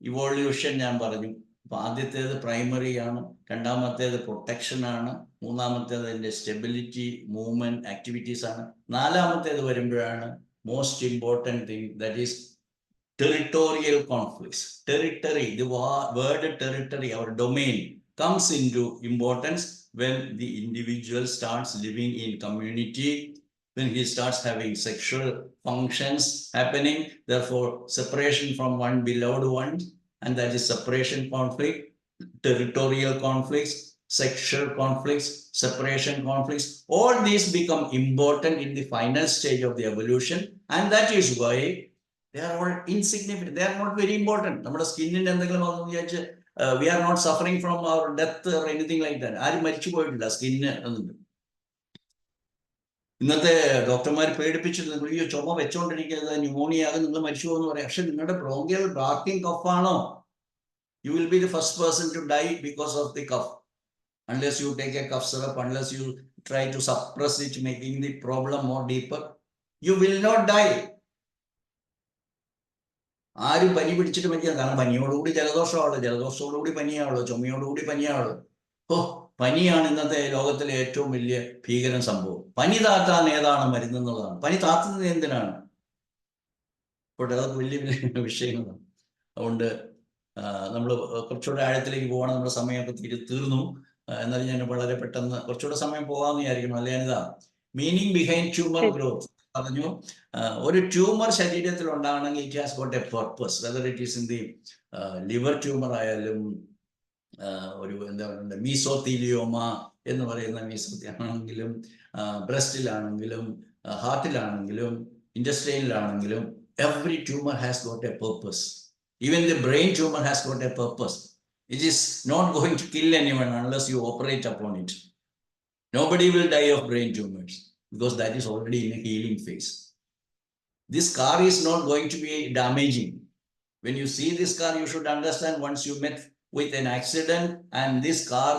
ഇവോള്യൂഷൻ ഞാൻ പറഞ്ഞു. അപ്പൊ ആദ്യത്തേത് പ്രൈമറി ആണ്, രണ്ടാമത്തേത് പ്രൊട്ടക്ഷൻ ആണ്, മൂന്നാമത്തേത് അതിൻ്റെ സ്റ്റെബിലിറ്റി, മൂവ്മെന്റ്, ആക്ടിവിറ്റീസ് ആണ്. നാലാമത്തേത് വരുമ്പോഴാണ് most important thing, that is territorial conflicts. Territory, the word territory, our domain, comes into importance when the individual starts living in community, when he starts having sexual functions happening, therefore separation from one beloved one, and that is separation conflict, territorial conflicts, sexual conflicts, separation conflicts. All these become important in the final stage of the evolution, and that is why they are all insignificant. They are not very important. നമ്മുടെ സ്കിന്നിന് എന്തെങ്കിലും വന്നു വിചാരിച്ച് we are not suffering from our death or anything like that. ആരും മരിച്ചു പോയിട്ടില്ല സ്കിന്ന് എന്നുണ്ട്. ഇന്നത്തെ ഡോക്ടർമാർ പേടിപ്പിച്ചിട്ട് നിങ്ങൾ ഈ ചുമ വെച്ചോണ്ടിരിക്കുന്നത് ന്യൂമോണിയ ആകും, നിങ്ങൾ മരിച്ചു പോകുന്നു പറയാം. പക്ഷെ നിങ്ങളുടെ ബ്രോങ്കിയൽ ബാർക്കിംഗ് കഫാണോ, you will be the first person to die because of the cough. Unless you take a cough syrup, unless you try to suppress it, making the problem more deeper, you will not die. ആരും പനി പിടിച്ചിട്ട് മരിക്കാം. കാരണം പനിയോടുകൂടി ജലദോഷമാണല്ലോ, ജലദോഷത്തോടുകൂടി പനിയാണല്ലോ, ചുമയോടുകൂടി പനിയാണല്ലോ. പനിയാണ് ഇന്നത്തെ ലോകത്തിലെ ഏറ്റവും വലിയ ഭീകര സംഭവം. പനി താത്താൻ ഏതാണ് മരുന്ന് എന്നുള്ളതാണ്. പനി താത്തുന്നത് എന്തിനാണ്? അപ്പോഴത്തെ അതൊക്കെ വലിയ വലിയ വിഷയങ്ങളാണ്. അതുകൊണ്ട് നമ്മൾ കുറച്ചുകൂടെ ആഴത്തിലേക്ക് പോകണം. നമ്മുടെ സമയമൊക്കെ തീർന്നു. എന്നാലും ഞാൻ വളരെ പെട്ടെന്ന് കുറച്ചുകൂടെ സമയം പോകാമെന്ന് വിചാരിക്കണം. അല്ലേ Anitha? Meaning behind tumour growth പറഞ്ഞു. ഒരു ട്യൂമർ ശരീരത്തിൽ ഉണ്ടാകണമെങ്കിൽ it has got a purpose. Whether it is in the liver tumour ആയാലും, ഒരു എന്താ പറയുക മീസോത്തീലിയോമ എന്ന് പറയുന്ന മീസോത്തിയാണെങ്കിലും, ബ്രസ്റ്റിലാണെങ്കിലും, ഹാർട്ടിലാണെങ്കിലും, ഇൻഡസ്ട്രിയിലാണെങ്കിലും, every tumor has got a purpose. Even the brain tumor has got a purpose. It is not going to kill anyone unless you operate upon it. Nobody will die of brain tumors because that is already in a healing phase. This scar is not going to be damaging. When you see this scar, you should understand once you met with an accident and this scar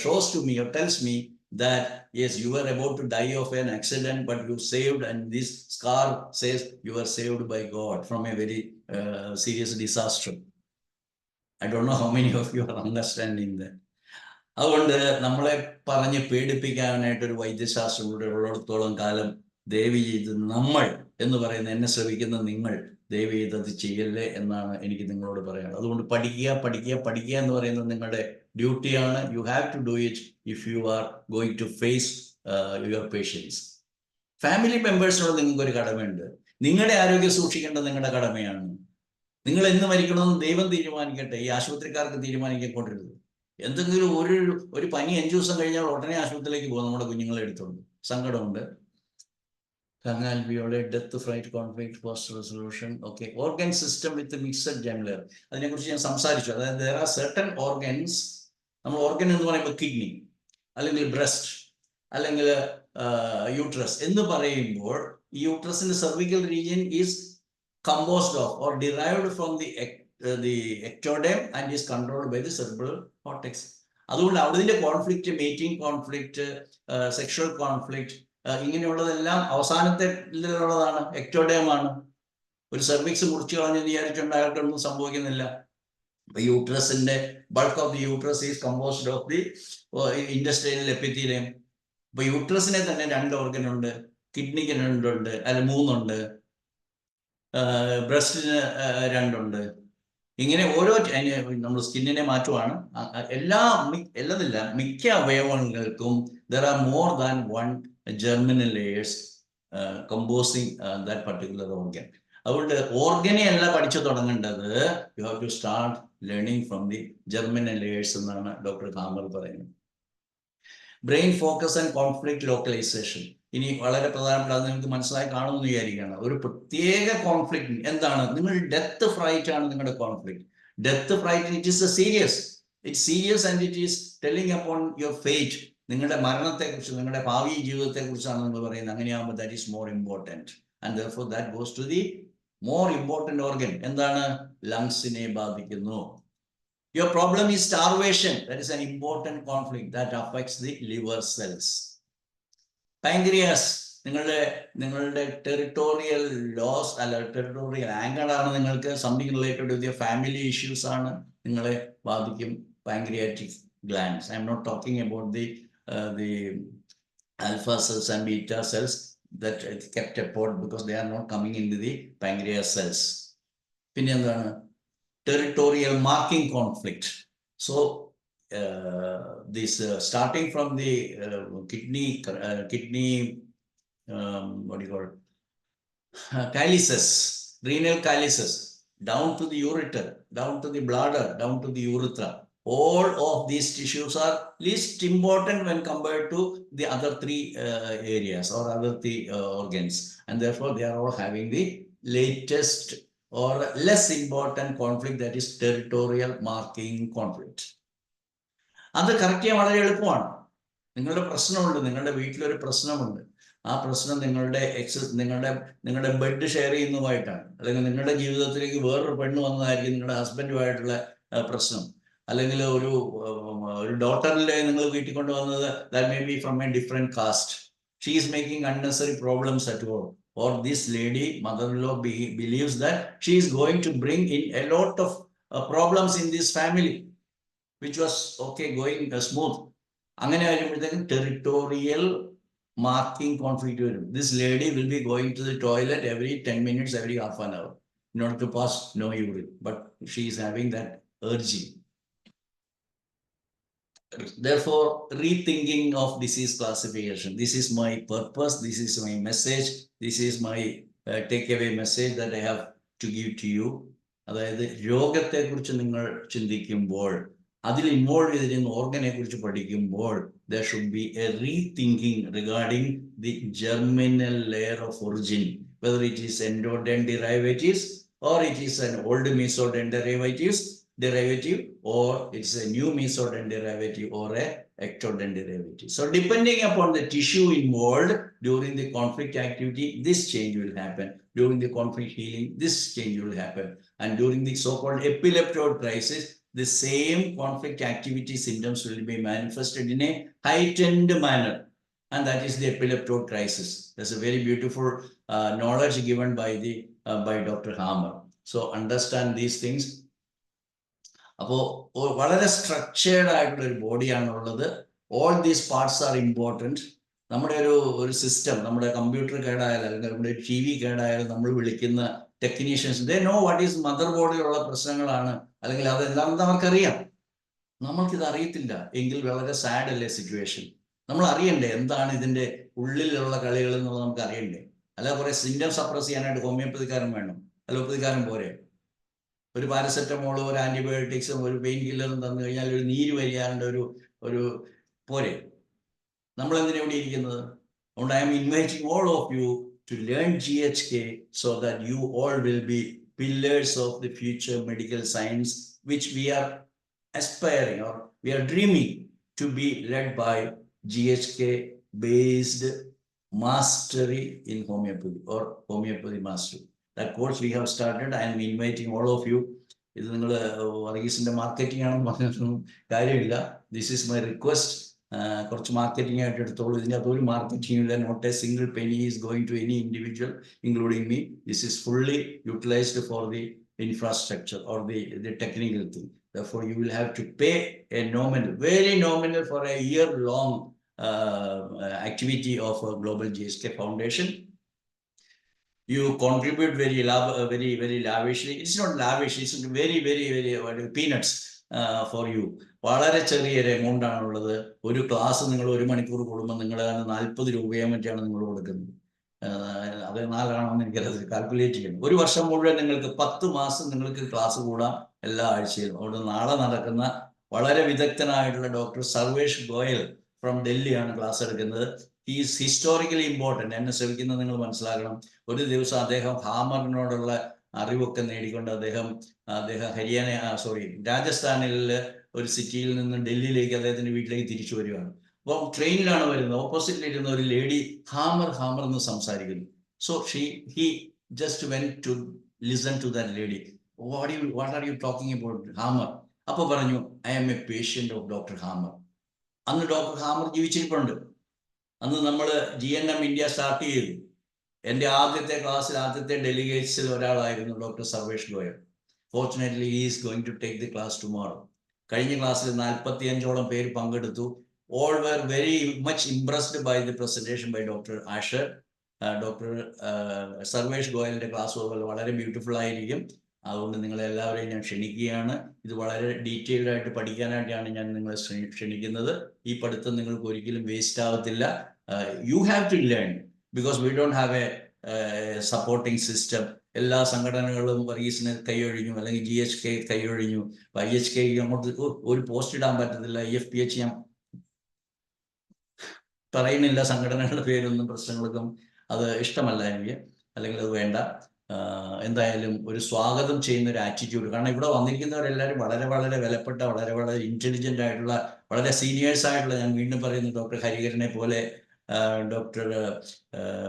shows to me or tells me that yes, you were about to die of an accident, but you saved, and this scar says you were saved by God from a very serious disaster. I don't know how many of you are understanding that. അതുകൊണ്ട് നമ്മളെ പറഞ്ഞ് പേടിപ്പിക്കാനായിട്ടൊരു വൈദ്യശാസ്ത്രം കൂടെ ഉള്ളിടത്തോളം കാലം ദയവ് ചെയ്ത് നമ്മൾ എന്ന് പറയുന്ന, എന്നെ ശ്രമിക്കുന്ന നിങ്ങൾ ദയവ് ചെയ്ത് അത് ചെയ്യല്ലേ എന്നാണ് എനിക്ക് നിങ്ങളോട് പറയാനുള്ളത്. അതുകൊണ്ട് പഠിക്കുക എന്ന് പറയുന്നത് നിങ്ങളുടെ ഡ്യൂട്ടിയാണ്. You have to do it if you are going to face your patients. Family മെമ്പേഴ്സിനോട് നിങ്ങൾക്കൊരു കടമയുണ്ട്. നിങ്ങളുടെ ആരോഗ്യം സൂക്ഷിക്കേണ്ടത് നിങ്ങളുടെ കടമയാണ്. നിങ്ങൾ എന്ന് മരിക്കണമെന്ന് ദൈവം തീരുമാനിക്കട്ടെ, ഈ ആശുപത്രിക്കാർക്ക് തീരുമാനിക്കൊണ്ടിരുന്നത്. എന്തെങ്കിലും ഒരു പനി 5 ദിവസം കഴിഞ്ഞാൽ ഉടനെ ആശുപത്രിയിലേക്ക് പോകും നമ്മുടെ കുഞ്ഞുങ്ങളെ എടുത്തോണ്ട്. സങ്കടമുണ്ട്. Canal violet, death, fright, conflict, post resolution. Okay, organ system with the mixed germ layer. അതിനെക്കുറിച്ച് ഞാൻ സംസാരിച്ചു. അതായത് there are certain organs. നമ്മൾ ഓർഗൻ എന്ന് പറയുമ്പോൾ കിഡ്നി അല്ലെങ്കിൽ ബ്രസ്റ്റ് അല്ലെങ്കിൽ യൂട്രസ് എന്ന് പറയുമ്പോൾ ഈ യൂട്രസിന്റെ cervical region is composed of or derived from the ectoderm and is controlled by the cerebral cortex. അതുകൊണ്ട് അവിടെ conflict, meeting conflict, sexual conflict, ഇങ്ങനെയുള്ളതെല്ലാം അവസാനത്തിലുള്ളതാണ്, എക്ടോഡേം ആണ്. ഒരു സെർവിക്സ് മുറിച്ചു കളഞ്ഞ് വിചാരിച്ചുകൊണ്ട് അയാൾക്കൊന്നും സംഭവിക്കുന്നില്ല. യൂട്രസിന്റെ bulk of the uterus is composed of the industrial epithelium. ഇപ്പൊ യൂട്രസിനെ തന്നെ 2 ഓർഗൻ ഉണ്ട്, കിഡ്നിക്ക് 2 ഉണ്ട്, അല്ല 3 ഉണ്ട്, ബ്രസ്റ്റിന് 2 ഉണ്ട്. ഇങ്ങനെ ഓരോ നമ്മൾ സ്കിന്നിനെ മാറ്റുവാണ്. എല്ലാതില്ല, മിക്ക അവയവങ്ങൾക്കും there are more than one germinal layers composing that particular organ. അതുകൊണ്ട് ഓർഗനെ അല്ല പഠിച്ചു തുടങ്ങേണ്ടത്, you have to start learning from the germinal layers എന്നാണ് ഡോക്ടർ കാമർ പറയുന്നത്. Brain focus and conflict localisation. ഇനി വളരെ പ്രധാനപ്പെട്ട അത് നിങ്ങൾക്ക് മനസ്സിലായി കാണുമെന്ന് വിചാരിക്കുകയാണ്. ഒരു പ്രത്യേക കോൺഫ്ലിക്റ്റ് എന്താണ്? നിങ്ങൾ ഡെത്ത് ഫ്രൈറ്റ് ആണ് നിങ്ങളുടെ conflict. Death fright it's serious and it is telling upon your fate. നിങ്ങളുടെ മരണത്തെക്കുറിച്ച്, നിങ്ങളുടെ ഭാവി ജീവിതത്തെക്കുറിച്ചാണ് നിങ്ങൾ പറയുന്നത്. അങ്ങനെയാകുമ്പോൾ that is more important. And therefore that goes to the more important organ. എന്താണ്? ലങ്സിനെ ബാധിക്കുന്നു. Your problem is starvation. That is an important conflict that affects the liver cells. Pancreas, നിങ്ങളുടെ ടെറിട്ടോറിയൽ ലോസ് അല്ല ടെറിട്ടോറിയൽ ആംഗർ ആണ്. നിങ്ങൾക്ക് something related with your family issues ആണ് നിങ്ങളെ ബാധിക്കും. Pancreatic glands. I am not talking about the alpha cells and beta cells that are kept apart because they are not coming into the pancreas cells. പിന്നെ എന്താണ്? Territorial marking conflict. So this starting from the kidney what do you call it? Calyces, renal calyces, down to the ureter, down to the bladder, down to the urethra. All of these tissues are least important when compared to the other three areas or other three organs, and therefore they are all having the latest or less important conflict, that is territorial marking conflict. അത് കറക്റ്റ് ചെയ്യാൻ വളരെ എളുപ്പമാണ്. നിങ്ങളുടെ പ്രശ്നമുണ്ട്, നിങ്ങളുടെ വീട്ടിലൊരു പ്രശ്നമുണ്ട്. ആ പ്രശ്നം നിങ്ങളുടെ ബെഡ് ഷെയർ ചെയ്യുന്നതുമായിട്ടാണ്, അല്ലെങ്കിൽ നിങ്ങളുടെ ജീവിതത്തിലേക്ക് വേറൊരു പെണ്ണ് വന്നതായിരിക്കും നിങ്ങളുടെ ഹസ്ബൻഡുമായിട്ടുള്ള പ്രശ്നം, അല്ലെങ്കിൽ ഒരു ഡോട്ടറിലെ നിങ്ങൾ വീട്ടിൽ കൊണ്ടുവന്നത് that may be from a different caste. She is making unnecessary problems at home. Or this lady, mother-in-law, believes that she is going to bring in a lot of problems in this family, which was okay, going smooth. അങ്ങനെ വരുമ്പോഴത്തേക്കും territorial marking conflict വരും. This lady will be going to the toilet every 10 minutes, every half an hour in order to pass no urine, but she is having that urging. Therefore, rethinking of disease classification. This is my purpose. This is my message. This is my takeaway message that I have to give to you. അതായത് രോഗത്തെക്കുറിച്ച് നിങ്ങൾ ചിന്തിക്കുമ്പോൾ, അതിൽ ഇൻവോൾവ് ചെയ്തിരുന്ന ഓർഗനെ കുറിച്ച് പഠിക്കുമ്പോൾ, there should be a rethinking regarding the germinal layer of origin, whether it is endoderm derivatives or it is an old mesoderm derivative, or it's a new mesoderm derivative or a ectoderm derivative. So depending upon the tissue involved during the conflict activity, this change will happen. During the conflict healing, this change will happen. And during the so-called epileptoid crisis, the same conflict activity symptoms will be manifested in a heightened manner. And that is the epileptoid crisis. There's a very beautiful knowledge given by Dr. Hammer. So understand these things. അപ്പോൾ വളരെ സ്ട്രക്ചേർഡ് ആയിട്ടുള്ള ഒരു ബോഡിയാണുള്ളത്. All these parts are important. നമ്മുടെ ഒരു സിസ്റ്റം, നമ്മുടെ കമ്പ്യൂട്ടർ കേടായാലും അല്ലെങ്കിൽ നമ്മുടെ TV കേടായാലും നമ്മൾ വിളിക്കുന്ന technicians, they know what is mother ബോഡിയിലുള്ള പ്രശ്നങ്ങളാണ്, അല്ലെങ്കിൽ അതെന്താണെന്ന് അവർക്കറിയാം. നമ്മൾക്കിത് അറിയത്തില്ല എങ്കിൽ വളരെ സാഡ് അല്ലേ സിറ്റുവേഷൻ? നമ്മൾ അറിയണ്ടേ എന്താണ് ഇതിൻ്റെ ഉള്ളിലുള്ള കളികൾ എന്നുള്ളത് നമുക്ക് അറിയണ്ടേ? അല്ല കുറെ സിംറ്റം സപ്രസ് ചെയ്യാനായിട്ട് ഹോമിയോപ്പതിക്കാരൻ വേണം, അലോപ്പതിക്കാരൻ പോരെ? ഒരു പാരസെറ്റമോളും ഒരു ആന്റിബയോട്ടിക്സും ഒരു പെയിൻ കില്ലറും തന്നു കഴിഞ്ഞാൽ ഒരു നീര് വരിയാണ്ട് ഒരു പോരെ? നമ്മൾ എന്തിനാ ഇവിടെ ഇരിക്കുന്നത്? അതുകൊണ്ട് I am inviting all of you to learn GHK so that you all will be pillars of the future medical science, which we are aspiring or we are dreaming to be led by GHK based mastery in homeopathy or homeopathy mastery. That course we have started. I am inviting all of you. ഇത് നിങ്ങൾ വർഗീസിന്റെ മാർക്കറ്റിംഗ് ആണെന്ന് പറഞ്ഞൊന്നും കാര്യമില്ല. This is my request. കുറച്ച് മാർക്കറ്റിംഗ് ആയിട്ട് എടുത്തോളൂ. ഇതിൻ്റെ അകത്തൊരു മാർക്കറ്റിംഗ് ഇല്ല. Not a single penny is going to any individual including me. This is fully utilised for the infrastructure or the technical thing. Therefore, you will have to pay a nominal, very nominal for a year-long activity of a Global GSK Foundation. You contribute very lavishly. It's not lavish. It's very peanuts for you. വളരെ ചെറിയൊരു എമൗണ്ട് ആണുള്ളത്. ഒരു ക്ലാസ് നിങ്ങൾ 1 മണിക്കൂർ കൂടുമ്പോൾ നിങ്ങൾ 40 രൂപയോ മറ്റാണ് നിങ്ങൾ കൊടുക്കുന്നത്. അത് 4 ആണെന്ന് എനിക്കത് കാൽക്കുലേറ്റ് ചെയ്യണം. 1 വർഷം മുഴുവൻ നിങ്ങൾക്ക് 10 മാസം നിങ്ങൾക്ക് ക്ലാസ് കൂടാം എല്ലാ ആഴ്ചയിലും. അവിടെ നാളെ നടക്കുന്ന വളരെ വിദഗ്ധനായിട്ടുള്ള ഡോക്ടർ സർവേഷ് ഗോയൽ ഫ്രം ഡൽഹിയാണ് ക്ലാസ് എടുക്കുന്നത്. Is historically important. എന്നെ ശ്രമിക്കുന്നത് നിങ്ങൾ മനസ്സിലാക്കണം. ഒരു ദിവസം അദ്ദേഹം ഹാമറിനോടുള്ള അറിവൊക്കെ നേടിക്കൊണ്ട് അദ്ദേഹം രാജസ്ഥാനിൽ ഒരു സിറ്റിയിൽ നിന്ന് ഡൽഹിയിലേക്ക് അദ്ദേഹത്തിന്റെ വീട്ടിലേക്ക് തിരിച്ചു വരികയാണ്. അപ്പം ട്രെയിനിലാണ് വരുന്നത്. ഓപ്പോസിറ്റിൽ ഇരുന്ന ഒരു ലേഡി ഹാമർ എന്ന് സംസാരിക്കുന്നു. So he just went to listen to that lady. What are you talking about, hammer? അപ്പൊ പറഞ്ഞു, I am a patient of Dr. Hammer. അന്ന് ഡോക്ടർ ഹാമർ ജീവിച്ചിരിപ്പുണ്ട്. അന്ന് നമ്മൾ GNM ഇന്ത്യ സ്റ്റാർട്ട് ചെയ്തു. എൻ്റെ ആദ്യത്തെ ക്ലാസ്സിൽ ആദ്യത്തെ ഡെലിഗേറ്റ്സിൽ ഒരാളായിരുന്നു doctor Sarvesh Goyal. Fortunately he is going to take the class tomorrow. കഴിഞ്ഞ ക്ലാസ്സിൽ 45ഓളം പേര് പങ്കെടുത്തു. All were very much impressed by the presentation by Dr. Asher. Doctor Sarvesh ഗോയലിന്റെ ക്ലാസ് വളരെ ബ്യൂട്ടിഫുൾ ആയിരിക്കും. അതുകൊണ്ട് നിങ്ങളെല്ലാവരെയും ഞാൻ ക്ഷണിക്കുകയാണ്. ഇത് വളരെ ഡീറ്റെയിൽഡ് ആയിട്ട് പഠിക്കാനായിട്ടാണ് ഞാൻ നിങ്ങളെ ക്ഷണിക്കുന്നത്. ഈ പഠിത്തം നിങ്ങൾക്ക് ഒരിക്കലും വേസ്റ്റ് ആവത്തില്ല. You have to learn because we don't have a supporting system. എല്ലാ സംഘടനകളും വർഗീസിന് കൈയൊഴിഞ്ഞു, അല്ലെങ്കിൽ GHK കൈയൊഴിഞ്ഞു. IHK അങ്ങോട്ട് ഒരു പോസ്റ്റ് ഇടാൻ പറ്റത്തില്ല. IFPH ഞാൻ പറയുന്നില്ല സംഘടനകളുടെ പേരൊന്നും, പ്രശ്നങ്ങൾക്കും അത് ഇഷ്ടമല്ല എനിക്ക്, അല്ലെങ്കിൽ അത് വേണ്ട. എന്തായാലും ഒരു സ്വാഗതം ചെയ്യുന്ന ഒരു ആറ്റിറ്റ്യൂഡ്. കാരണം ഇവിടെ വന്നിരിക്കുന്നവരെല്ലാവരും വളരെ വളരെ വിലപ്പെട്ട, വളരെ വളരെ ഇന്റലിജന്റ് ആയിട്ടുള്ള, വളരെ സീനിയേഴ്സ് ആയിട്ടുള്ള, ഞാൻ വീണ്ടും പറയുന്നു, ഡോക്ടർ ഹരിഹരനെ പോലെ, ഡോക്ടർ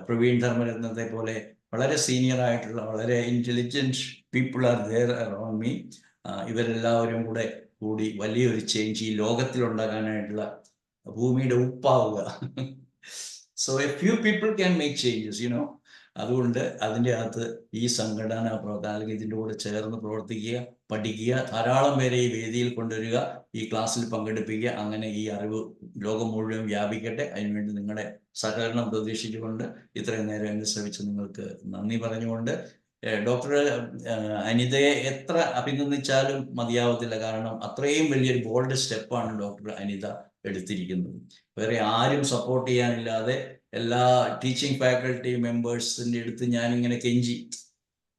പ്രവീൺ ധർമ്മരത്നത്തെ പോലെ വളരെ സീനിയർ ആയിട്ടുള്ള വളരെ intelligent people are there around me. ഇവരെല്ലാവരും കൂടി വലിയൊരു ചേഞ്ച് ഈ ലോകത്തിൽ ഉണ്ടാകാനായിട്ടുള്ള ഭൂമിയുടെ ഉപ്പാവുക. So a few people can make changes, അതുകൊണ്ട് അതിൻ്റെ അകത്ത് ഈ സംഘടന പ്രവർത്തനം, അല്ലെങ്കിൽ ഇതിൻ്റെ കൂടെ ചേർന്ന് പ്രവർത്തിക്കുക, പഠിക്കുക, ധാരാളം പേരെ ഈ വേദിയിൽ കൊണ്ടുവരിക, ഈ ക്ലാസ്സിൽ പങ്കെടുപ്പിക്കുക. അങ്ങനെ ഈ അറിവ് ലോകം മുഴുവൻ വ്യാപിക്കട്ടെ. അതിനുവേണ്ടി നിങ്ങളുടെ സഹകരണം പ്രതീക്ഷിച്ചുകൊണ്ട് ഇത്രയും നേരം എന്നെ ശ്രമിച്ച് നിങ്ങൾക്ക് നന്ദി പറഞ്ഞുകൊണ്ട്, ഡോക്ടർ അനിതയെ എത്ര അഭിനന്ദിച്ചാലും മതിയാവത്തില്ല. കാരണം അത്രയും വലിയൊരു ബോൾഡ് സ്റ്റെപ്പാണ് ഡോക്ടർ അനിത എടുത്തിരിക്കുന്നത്. വേറെ ആരും സപ്പോർട്ട് ചെയ്യാനില്ലാതെ എല്ലാ ടീച്ചിങ് ഫാക്കൽറ്റി മെമ്പേഴ്സിൻ്റെ അടുത്ത് ഞാനിങ്ങനെ കെഞ്ചി,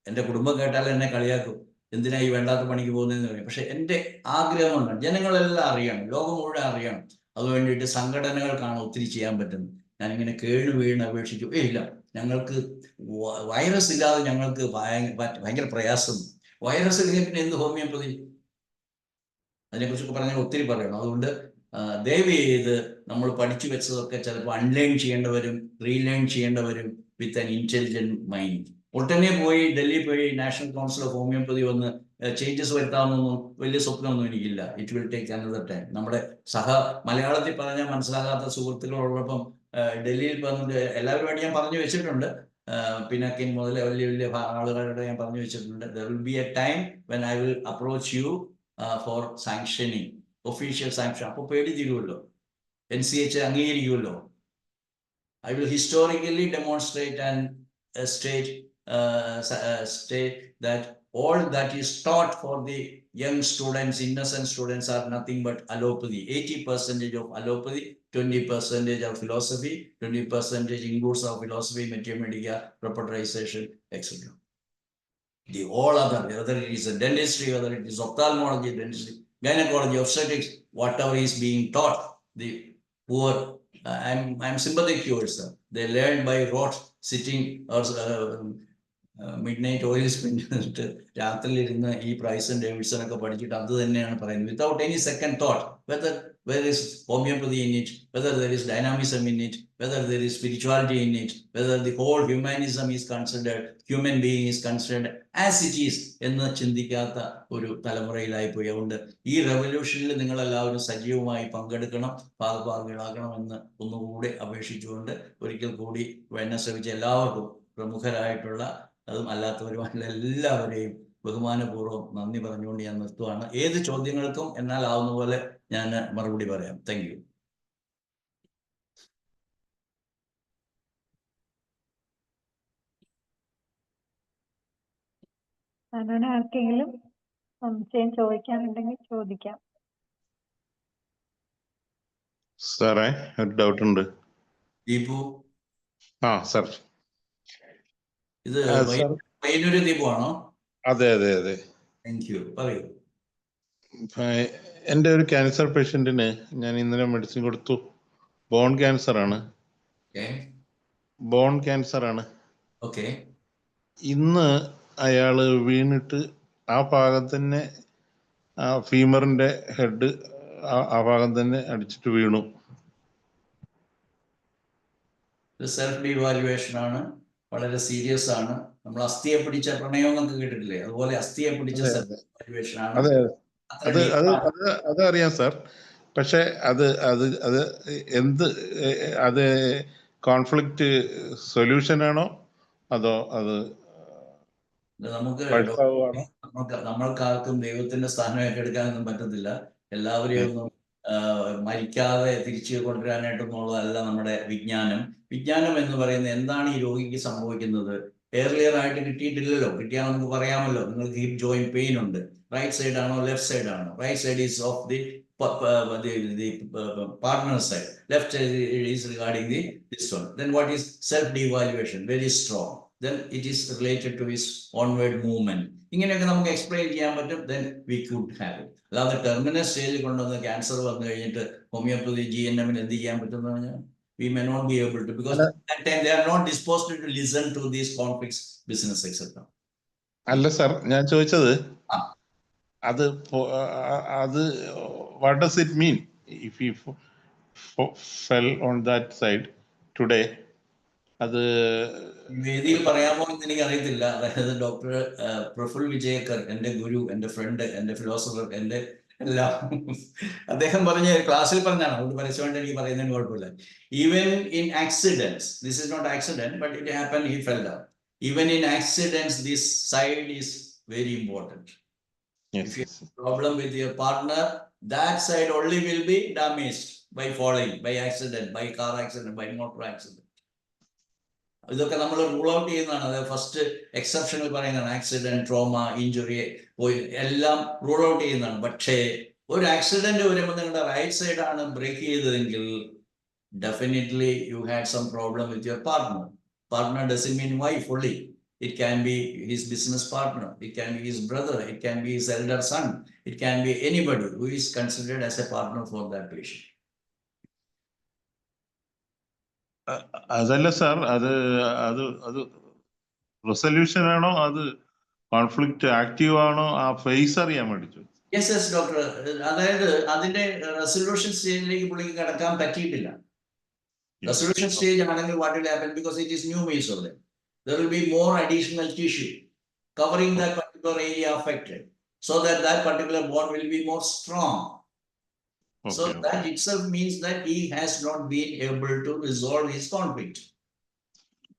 എൻ്റെ കുടുംബം കേട്ടാൽ എന്നെ കളിയാക്കും, എന്തിനാ ഈ വേണ്ടാത്ത പണിക്ക് പോകുന്നതെന്ന് പറയും. പക്ഷെ എൻ്റെ ആഗ്രഹം കൊണ്ടാണ്. ജനങ്ങളെല്ലാം അറിയണം, ലോകം മുഴുവൻ അറിയണം. അത് വേണ്ടിയിട്ട് സംഘടനകൾക്കാണ് ഒത്തിരി ചെയ്യാൻ പറ്റുന്നത്. ഞാനിങ്ങനെ വീണ് അപേക്ഷിച്ചു, ഇല്ല, ഞങ്ങൾക്ക് വൈറസ് ഇല്ലാതെ ഞങ്ങൾക്ക് ഭയങ്കര പ്രയാസം. വൈറസ് ഇല്ലെങ്കിൽ പിന്നെ എന്ത് ഹോമിയോപ്പതി? അതിനെക്കുറിച്ചൊക്കെ പറഞ്ഞാൽ ഒത്തിരി പറയണം. അതുകൊണ്ട് ദയവ് ചെയ്ത് നമ്മൾ പഠിച്ചു വെച്ചതൊക്കെ ചിലപ്പോൾ അൺലേൺ ചെയ്യേണ്ടവരും റീലേൺ ചെയ്യേണ്ടവരും വിത്ത് ആൻ ഇന്റലിജന്റ് മൈൻഡ്. ഉടനെ പോയി ഡൽഹി പോയി നാഷണൽ കൗൺസിൽ ഓഫ് ഹോമിയോപ്പതി വന്ന് ചേഞ്ചസ് വരുത്താമെന്നൊന്നും വലിയ സ്വപ്നമൊന്നും എനിക്കില്ല. It will take another time. നമ്മുടെ മലയാളത്തിൽ പറഞ്ഞാൽ മനസ്സിലാകാത്ത സുഹൃത്തുക്കളോടൊപ്പം ഡൽഹിയിൽ വന്നിട്ട് എല്ലാവരുമായിട്ട് ഞാൻ പറഞ്ഞു വെച്ചിട്ടുണ്ട്. പിന്നാക്കിൻ മുതൽ വലിയ വലിയ ആളുകളോട് ഞാൻ പറഞ്ഞു വെച്ചിട്ടുണ്ട്. There will be A time when I will approach you for sanctioning, official sanction. അപ്പോൾ പേടി തീരുമല്ലോ, NCH അംഗീകരിക്കുമല്ലോ. I will historically demonstrate and state that all that is taught for the young students, innocent students, are nothing but allopathy. 80% of allopathy, 20% of philosophy, 20% includes of philosophy, mathematics, proprioception, etc. The all other, whether it is a dentistry, whether it is ophthalmology, dentistry, gynecology, obstetrics, whatever is being taught, the poor, I'm sympathetic towards them. They learn by rote, sitting or midnight oil spend ചെയ്തിട്ട് രാത്രിയിൽ ഇരുന്ന് ഈ പ്രൈസും ഡേവിഡ്സണൊക്കെ പഠിച്ചിട്ട് അത് തന്നെയാണ് പറയുന്നത്, without any second thought whether there is homeopathy in it, whether there is dynamism in it, whether there is spirituality in it, whether the whole humanism is considered, human being is considered as it is എന്ന് ചിന്തിക്കാത്ത ഒരു തലമുറയിലായി പോയി. അതുകൊണ്ട് ഈ റെവല്യൂഷനിൽ നിങ്ങളെല്ലാവരും സജീവമായി പങ്കെടുക്കണം, ഭാഗഭാഗികളാകണമെന്ന് ഒന്നുകൂടി അപേക്ഷിച്ചുകൊണ്ട് ഒരിക്കൽ കൂടി എന്നെ ശ്രമിച്ച എല്ലാവർക്കും, പ്രമുഖരായിട്ടുള്ള അതും അല്ലാത്തവരുമായിട്ടുള്ള എല്ലാവരെയും ബഹുമാനപൂർവ്വം നന്ദി പറഞ്ഞുകൊണ്ട് ഞാൻ നിർത്തുവാണ്. ഏത് ചോദ്യങ്ങൾക്കും എന്നാൽ ആവുന്ന പോലെ ഞാൻ മറുപടി പറയാം. Thank you. അങ്ങനെ ആർക്കെങ്കിലും സംശയം ചോദിക്കാനുണ്ടെങ്കിൽ ചോദിക്കാം. സാറേ, ഒരു ഡൗട്ട് ഉണ്ട്. ദീപു. സാർ, ഇത് പയ്യന്നൂര് ദീപു ആണോ? അതെ അതെ അതെ. താങ്ക് യു, പറയൂ. എൻ്റെ ഒരു ക്യാൻസർ പേഷ്യന്റിന് ഞാൻ ഇന്നലെ മെഡിസിൻ കൊടുത്തു. ബോൺ ക്യാൻസർ ആണ്. Okay. ബോൺ ക്യാൻസർ ആണ്. Okay. ഇന്ന് അയാള് വീണിട്ട് ആ ഭാഗം തന്നെ, ആ ഫീമറിന്റെ ഹെഡ് ആ ഭാഗം തന്നെ അടിച്ചിട്ട് വീണു. ഇത് സെൽഫ് ഡിവാലുവേഷൻ ആണ്, വളരെ സീരിയസ് ആണ്. നമ്മൾ അസ്ഥിയെ പിടിച്ച പ്രണയം എന്നൊക്കെ കേട്ടിട്ടില്ലേ, അതുപോലെ അസ്ഥിയെ പിടിച്ച അതെ, സെൽഫ് ഡിവാലുവേഷൻ ആണ്. അതെ, അത്ര അത് deep അത് ആണ്. അത് അതറിയാം സാർ. പക്ഷെ അത് അത് അത് എന്ത് അത് കോൺഫ്ലിക്റ്റ് സൊല്യൂഷൻ ആണോ അതോ അത് ഇത് നമുക്ക് പരിഭവമാണോ? നമ്മൾക്കാർക്കും ദൈവത്തിന്റെ സ്ഥാനം ഏറ്റെടുക്കാനൊന്നും പറ്റത്തില്ല. എല്ലാവരെയും ഒന്നും മരിക്കാതെ തിരിച്ചു കൊണ്ടുവരാനായിട്ടൊന്നുള്ളതല്ല നമ്മുടെ വിജ്ഞാനം. വിജ്ഞാനം എന്ന് പറയുന്നത് എന്താണ് ഈ രോഗിക്ക് സംഭവിക്കുന്നത്, എയർലിയർ ആയിട്ട് കിട്ടിയിട്ടില്ലല്ലോ. കിട്ടിയാൽ നമുക്ക് പറയാമല്ലോ, നിങ്ങൾക്ക് ഹിപ്പ് ജോയിന്റ് പെയിൻ ഉണ്ട്, റൈറ്റ് സൈഡ് ആണോ ലെഫ്റ്റ് സൈഡ് ആണോ? Right side is of the partner side, left side is regarding this one. Then what is self devaluation? Very strong. Then it is related to his onward movement. ഇങ്ങനെയൊക്കെ നമുക്ക് എക്സ്പ്ലെയിൻ ചെയ്യാൻ പറ്റും. Then we could have it. അല്ലാതെ ടെർമിനൽ സ്റ്റേജിൽ കൊണ്ടുവന്ന് ക്യാൻസർ വന്നു കഴിഞ്ഞിട്ട് ഹോമിയോപ്പതി GNM എന്ത് ചെയ്യാൻ പറ്റുമെന്ന് പറഞ്ഞാൽ we may not be able to, because at that time they are not disposed to listen to these conflicts, business, etc. അല്ല സാർ, ഞാൻ ചോദിച്ചത് ആ. അത് what does it mean if he fell on that side today? അത് വേദിയിൽ പറയാമോ എന്ന് എനിക്ക് അറിയത്തില്ല. അതായത് ഡോക്ടർ പ്രഫുൽ വിജയക്കർ, എൻ്റെ ഗുരു, എൻ്റെ ഫ്രണ്ട്, എൻ്റെ ഫിലോസഫർ, എൻ്റെ എല്ലാം, അദ്ദേഹം പറഞ്ഞ ക്ലാസ്സിൽ പറഞ്ഞാണ്. അതുകൊണ്ട് പരസ്യമായിട്ട് എനിക്ക് പറയുന്നതിന് കുഴപ്പമില്ല. Even in accidents, this is not accident but it happen, he fell down. Even in accidents this side is very important. If you have a problem with your partner, that side only will be damaged by falling, by accident, by car accident, by motor accident. ഇതൊക്കെ നമ്മൾ റൂൾ ഔട്ട് ചെയ്യുന്നതാണ്. അതായത് ഫസ്റ്റ് എക്സെപ്ഷനിൽ പറയുന്നതാണ്. ആക്സിഡന്റ്, ട്രോമ, ഇഞ്ചുറി എല്ലാം റൂൾ ഔട്ട് ചെയ്യുന്നതാണ്. പക്ഷേ ഒരു ആക്സിഡന്റ് വരുമ്പോൾ നിങ്ങളുടെ റൈറ്റ് സൈഡ് ആണ് ബ്രേക്ക് ചെയ്തതെങ്കിൽ definitely you had some problem with your partner. Partner doesn't mean wife only. It can be his business partner, it can be his brother, it can be his elder son, it can be anybody who is considered as a partner for that patient. അതല്ല സാർ, അത് അത് അത് റെസൊല്യൂഷൻ ആണോ, അത് കോൺഫ്ലിക്റ്റ് ആക്റ്റീവ് ആണോ, ആ ഫേസ് അറിയാൻ വേണ്ടി. Yes doctor. അതായത് അതിന്റെ റെസൊല്യൂഷൻ സ്റ്റേജിലേക്ക് പുള്ളിക്ക് കടക്കാൻ പറ്റിയിട്ടില്ല. റെസൊല്യൂഷൻ സ്റ്റേജ് ആണെങ്കിൽ what will happen, because it is new മീസോറിയം, there will be more additional tissue covering that particular area affected, so that that particular bone will be more strong. Okay. So that itself means that he has not been able to resolve his conflict.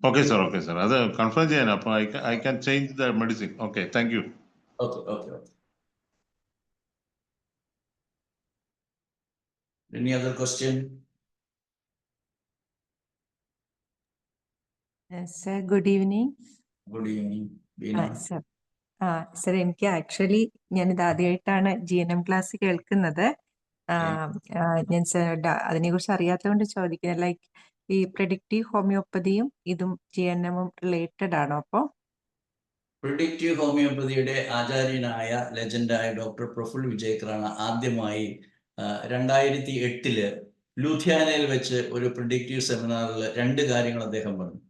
Okay sir, അത് കൺഫേം ചെയ്യാൻ. അപ്പൊ I can change the medicine. Okay, thank you. Okay. Any other question? Sir, good evening. Good evening, Veena. Sir, എനിക്ക് ആക്ച്വലി ഞാനിത് ആദ്യമായിട്ടാണ് GNM ക്ലാസ് കേൾക്കുന്നത്. ഞാൻ അതിനെ കുറിച്ച് അറിയാത്തതുകൊണ്ട് ചോദിക്കുന്നത്, ലൈക്ക് ഈ പ്രെഡിക്റ്റീവ് ഹോമിയോപ്പതിയും ഇതും GNM-ഉം റിലേറ്റഡ് ആണോ? അപ്പോൾ പ്രിഡിക്റ്റീവ് ഹോമിയോപ്പതിയുടെ ആചാര്യനായ ലെജൻഡായ ഡോക്ടർ പ്രഫുൽ വിജയക്കറാണ് ആദ്യമായി 2008 ലൂധിയാനയിൽ വെച്ച് ഒരു പ്രിഡിക്റ്റീവ് സെമിനാറിൽ 2 കാര്യങ്ങൾ അദ്ദേഹം പറഞ്ഞു.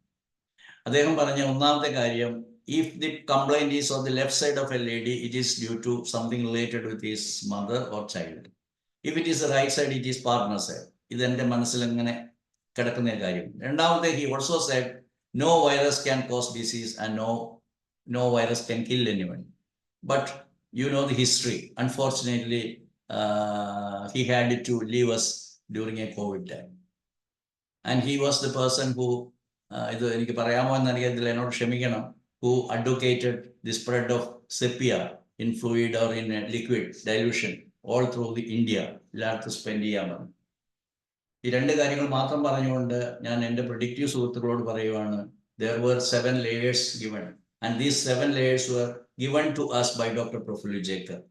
അദ്ദേഹം പറഞ്ഞ ഒന്നാമത്തെ കാര്യം, if the complaint is on the left side of a lady, it is due to something related with his mother or child. If it is the right side, it is partner side. ഇതെന്റെ മനസ്സിൽ ഇങ്ങനെ കിടക്കുന്ന കാര്യം. രണ്ടാമത്തെ, he also said no virus can cause disease and no virus can kill anyone. But you know the history. Unfortunately, he had to leave us during a COVID time. And he was the person who, ഇത് എനിക്ക് പറയാമോ എന്നറിയത്തില്ല, എന്നോട് ക്ഷമിക്കണം, who advocated the spread of sepia in fluid or in liquid dilution all through the India. എല്ലാവർക്കും സ്പെൻഡ് ചെയ്യാൻ പറഞ്ഞു. ഈ 2 കാര്യങ്ങൾ മാത്രം പറഞ്ഞുകൊണ്ട് ഞാൻ എൻ്റെ പ്രിഡിക്റ്റീവ് സുഹൃത്തുക്കളോട് പറയുവാണ്, there were 7 layers given, and these 7 layers were given to us by Dr. Praful Vijaykar,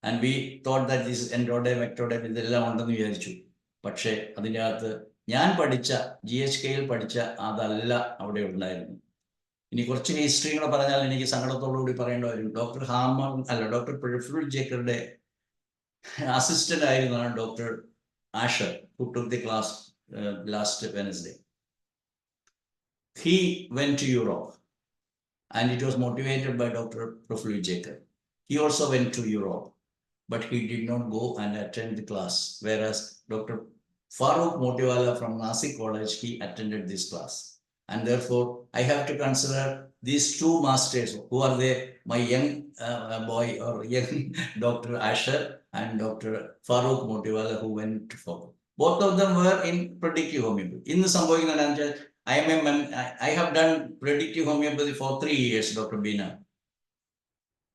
and we thought that this endoderm, ectoderm ഇതെല്ലാം ഉണ്ടെന്ന് വിചാരിച്ചു. പക്ഷേ അതിൻ്റെ അകത്ത് ഞാൻ പഠിച്ച GHKയിൽ പഠിച്ച അതല്ല അവിടെ ഉണ്ടായിരുന്നു. ഇനി കുറച്ച് ഹിസ്റ്ററികളെ പറഞ്ഞാൽ എനിക്ക് സങ്കടത്തോടുകൂടി പറയേണ്ട വരും. ഡോക്ടർ പ്രഫുൽ വിജയക്കറുടെ അസിസ്റ്റന്റ് ആയിരുന്നാണ് doctor Asher, who took the class last Wednesday. he went to Europe, and it was motivated by Dr. Praful Jacob. He also went to Europe, but he did not go and attend the class, whereas Dr. Farooq Motiwala from Nasik College, he attended this class. And therefore, I have to consider these two masters. Who are they? My young boy or young Dr. Asher and Dr. Farooq Motiwala, who went to Farooq. Both of them were in predictive homeopathy. In the Sambhogi, I have done predictive homeopathy for 3 years, Dr. Bina.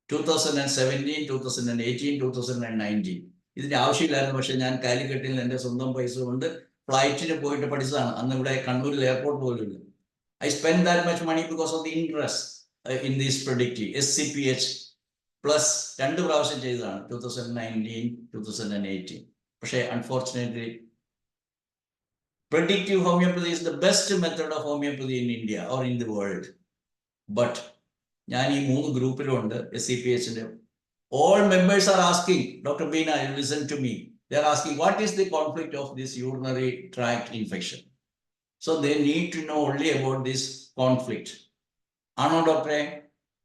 2017, 2018, 2019. ഇതിന്റെ ആവശ്യമില്ലായിരുന്നു. പക്ഷെ ഞാൻ കാലിക്കറ്റിൽ എൻ്റെ സ്വന്തം പൈസ കൊണ്ട് ഫ്ലൈറ്റിന് പോയിട്ട് പഠിച്ചതാണ്. അന്ന് ഇവിടെ കണ്ണൂരിൽ എയർപോർട്ട് പോലും ഇല്ല. I spent that much money because of the interest in this predictive SCPH plus 2 പ്രാവശ്യം ചെയ്തതാണ്, 2019, 2018. പക്ഷേ unfortunately, predictive homeopathy is the best method of homeopathy in India or in the world. But ഞാൻ ഈ 3 ഗ്രൂപ്പിലുണ്ട് SCPHന്റെ. All members are asking, Dr. Bina, you listen to me. They are asking, what is the conflict of this urinary tract infection? So they need to know only about this conflict. Ano Dr.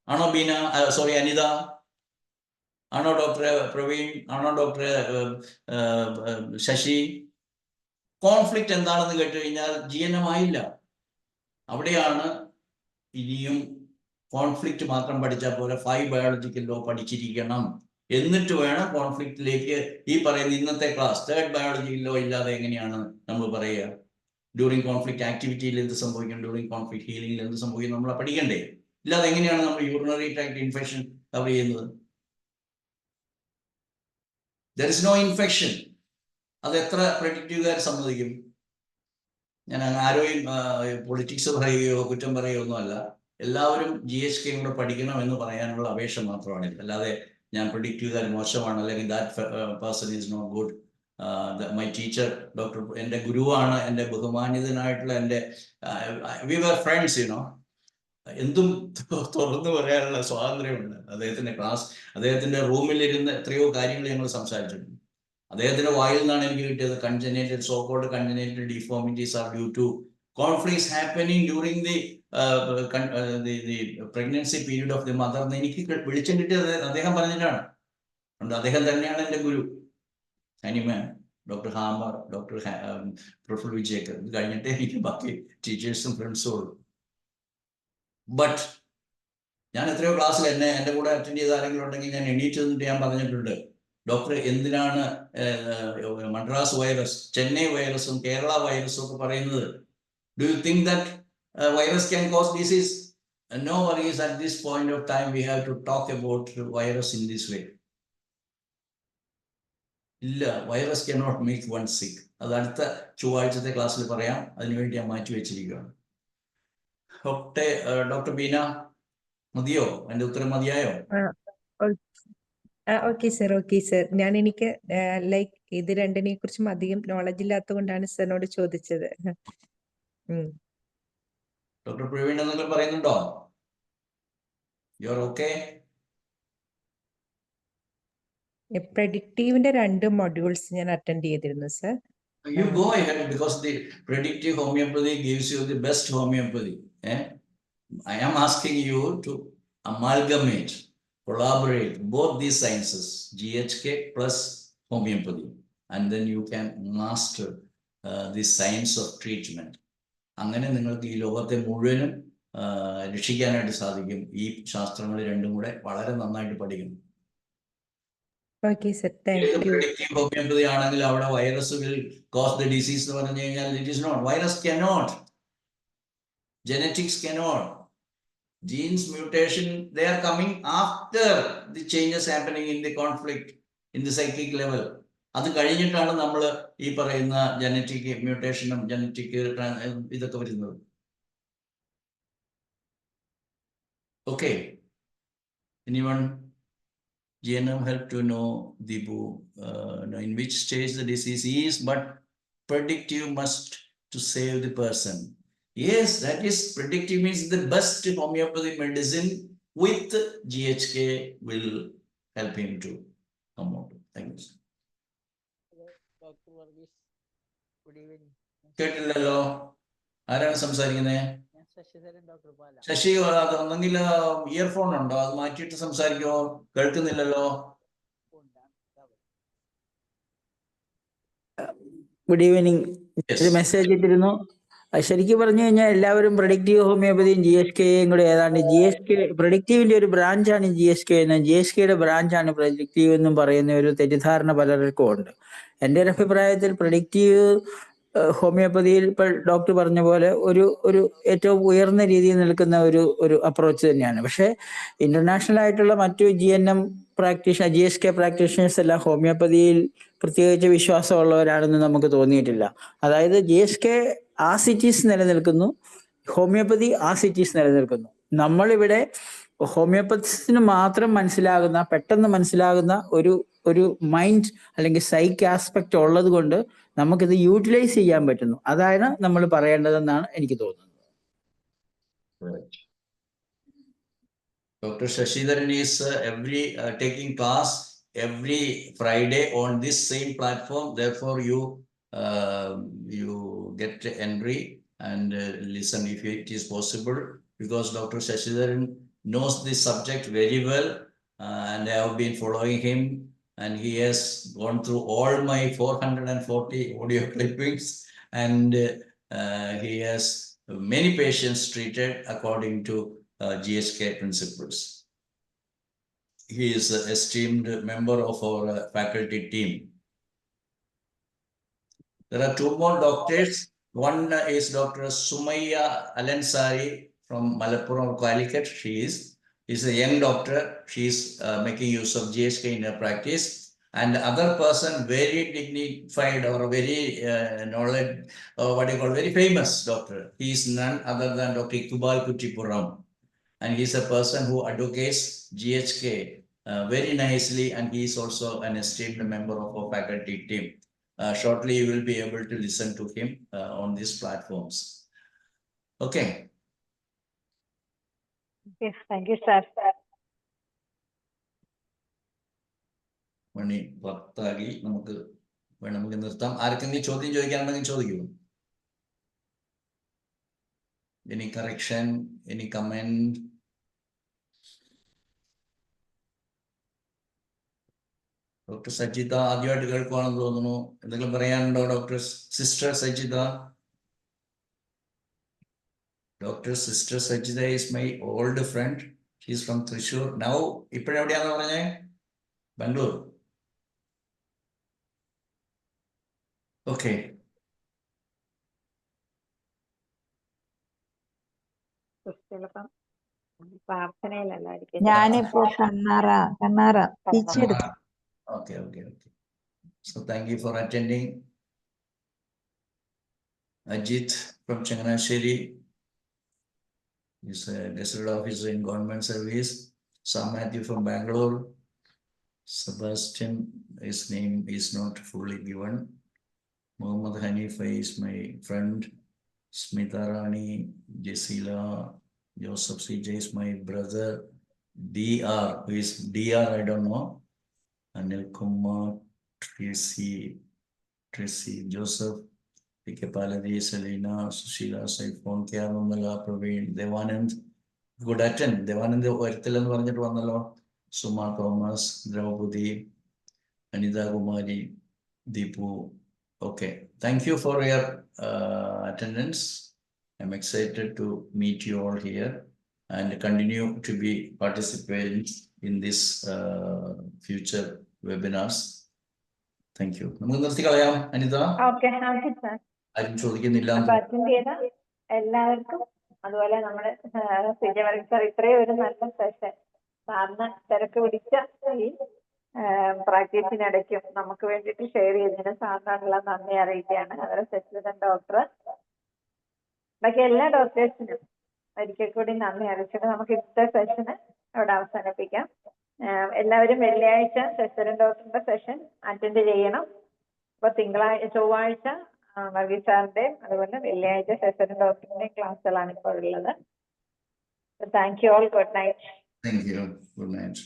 Ano Bina, sorry, Anida. Ano Dr. Praveen, Ano Dr. Shashi. Conflict എന്താണെന്ന് കേട്ട് കഴിഞ്ഞാൽ GNM ആയില്ല. അവിടെയാണ് ഇനിയും കോൺഫ്ലിക്റ്റ് മാത്രം പഠിച്ചാൽ പോലെ 5 ബയോളജിക്കൽ ലോ പഠിച്ചിരിക്കണം. എന്നിട്ട് വേണം കോൺഫ്ലിക്റ്റിലേക്ക് ഈ പറയുന്ന ഇന്നത്തെ ക്ലാസ് 3rd ബയോളജിക്കൽ ലോ ഇല്ലാതെ എങ്ങനെയാണ് നമ്മൾ പറയുക? ഡ്യൂറിങ് കോൺഫ്ലിക്റ്റ് ആക്ടിവിറ്റിയിൽ എന്ത് സംഭവിക്കും, ഡ്യൂറിങ് കോൺഫ്ലിക്റ്റ് ഹീലിംഗിൽ എന്ത് സംഭവിക്കും നമ്മൾ പഠിക്കണ്ടേ? ഇല്ലാതെ എങ്ങനെയാണ് നമ്മൾ യൂറിനറി ട്രാക്ട് ഇൻഫെക്ഷൻ കവർ ചെയ്യുന്നത്? There is no infection. അത് എത്ര പ്രഡിക്റ്റീവുകാർ സമ്മതിക്കും? ഞാൻ ആരോയും പൊളിറ്റിക്സ് പറയുകയോ കുറ്റം പറയുകയോ ഒന്നുമല്ല. എല്ലാവരും GHK കൂടെ പഠിക്കണം എന്ന് പറയാനുള്ള അപേക്ഷ മാത്രമാണ്. അല്ലാതെ ഞാൻ പ്രഡിക്റ്റീവുകാർ മോശമാണ് അല്ലെങ്കിൽ that person is not good. My teacher doctor, എൻ്റെ ഗുരുവാണ്, എൻ്റെ ബഹുമാനിതനായിട്ടുള്ള എൻ്റെ വി വർ ഫ്രണ്ട്സ്, യുനോ. എന്തും തുറന്നു പറയാനുള്ള സ്വാതന്ത്ര്യമുണ്ട്. അദ്ദേഹത്തിൻ്റെ ക്ലാസ്, അദ്ദേഹത്തിൻ്റെ റൂമിലിരുന്ന് എത്രയോ കാര്യങ്ങൾ ഞങ്ങൾ സംസാരിച്ചിട്ടുണ്ട്. അദ്ദേഹത്തിൻ്റെ വായിൽ നിന്നാണ് എനിക്ക് കിട്ടിയത്, congenital so called congenital deformities are due to conflicts happening during the pregnancy period of the mother. എനിക്ക് വിളിച്ചും കിട്ടിയത് അദ്ദേഹം പറഞ്ഞിട്ടാണ്. അദ്ദേഹം തന്നെയാണ് എൻ്റെ ഗുരു. അനിമൻ, ഡോക്ടർ ഹാമർ, ഡോക്ടർ പ്രഫുൽ വിജയക്ക്. ഇത് കഴിഞ്ഞിട്ടേ എനിക്ക് ബാക്കി ടീച്ചേഴ്സും ഫ്രണ്ട്സും ഉള്ളൂ. ബട്ട് ഞാൻ എത്രയോ ക്ലാസ്സിൽ എൻ്റെ കൂടെ അറ്റൻഡ് ചെയ്ത ആരെങ്കിലും ഉണ്ടെങ്കിൽ ഞാൻ എണീറ്റ് നിന്നിട്ട് ഞാൻ പറഞ്ഞിട്ടുണ്ട്, ഡോക്ടർ എന്തിനാണ് മദ്രാസ് വൈറസ്, ചെന്നൈ വൈറസും കേരള വൈറസും ഒക്കെ പറയുന്നത്? Do you think that virus can cause disease? No worries, at this point of time we have to talk about virus in this way. ഇല്ല, virus cannot make one sick. അത് അടുത്ത ചൊവ്വാഴ്ചത്തെ ക്ലാസ്സിൽ പറയാം. അതിനുവേണ്ടി ഞാൻ മാറ്റി വെച്ചിരിക്കുകയാണ്. ഡോക്ടർ ബീന, മതിയോ? എൻ്റെ ഉത്തരം മതിയായോ? Okay sir. എനിക്ക് ലൈക്ക് ഇത് രണ്ടിനെ കുറിച്ചും അധികം നോളജ് ഇല്ലാത്തത് കൊണ്ടാണ് സാറിനോട് ചോദിച്ചത്. ഡോക്ടർ പ്രവീൺ എന്തെങ്കിലും പറയുന്നുണ്ടോ? You are okay? പ്രെഡിക്റ്റീവിന്റെ 2 മൊഡ്യൂൾസ് ഞാൻ അറ്റൻഡ് ചെയ്തിരുന്നു sir. You go ahead, because the predictive homeopathy gives you the best homeopathy. I am asking you to amalgamate, collaborate both these sciences, GHK plus homeopathy, and then you can master the science of treatment. അങ്ങനെ നിങ്ങൾക്ക് ഈ ലോകത്തെ മുഴുവനും രക്ഷിക്കാനായിട്ട് സാധിക്കും. ഈ ശാസ്ത്രങ്ങൾ രണ്ടും കൂടെ വളരെ നന്നായിട്ട് പഠിക്കണം. പ്രഡിക്റ്റീവ് ഹോമിയോപ്പതി ആണെങ്കിൽ അവിടെ virus will cause the disease എന്ന് പറഞ്ഞു കഴിഞ്ഞാൽ it is not. Virus cannot, genetics cannot, genes mutation they are coming after the changes happening in the conflict in the psychic level. അത് കഴിഞ്ഞിട്ടാണ് നമ്മൾ ഈ പറയുന്ന ജനറ്റിക് മ്യൂട്ടേഷനും ജനറ്റിക് ഇതൊക്കെ വരുന്നത്. Okay, anyone GNM help to know the in which stage the disease is, but predictive must to save the person. Yes, that is, predictive means the best homeopathy medicine with GHK will help him to come out. Thank you, sir. Dr. Varghese, good evening. കേട്ടില്ലല്ലോ, ആരാണ് സംസാരിക്കുന്നത്? ശശി ഒന്നെങ്കിൽ ഇയർഫോൺ ഉണ്ടോ? അത് മാറ്റിയിട്ട് സംസാരിക്കോ? കേൾക്കുന്നില്ലല്ലോ. Good evening. ഒരു മെസ്സേജ് ഇട്ടിരുന്നു. ശരിക്കും പറഞ്ഞു കഴിഞ്ഞാൽ എല്ലാവരും പ്രൊഡിക്റ്റീവ് ഹോമിയോപ്പതിയും GSKയും കൂടെ ഏതാണ്ട് GSK പ്രൊഡിക്റ്റീവിന്റെ ഒരു ബ്രാഞ്ചാണ് GSK എന്നും GSKയുടെ ബ്രാഞ്ചാണ് പ്രൊഡിക്റ്റീവ് എന്നും പറയുന്ന ഒരു തെറ്റിദ്ധാരണ പലർക്കും ഉണ്ട്. എൻ്റെ ഒരു അഭിപ്രായത്തിൽ പ്രൊഡിക്റ്റീവ് ഹോമിയോപ്പതിയിൽ ഇപ്പോൾ ഡോക്ടർ പറഞ്ഞ പോലെ ഒരു ഏറ്റവും ഉയർന്ന രീതിയിൽ നിൽക്കുന്ന ഒരു അപ്രോച്ച് തന്നെയാണ്. പക്ഷേ ഇന്റർനാഷണൽ ആയിട്ടുള്ള മറ്റു GNM പ്രാക്ടീഷണർ GSK പ്രാക്ടീഷണേഴ്സ് എല്ലാം ഹോമിയോപ്പതിയിൽ പ്രത്യേകിച്ച് വിശ്വാസമുള്ളവരാണെന്ന് നമുക്ക് തോന്നിയിട്ടില്ല. അതായത് GSK ആ സിറ്റീസ് നിലനിൽക്കുന്നു, ഹോമിയോപ്പതി ആ സിറ്റീസ് നിലനിൽക്കുന്നു. നമ്മളിവിടെ ഹോമിയോപ്പതിസ്റ്റിന് മാത്രം പെട്ടെന്ന് മനസ്സിലാകുന്ന ഒരു മൈൻഡ് അല്ലെങ്കിൽ സൈക്ക് ആസ്പെക്ട് ഉള്ളത് കൊണ്ട് നമുക്കിത് യൂട്ടിലൈസ് ചെയ്യാൻ പറ്റുന്നു. അതാണ് നമ്മൾ പറയേണ്ടതെന്നാണ് എനിക്ക് തോന്നുന്നത്. Dr. Shashidharan is taking class every Friday on this same platform. Therefore, you get entry and listen if it is possible, because Dr. Shashidharan knows this subject very well, and I have been following him, and he has gone through all my 440 audio clippings, and he has many patients treated according to GSK principles. He is an esteemed member of our faculty team. There are two more doctors. One is Dr. Sumaya Alansari from Malappuram, Calicut. She is a young doctor. She is making use of GSK in her practice. And the other person, very dignified or very knowledge, very famous doctor. He is none other than Dr. Iqbal Kuttipuram. And he is a person who advocates GHK very nicely, and he is also an esteemed member of our faculty team. Shortly, you will be able to listen to him on these platforms. Okay. Yes, thank you, sir. മണി 10 നമുക്ക് വേണമെങ്കിൽ നിർത്താം. ആർക്കെങ്കിലും ചോദ്യം ചോദിക്കാനുണ്ടെങ്കിൽ ചോദിക്കൂ. Any correction, any comment? Doctor Sajitha ആദ്യമായിട്ട് കേൾക്കുവാണെന്ന് തോന്നുന്നു. എന്തെങ്കിലും പറയാനുണ്ടോ doctor sister Sajitha? Dr. Sister Sajida is my old friend. She is from Thrissur. Now, ഇപ്പോഴെവിടെയാണെന്ന് പറഞ്ഞേ? ബാംഗ്ലൂർ. Okay. പ്രാർത്ഥനയിലല്ലായിരിക്കും. ഞാനിപ്പോ Kannara തിരിച്ചെടുത്തു. Okay. So thank you for attending. Ajit from Changanasheri is a gazetted officer in government service. Sam Matthew from Bangalore. Sebastian, his name is not fully given. Muhammad Hanifa is my friend. Smita Rani, Jesila, Joseph CJ is my brother. DR, who is DR, I don't know. Anil Kumar, Tracy Joseph, P.K. Paladi, Selena, Sushila, Saifon, Kyarumala, Praveen, Devanand. Good attend. Devanand, Varthilan Varnat Vanalo, Suma Thomas, Draupadi, Anita Kumari, Deepu. Okay. Thank you for your attendance. I'm excited to meet you all here and continue to be participating in this future webinars. Thank you. നമുക്ക് നിർത്തിക്കളയാം അനിത. Okay sir. ആരും ചോദിക്കുന്നില്ല. അറ്റൻഡ് ചെയ്ത എല്ലാവർക്കും, അതുപോലെ നമ്മുടെ സർ ഇത്രയും ഒരു നല്ല സെഷൻ സാറിന് തിരക്ക് പിടിച്ച ഈ പ്രാക്ടീസിനിടയ്ക്കും നമുക്ക് വേണ്ടിയിട്ട് ഷെയർ ചെയ്തതിന് സാറിനുള്ള നന്ദി അറിയിക്കുകയാണ്. അതുപോലെ ശശിധരൻ ഡോക്ടർ, ബാക്കി എല്ലാ ഡോക്ടേഴ്സിനും ഒരിക്കൽ കൂടി നന്ദി അറിയിച്ചിട്ട് നമുക്ക് ഇന്നത്തെ സെഷന് അവിടെ അവസാനിപ്പിക്കാം. എല്ലാവരും വെള്ളിയാഴ്ച ശശിധരൻ ഡോക്ടറിന്റെ സെഷൻ അറ്റൻഡ് ചെയ്യണം. അപ്പൊ ചൊവ്വാഴ്ച വർഗീസ് സാറിന്റെയും അതുപോലെ വെള്ളിയാഴ്ച ശശിധരൻ ഡോക്ടറിന്റെയും ക്ലാസ്സുകളാണ് ഇപ്പോൾ ഉള്ളത്. Thank you all. Good night. Thank you. Good night.